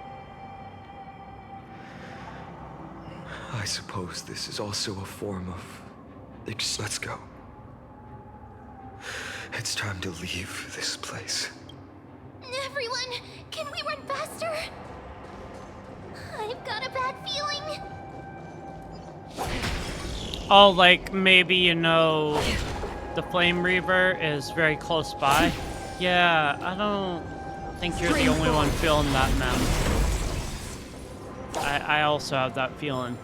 I suppose this is also a form of... Let's go. It's time to leave this place. Everyone, can we run faster? I've got a bad feeling. Oh, like maybe, you know, the Flame Reaver is very close by? Yeah, I don't think you're the only one feeling that, man. I also have that feeling.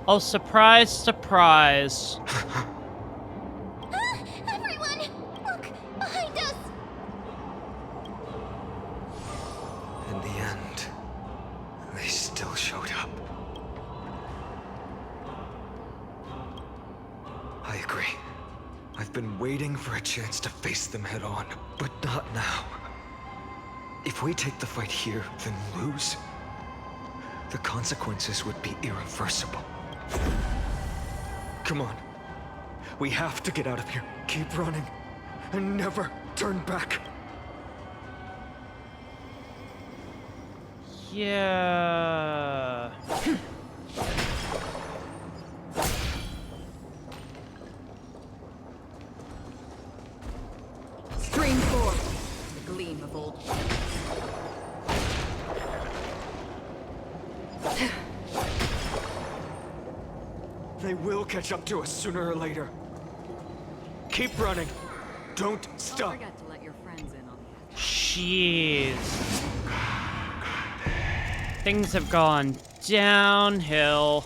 Oh, surprise, surprise. Everyone, look behind us. In the end, they still showed up. I agree. I've been waiting for a chance to face them head on, but not now. If we take the fight here, then lose, the consequences would be irreversible. Come on. We have to get out of here. Keep running, and never turn back. Yeah. Stream forth, the gleam of old. They will catch up to us sooner or later. Keep running. Don't stop. Don't forget to let your friends in on the Jeez. Things have gone downhill.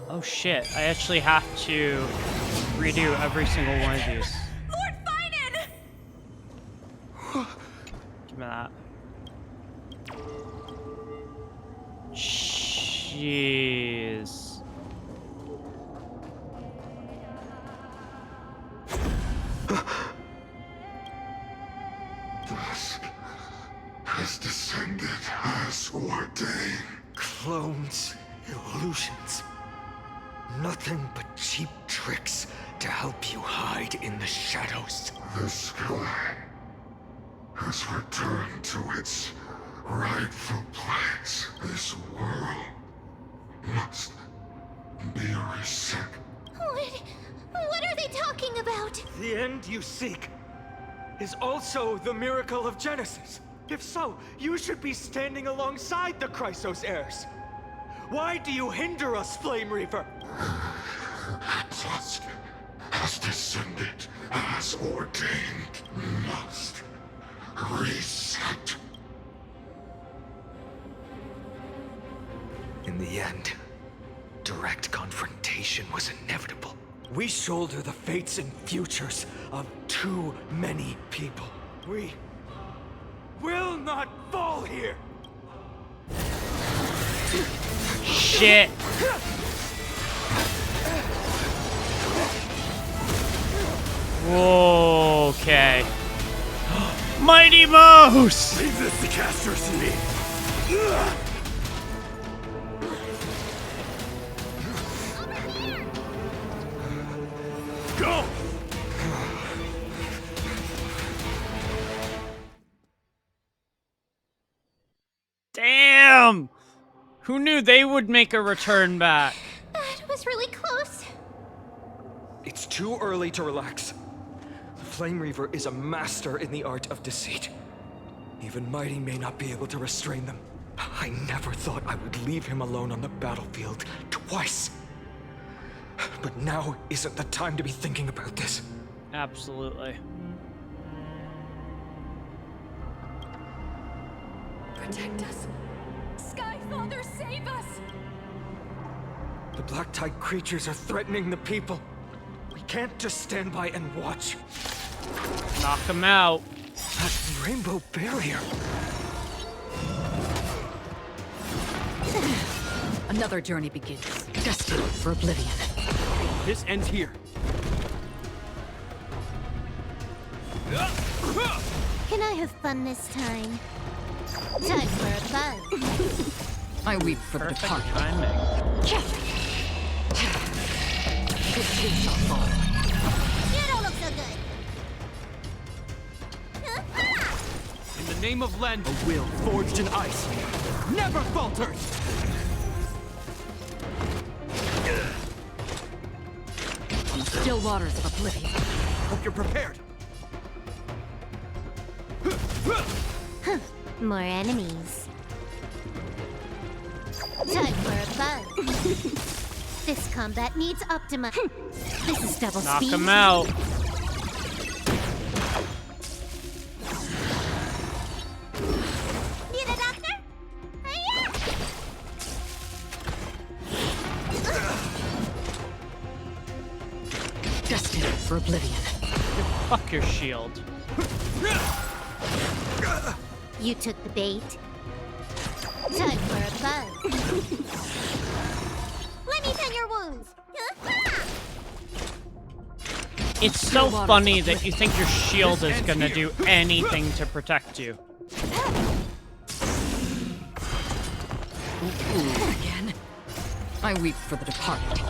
Oh shit, I actually have to redo every single one of these. Lord Finan! Give me that. Jeez. Dusk has descended as ordained. Clones, illusions. Nothing but cheap tricks to help you hide in the shadows. The sky has returned to its rightful place. This world must be reset. What are they talking about? The end you seek is also the miracle of Genesis. If so, you should be standing alongside the Chrysos heirs. Why do you hinder us, Flame Reaver? Dusk has descended as ordained. Must reset. In the end, direct confrontation was inevitable. We shoulder the fates and futures of too many people. We will not fall here! Shit. Whoa, okay. Mighty Mouse! Leave this to Casters and me. Go! Damn! Who knew they would make a return back? That was really close. It's too early to relax. The Flame Reaver is a master in the art of deceit. Even Mighty may not be able to restrain them. I never thought I would leave him alone on the battlefield twice. But now isn't the time to be thinking about this. Absolutely. Protect us. Sky Father, save us! The Black Tide creatures are threatening the people. We can't just stand by and watch. Knock them out. That rainbow barrier. Another journey begins, destined for oblivion. This ends here. Can I have fun this time? Time for a buzz. I weep for the Perfect departed. timing. This too shall fall. You don't look so good. In the name of Len, a will forged in ice never falters! On the still waters of oblivion. Hope you're prepared. More enemies. Time for a buzz. This combat needs Optima. This is double Knock speed. him out. Need a doctor? Hiya! Destined for oblivion. Fuck your shield. You took the bait. Time for a buzz. Let me tend your wounds. It's so funny that you think your shield is gonna do anything to protect you. Again. I weep for the departed.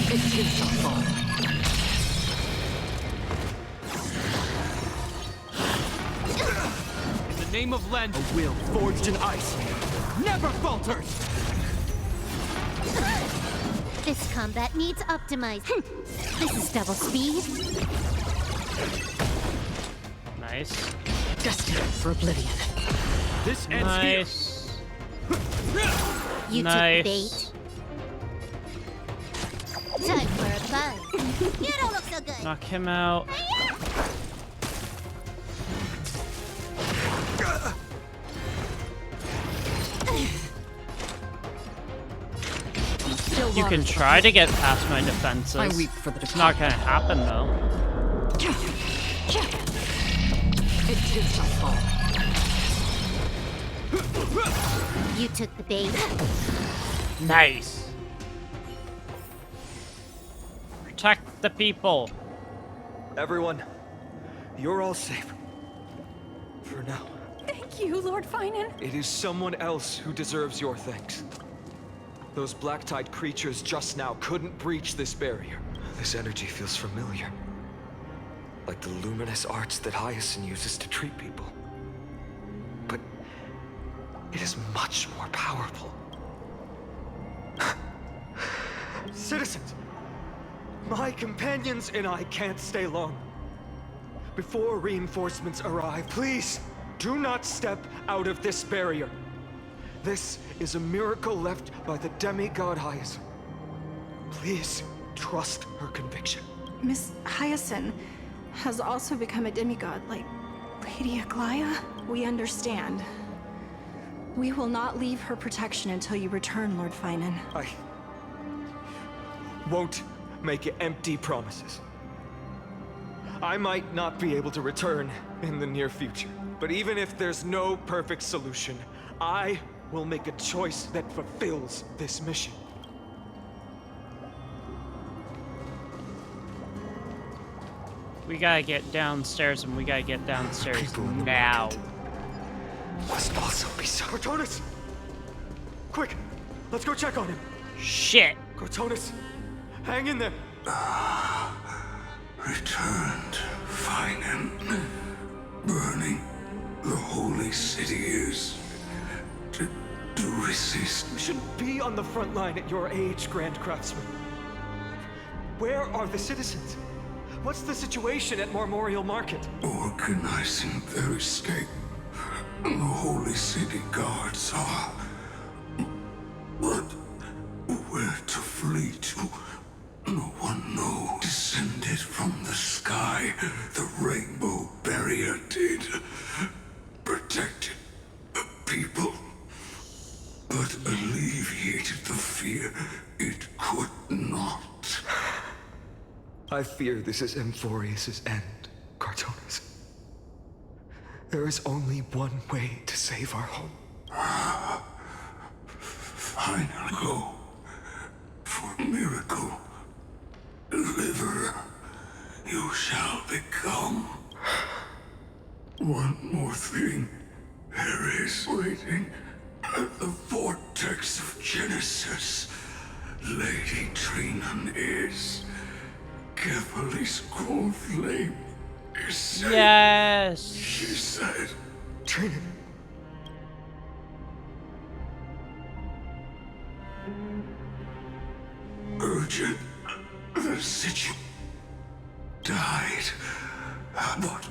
It too shall fall. In the name of Len, a will forged in ice never falters! This combat needs optimized. This is double speed. Nice. Destined for oblivion. This ends Nice. You Nice. took the bait. Time for a buzz. You don't look so good. Knock him out. You can try to get past my defenses. I weep for the It's not gonna happen though. It too shall fall. You took the bait. Nice. Protect the people. Everyone, you're all safe. For now. Thank you, Lord Finan. It is someone else who deserves your thanks. Those black-tide creatures just now couldn't breach this barrier. This energy feels familiar. Like the luminous arts that Hyacinth uses to treat people. But it is much more powerful. Citizens! My companions and I can't stay long. Before reinforcements arrive, please do not step out of this barrier. This is a miracle left by the demigod Hyacinth. Please trust her conviction. Miss Hyacinth has also become a demigod, like Lady Aglaya. We understand. We will not leave her protection until you return, Lord Finan. I won't make empty promises. I might not be able to return in the near future, but even if there's no perfect solution, I will make a choice that fulfills this mission. We gotta get downstairs, and we gotta get downstairs now. Must also be so. Cortonus! Quick! Let's go check on him! Shit! Cortonus! Hang in there! Returned, Finan. Burning the holy city is to resist. You shouldn't be on the front line at your age, Grand Craftsman. Where are the citizens? What's the situation at Memorial Market? Organizing their escape. The holy city guards are. But where to flee to? No one knows. Descended from the sky, the rainbow barrier did. Protected the people, but alleviated the fear it could not. I fear this is Amphoreus' end, Cortonus. There is only one way to save our home. Final go for miracle. Deliverer, you shall become. One more thing. There is waiting at the vortex of Genesis. Lady Trinan is. Carefully scrolled flame Yes. She said, Trina. Urgent. The situ died. But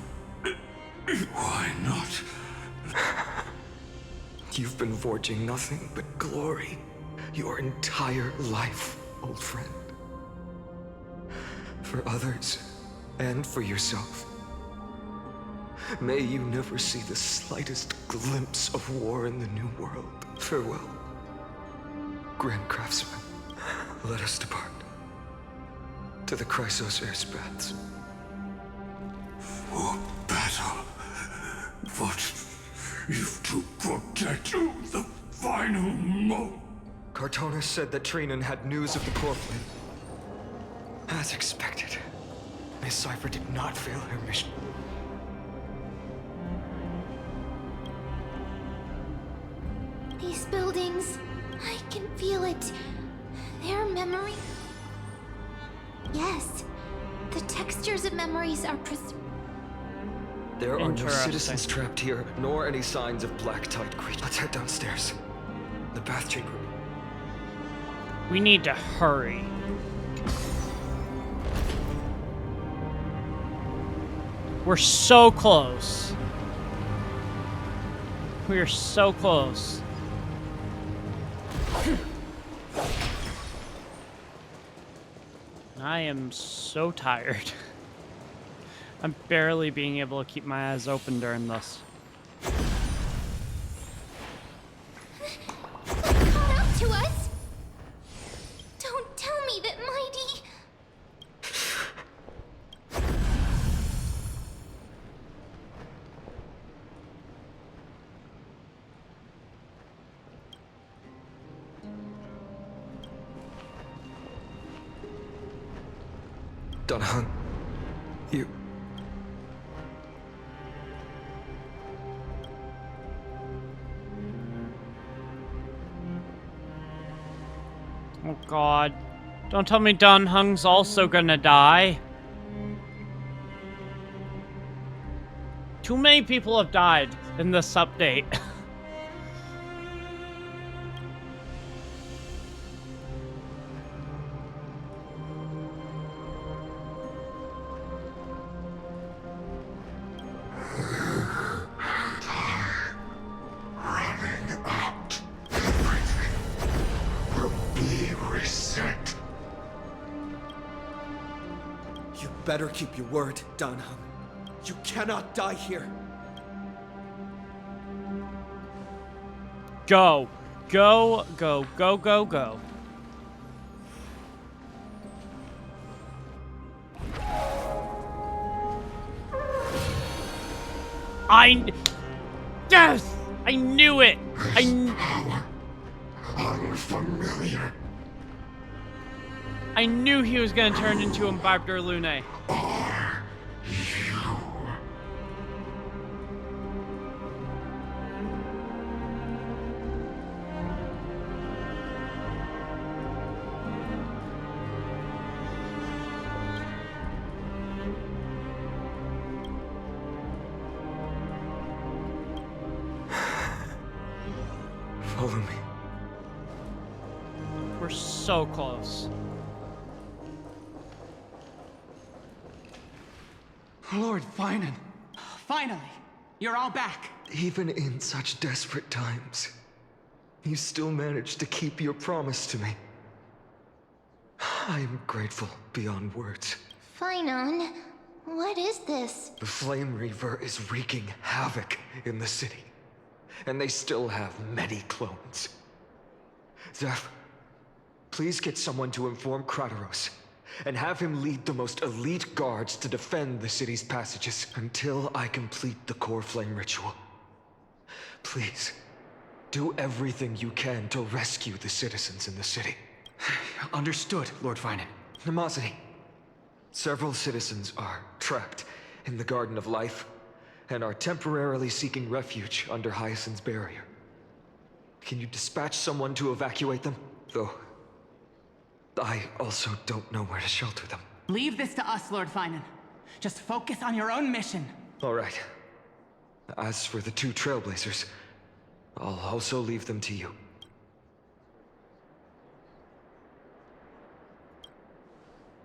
why not? You've been forging nothing but glory your entire life, old friend. For others, and for yourself. May you never see the slightest glimpse of war in the New World. Farewell, Grand Craftsman. Let us depart. To the Chrysos Air's paths. For battle. But if to protect the final moment. Cartonis said that Trinan had news of the core flame. As expected, Miss Cipher did not fail her mission. These buildings, I can feel it. Their memory. Yes, the textures of memories are There are no citizens trapped here, nor any signs of black tide creatures. Let's head downstairs. The bath chamber. We need to hurry. We're so close. We are so close. I am so tired. I'm barely being able to keep my eyes open during this. caught up to us. Don't tell me that Mighty. Dunhung, you... Oh god. Don't tell me Dunhung's also gonna die. Too many people have died in this update. Better keep your word, Danhung. You cannot die here. Go. Go, go, go, go, go. Yes! I knew it! Unfamiliar. I knew he was gonna turn into Imbibed Lune. Follow me. We're so close. Lord Finan. Finally, you're all back. Even in such desperate times, you still managed to keep your promise to me. I am grateful beyond words. Finan, what is this? The Flame Reaver is wreaking havoc in the city. And they still have many clones. Zeph, please get someone to inform Krateros, and have him lead the most elite guards to defend the city's passages until I complete the core flame ritual. Please, do everything you can to rescue the citizens in the city. Understood, Lord Finan. Nemazity, several citizens are trapped in the Garden of Life and are temporarily seeking refuge under Hyacinth's barrier. Can you dispatch someone to evacuate them? Though, I also don't know where to shelter them. Leave this to us, Lord Finan. Just focus on your own mission. All right. As for the 2 Trailblazers, I'll also leave them to you.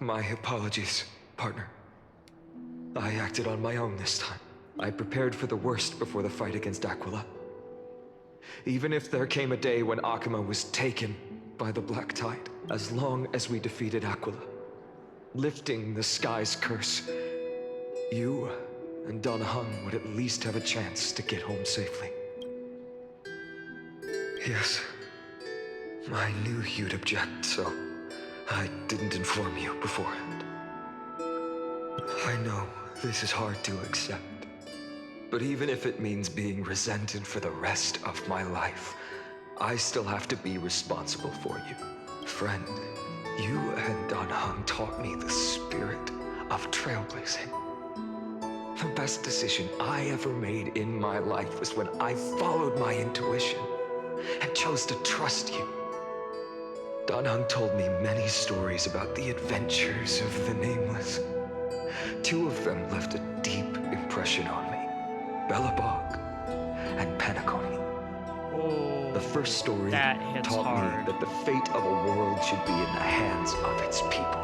My apologies, partner. I acted on my own this time. I prepared for the worst before the fight against Aquila. Even if there came a day when Akuma was taken by the Black Tide, as long as we defeated Aquila, lifting the sky's curse, you and Dan Heng would at least have a chance to get home safely. Yes, I knew you'd object, so I didn't inform you beforehand. I know this is hard to accept, but even if it means being resented for the rest of my life, I still have to be responsible for you. Friend, you and Dan Heng taught me the spirit of trailblazing. The best decision I ever made in my life was when I followed my intuition and chose to trust you. Dan Heng told me many stories about the adventures of the Nameless. 2 of them left a deep impression on me. Belobog and Penacony. The first story taught me that the fate of a world should be in the hands of its people.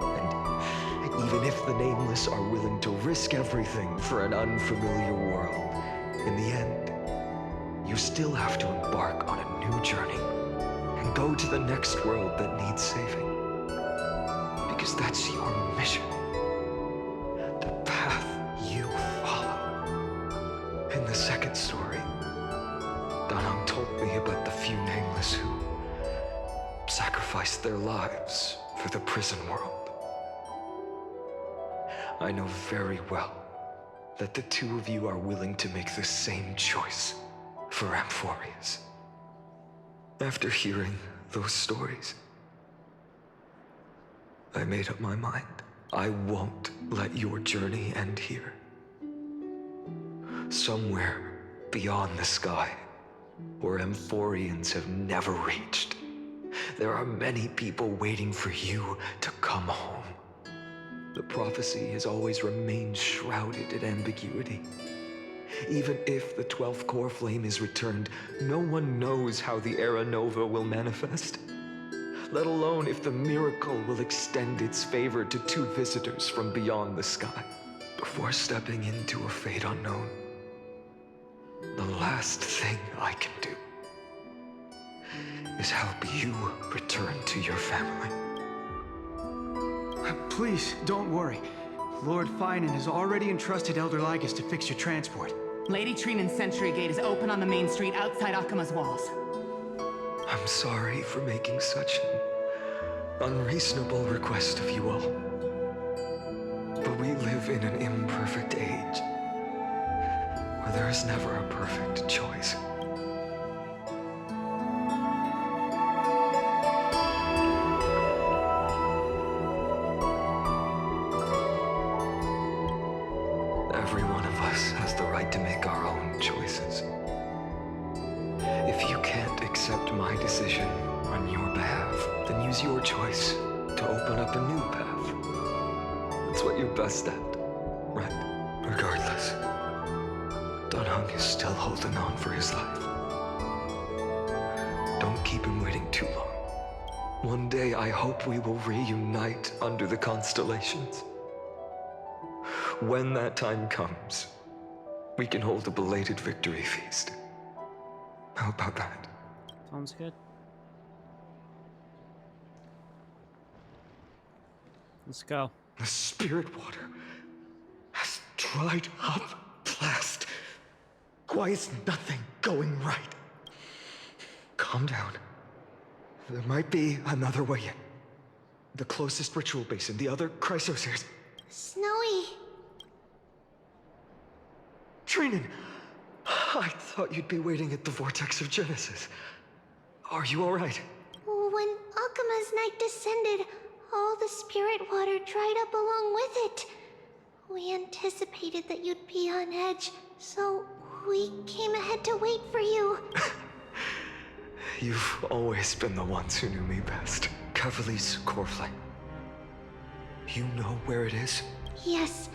And even if the Nameless are willing to risk everything for an unfamiliar world, in the end, you still have to embark on a new journey and go to the next world that needs saving. Because that's your mission. The path you follow. In the second story, Dan Heng told me about the few Nameless who sacrificed their lives for the prison world. I know very well that the 2 of you are willing to make the same choice for Amphoreus. After hearing those stories, I made up my mind. I won't let your journey end here. Somewhere beyond the sky, where Amphoreans have never reached, there are many people waiting for you to come home. The prophecy has always remained shrouded in ambiguity. Even if the 12th core flame is returned, no one knows how the Era Nova will manifest. Let alone if the miracle will extend its favor to 2 visitors from beyond the sky. Before stepping into a fate unknown, the last thing I can do is help you return to your family. Please, don't worry. Lord Finan has already entrusted Elder Lygus to fix your transport. Lady Trinan's Sentry Gate is open on the main street outside Akuma's walls. I'm sorry for making such an unreasonable request of you all. But we live in an imperfect age, where there is never a perfect choice. Every one of us has the right to make our own choices. If you can't accept my decision on your behalf, then use your choice to open up a new path. That's what you're best at, right? Regardless, Dan Heng is still holding on for his life. Don't keep him waiting too long. One day I hope we will reunite under the constellations. When that time comes, we can hold a belated victory feast. How about that? Sounds good. Let's go. The spirit water has dried up at last. Why is nothing going right? Calm down. There might be another way in. The closest ritual basin, the other Chrysospheres. Snowy. Trinan, I thought you'd be waiting at the Vortex of Genesis. Are you all right? When Akuma's night descended, all the spirit water dried up along with it. We anticipated that you'd be on edge, so we came ahead to wait for you. You've always been the ones who knew me best. Cavali's core flame. You know where it is? Yes.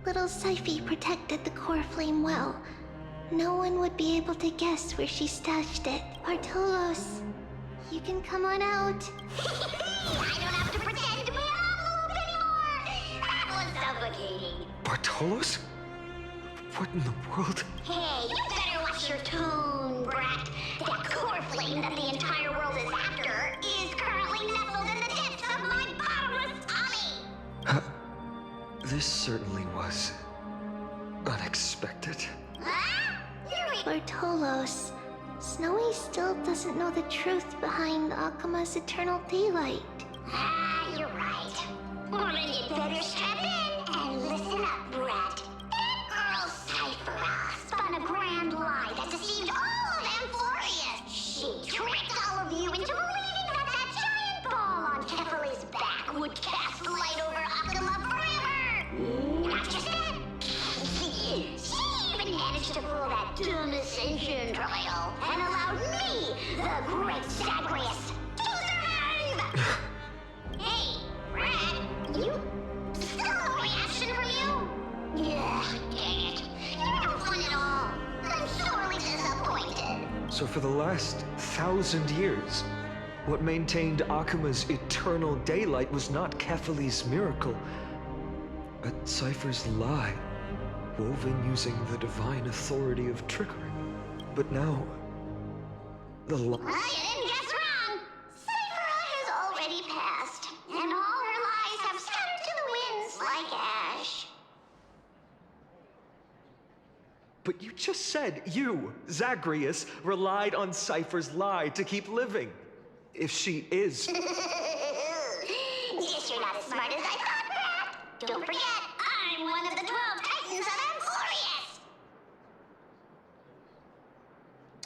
Little Syphe protected the core flame well. No one would be able to guess where she stashed it. Bartolos, you can come on out. I don't have to pretend to be an envelope anymore! That was suffocating. Bartolos? What in the world? Hey, you better watch your tone, brat. That core flame that the entire world is after is currently nestled in the depths of my bottomless tummy! This certainly was unexpected. Bartolos, Snowy still doesn't know the truth behind Akuma's eternal daylight. You're right. Well, then you'd better strap in and listen up, brat. That girl Cypher spun a grand lie that deceived all of Amphoreus. She tricked all of you into believing that that giant ball on Kefali's back would cast light over Akuma forever. Not just that. She even managed to fool that dumb Ascension trial and allowed me, the great Zagreus, to survive! Hey, Brad, you... Still no reaction from you? Ugh, dang it. You're no fun at all. I'm sorely disappointed. So for the last 1,000 years, what maintained Akuma's eternal daylight was not Kefali's miracle, but Cypher's lie, woven using the divine authority of trickery. But now, the lie... You didn't guess wrong. Cypher has already passed, and all her lies have scattered to the winds like ash. But you just said you, Zagreus, relied on Cypher's lie to keep living. If she is... Guess you're not as smart as I thought, Brad. Don't forget, I'm one of the 12 Titans of Amphoreus.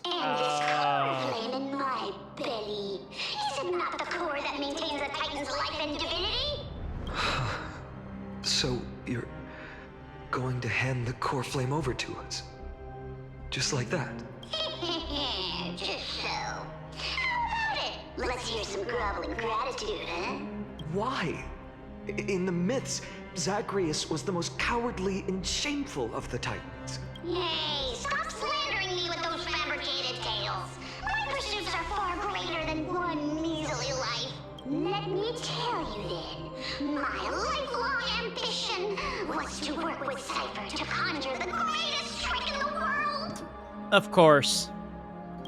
And this core flame in my belly, is it not the core that maintains a Titan's life and divinity? So, you're going to hand the core flame over to us? Just like that? Just so. How about it? Let's hear some groveling gratitude, huh? Why? In the myths, Zagreus was the most cowardly and shameful of the Titans. Hey, stop slandering me with those fabricated tales. My pursuits are far greater than one measly life. Let me tell you then, my lifelong ambition was to work with Cypher to conjure the greatest trick in the world. Of course.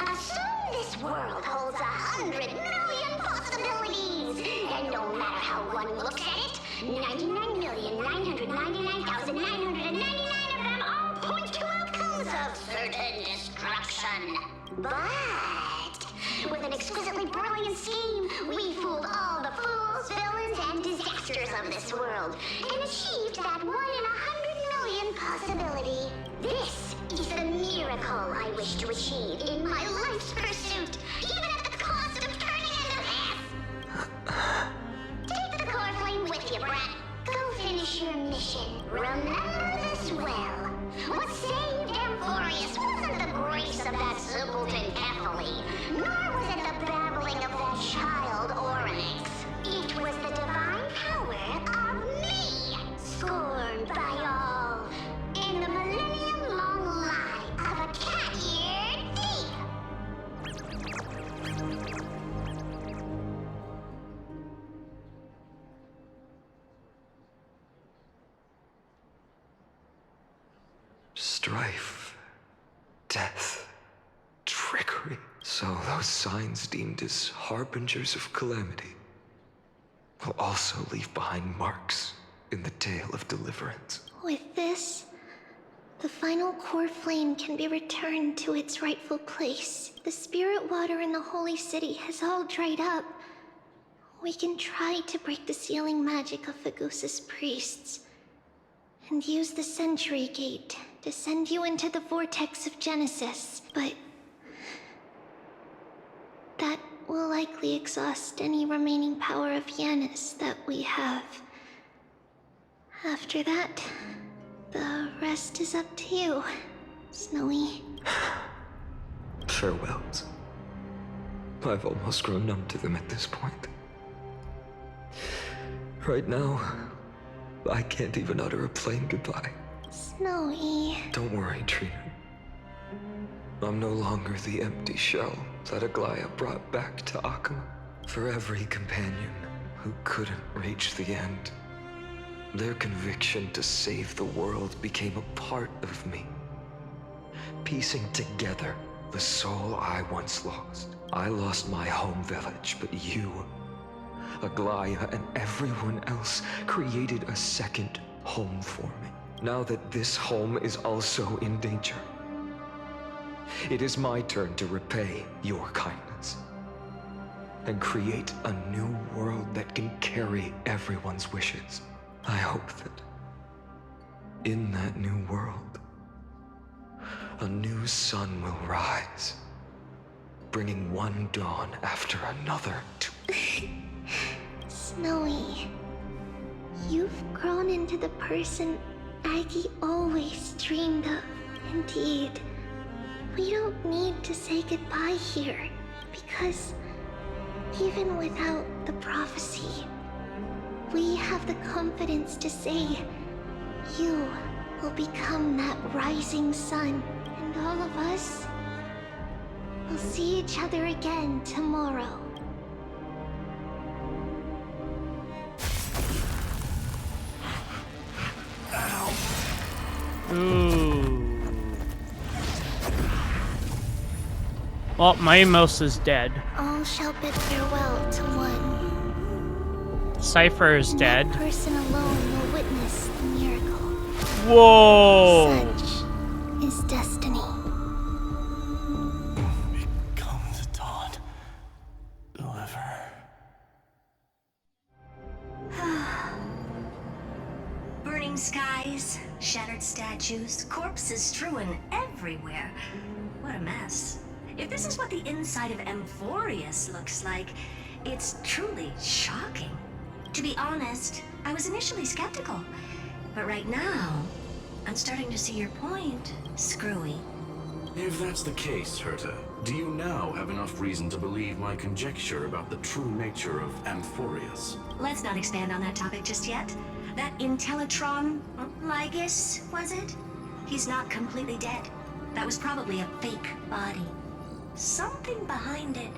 Assume this world holds 100 million possibilities, and no matter how one looks at it, 99,999,999 of them all point to outcomes of certain destruction. But with an exquisitely brilliant scheme, we fooled all the fools, villains, and disasters of this world, and achieved that 1 in 100 million possibility. This is the miracle I wish to achieve in my life's pursuit, even at the cost of turning into this. Take the core flame with you, brat. Go finish your mission. Remember this well. What saved Amphoreus wasn't the grace of that simpleton Kefali, nor was it the babbling of that child Oryx. It was the divine power of me, scorned by all, in the millennium-long lie of a cat-eared thief. Strife, death, trickery. So those signs deemed as harbingers of calamity will also leave behind marks in the tale of deliverance. With this, the final core flame can be returned to its rightful place. The spirit water in the holy city has all dried up. We can try to break the sealing magic of Fagusa's priests, and use the Century Gate to send you into the vortex of Genesis, but that will likely exhaust any remaining power of Yanis that we have. After that, the rest is up to you, Snowy. Farewells. I've almost grown numb to them at this point. Right now, I can't even utter a plain goodbye. Snowy. Don't worry, Trina. I'm no longer the empty shell that Aglaya brought back to Akuma. For every companion who couldn't reach the end, their conviction to save the world became a part of me, piecing together the soul I once lost. I lost my home village, but you, Aglaya, and everyone else created a second home for me. Now that this home is also in danger, it is my turn to repay your kindness and create a new world that can carry everyone's wishes. I hope that in that new world, a new sun will rise, bringing one dawn after another to... Snowy, you've grown into the person Aggie always dreamed of. Indeed, we don't need to say goodbye here, because even without the prophecy, we have the confidence to say you will become that rising sun, and all of us will see each other again tomorrow. Ooh. Well, Maimos is dead. All shall bid farewell to one. Cypher is dead. That person alone will witness the miracle. Whoa! Such is destiny. Become the dawn. Deliver. Burning skies, shattered statues, corpses strewn everywhere. What a mess. If this is what the inside of Amphoreus looks like, it's truly shocking. To be honest, I was initially skeptical, but right now, I'm starting to see your point, Screwy. If that's the case, Herta, do you now have enough reason to believe my conjecture about the true nature of Amphoreus? Let's not expand on that topic just yet. That Intellitron, Lygus, was it? He's not completely dead. That was probably a fake body. Something behind it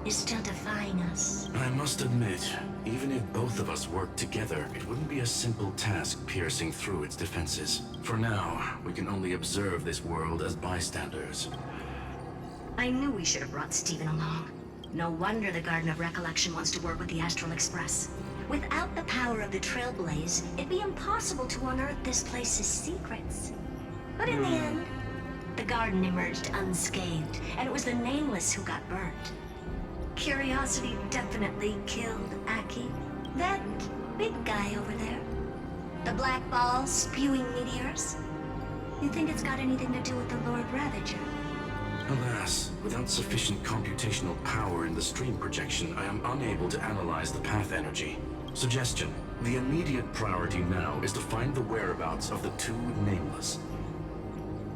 is still defying us. I must admit, even if both of us worked together, it wouldn't be a simple task piercing through its defenses. For now, we can only observe this world as bystanders. I knew we should have brought Stephen along. No wonder the Garden of Recollection wants to work with the Astral Express. Without the power of the Trailblaze, it'd be impossible to unearth this place's secrets. But in the end, the garden emerged unscathed, and it was the Nameless who got burnt. Curiosity definitely killed Aki. That big guy over there. The black ball spewing meteors. You think it's got anything to do with the Lord Ravager? Alas, without sufficient computational power in the stream projection, I am unable to analyze the path energy. Suggestion: the immediate priority now is to find the whereabouts of the two Nameless.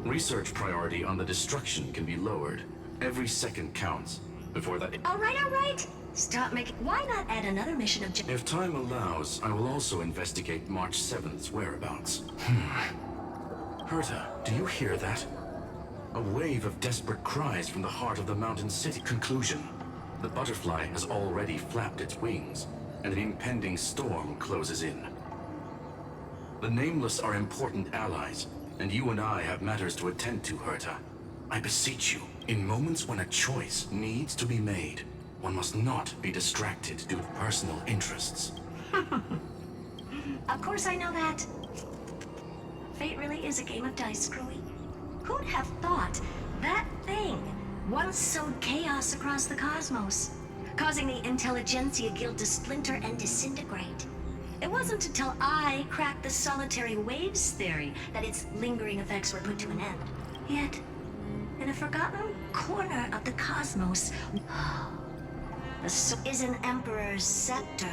Research priority on the destruction can be lowered. Every second counts. Before that... All right. Stop making... Why not add another mission of... If time allows, I will also investigate March 7th's whereabouts. Herta, do you hear that? A wave of desperate cries from the heart of the mountain city. Conclusion: the butterfly has already flapped its wings, and an impending storm closes in. The Nameless are important allies, and you and I have matters to attend to, Herta. I beseech you, in moments when a choice needs to be made, one must not be distracted due to personal interests. Of course I know that. Fate really is a game of dice, Screwy. Who'd have thought that thing once sowed chaos across the cosmos, causing the Intelligentsia Guild to splinter and disintegrate? It wasn't until I cracked the solitary waves theory that its lingering effects were put to an end. Yet, in a forgotten corner of the cosmos, the soul is an Emperor's scepter.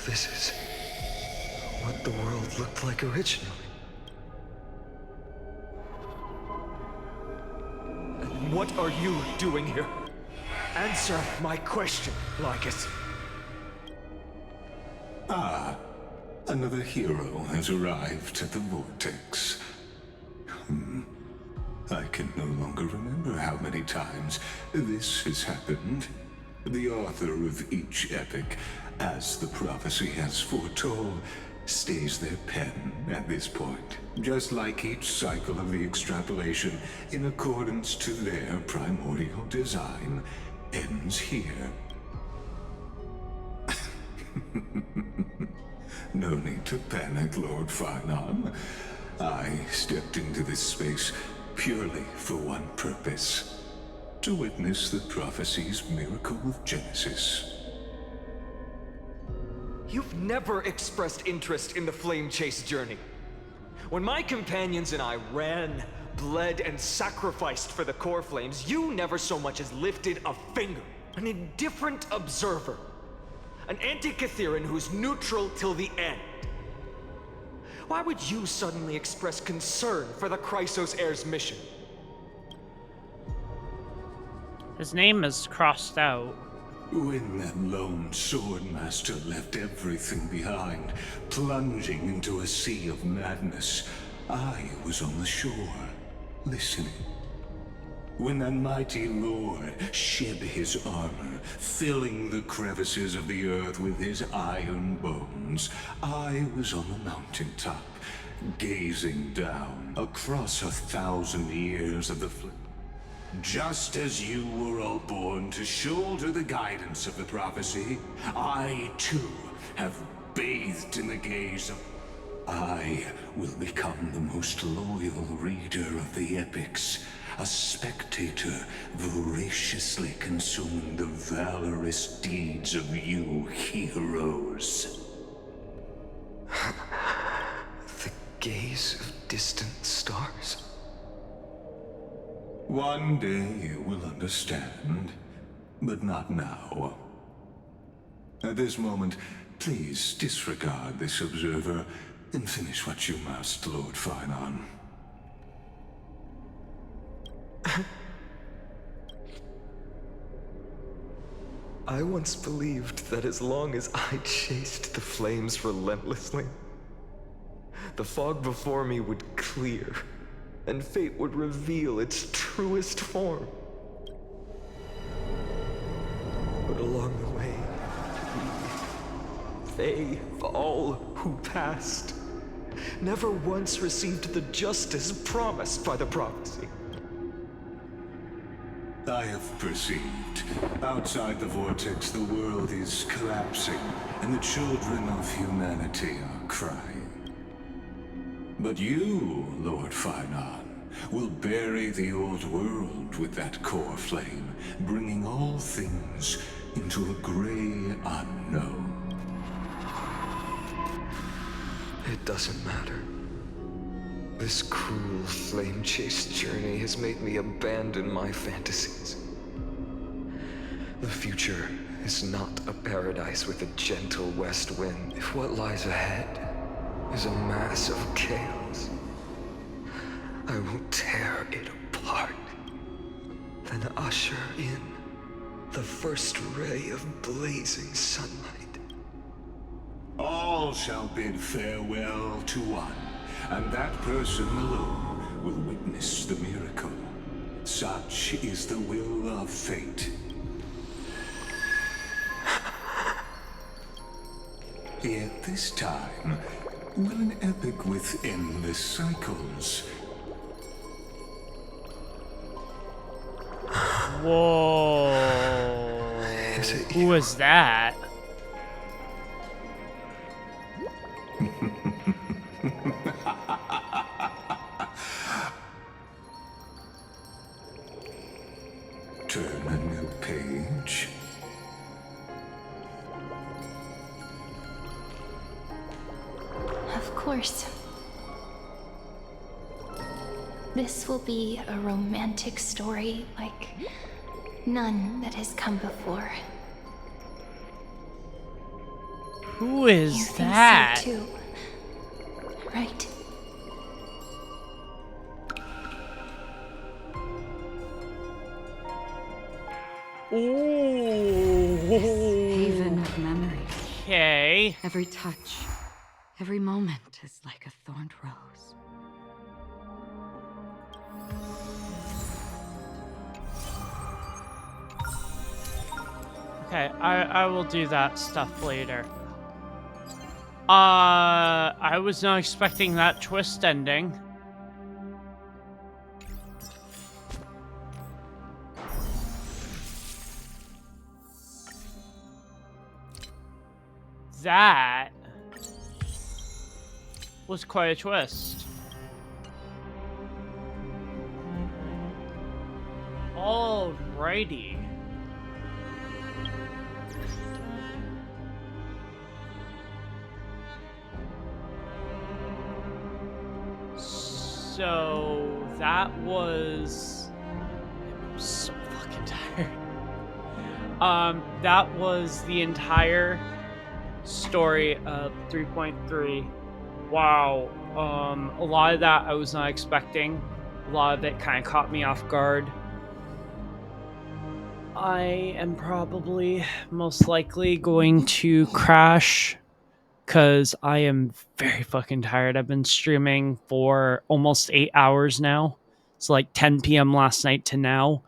This is the world looked like originally. And what are you doing here? Answer my question, Lycus. Ah, another hero has arrived at the Vortex. I can no longer remember how many times this has happened. The author of each epic, as the prophecy has foretold, stays their pen at this point. Just like each cycle of the extrapolation, in accordance to their primordial design, ends here. No need to panic, Lord Finon. I stepped into this space purely for one purpose: to witness the prophecy's miracle of Genesis. You've never expressed interest in the Flame Chase journey. When my companions and I ran, bled, and sacrificed for the core flames, you never so much as lifted a finger. An indifferent observer. An anti-Catheran who's neutral till the end. Why would you suddenly express concern for the Chrysos heir's mission? His name is crossed out. When that lone swordmaster left everything behind, plunging into a sea of madness, I was on the shore, listening. When that mighty lord shed his armor, filling the crevices of the earth with his iron bones, I was on the mountaintop, gazing down across 1,000 years of the Just as you were all born to shoulder the guidance of the prophecy, I too have bathed in the gaze of... I will become the most loyal reader of the epics, a spectator voraciously consuming the valorous deeds of you heroes. The gaze of distant stars? One day you will understand, but not now. At this moment, please disregard this observer and finish what you must, Lord Finon. I once believed that as long as I chased the flames relentlessly, the fog before me would clear, and fate would reveal its truest form. But along the way, they, all who passed, never once received the justice promised by the prophecy. I have perceived. Outside the vortex, the world is collapsing, and the children of humanity are crying. But you, Lord Finon, will bury the old world with that core flame, bringing all things into a gray unknown. It doesn't matter. This cruel flame chase journey has made me abandon my fantasies. The future is not a paradise with a gentle west wind. If what lies ahead is a mass of chaos, I will tear it apart, then usher in the first ray of blazing sunlight. All shall bid farewell to one, and that person alone will witness the miracle. Such is the will of fate. Yet this time, will an epic with endless cycles... Whoa. Who was that? Turn a new page. Of course. This will be a romantic story like none that has come before. Who is You think that? so too, Every touch, every moment is like a thorned rose. Okay, I will do that stuff later. I was not expecting that twist ending. That was quite a twist. Alrighty. So that was... I'm so fucking tired. That was the entire story of 3.3. Wow. A lot of that I was not expecting. A lot of it kind of caught me off guard. I am probably most likely going to crash because I am very fucking tired. I've been streaming for almost 8 hours now. It's like 10 p.m. last night to now.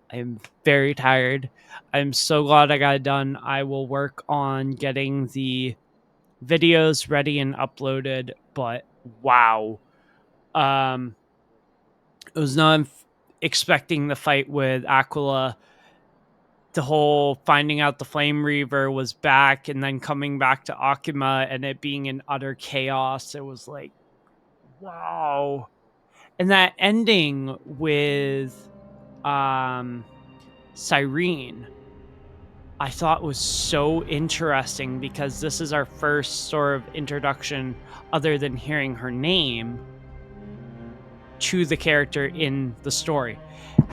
I am very tired. I'm so glad I got it done. I will work on getting the videos ready and uploaded, but wow. I was not expecting the fight with Aquila. The whole finding out the Flame Reaver was back and then coming back to Akuma and it being in utter chaos. It was like, wow. And that ending with Cyrene, I thought was so interesting because this is our first sort of introduction, other than hearing her name, to the character in the story.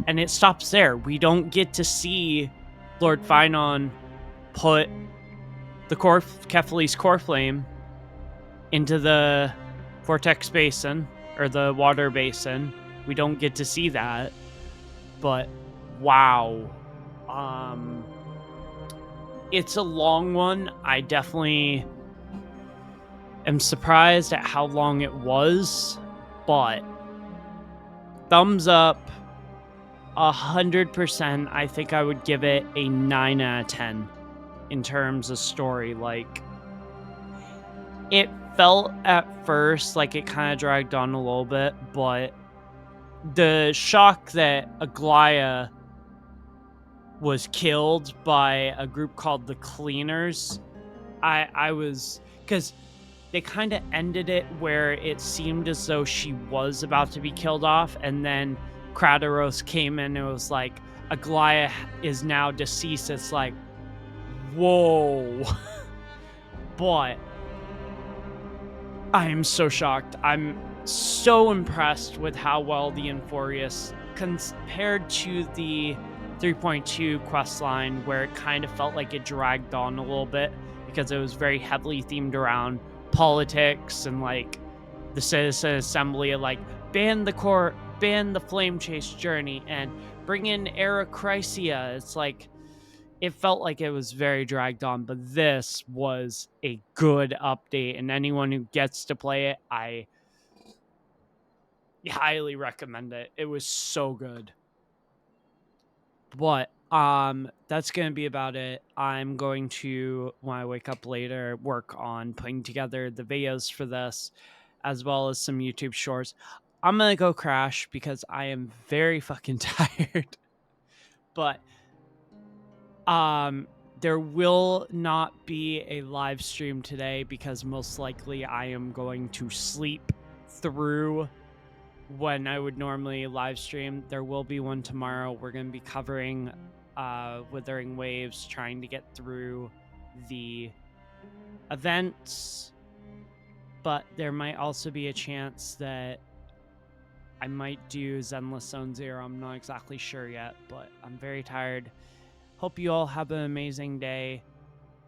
And it stops there. We don't get to see Lord Phynon put the Kephalese core flame into the vortex basin, or the water basin. We don't get to see that. But wow. It's a long one. I definitely am surprised at how long it was, but thumbs up, 100%. I think I would give it a 9 out of 10 in terms of story. Like, it felt at first like it kind of dragged on a little bit, but the shock that Aglaya was killed by a group called the Cleaners, I was, because they kind of ended it where it seemed as though she was about to be killed off, and then Kratos came in and it was like, Aglaya is now deceased. It's like, whoa. But I am so shocked. I'm so impressed with how well the Amphoreus, compared to the 3.2 questline, where it kind of felt like it dragged on a little bit because it was very heavily themed around politics and like the citizen assembly, like ban the flame chase journey and bring in Arachrysia. It's like, it felt like it was very dragged on, but this was a good update, and anyone who gets to play it, I highly recommend it. It was so good. But that's going to be about it. I'm going to, when I wake up later, work on putting together the videos for this, as well as some YouTube shorts. I'm going to go crash because I am very fucking tired. But there will not be a live stream today because most likely I am going to sleep through when I would normally live stream. There will be one tomorrow. We're going to be covering Withering Waves, trying to get through the events, but there might also be a chance that I might do Zenless Zone Zero. I'm not exactly sure yet, but I'm very tired. Hope you all have an amazing day.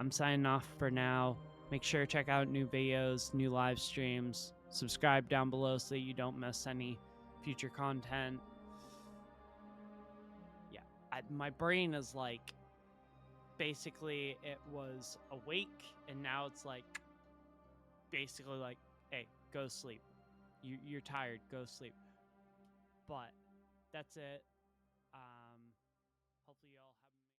I'm signing off for now. Make sure to check out new videos, new live streams. Subscribe down below so that you don't miss any future content. Yeah, my brain is like, basically it was awake and now it's like basically like, hey, go sleep. You're tired, go sleep. But that's it.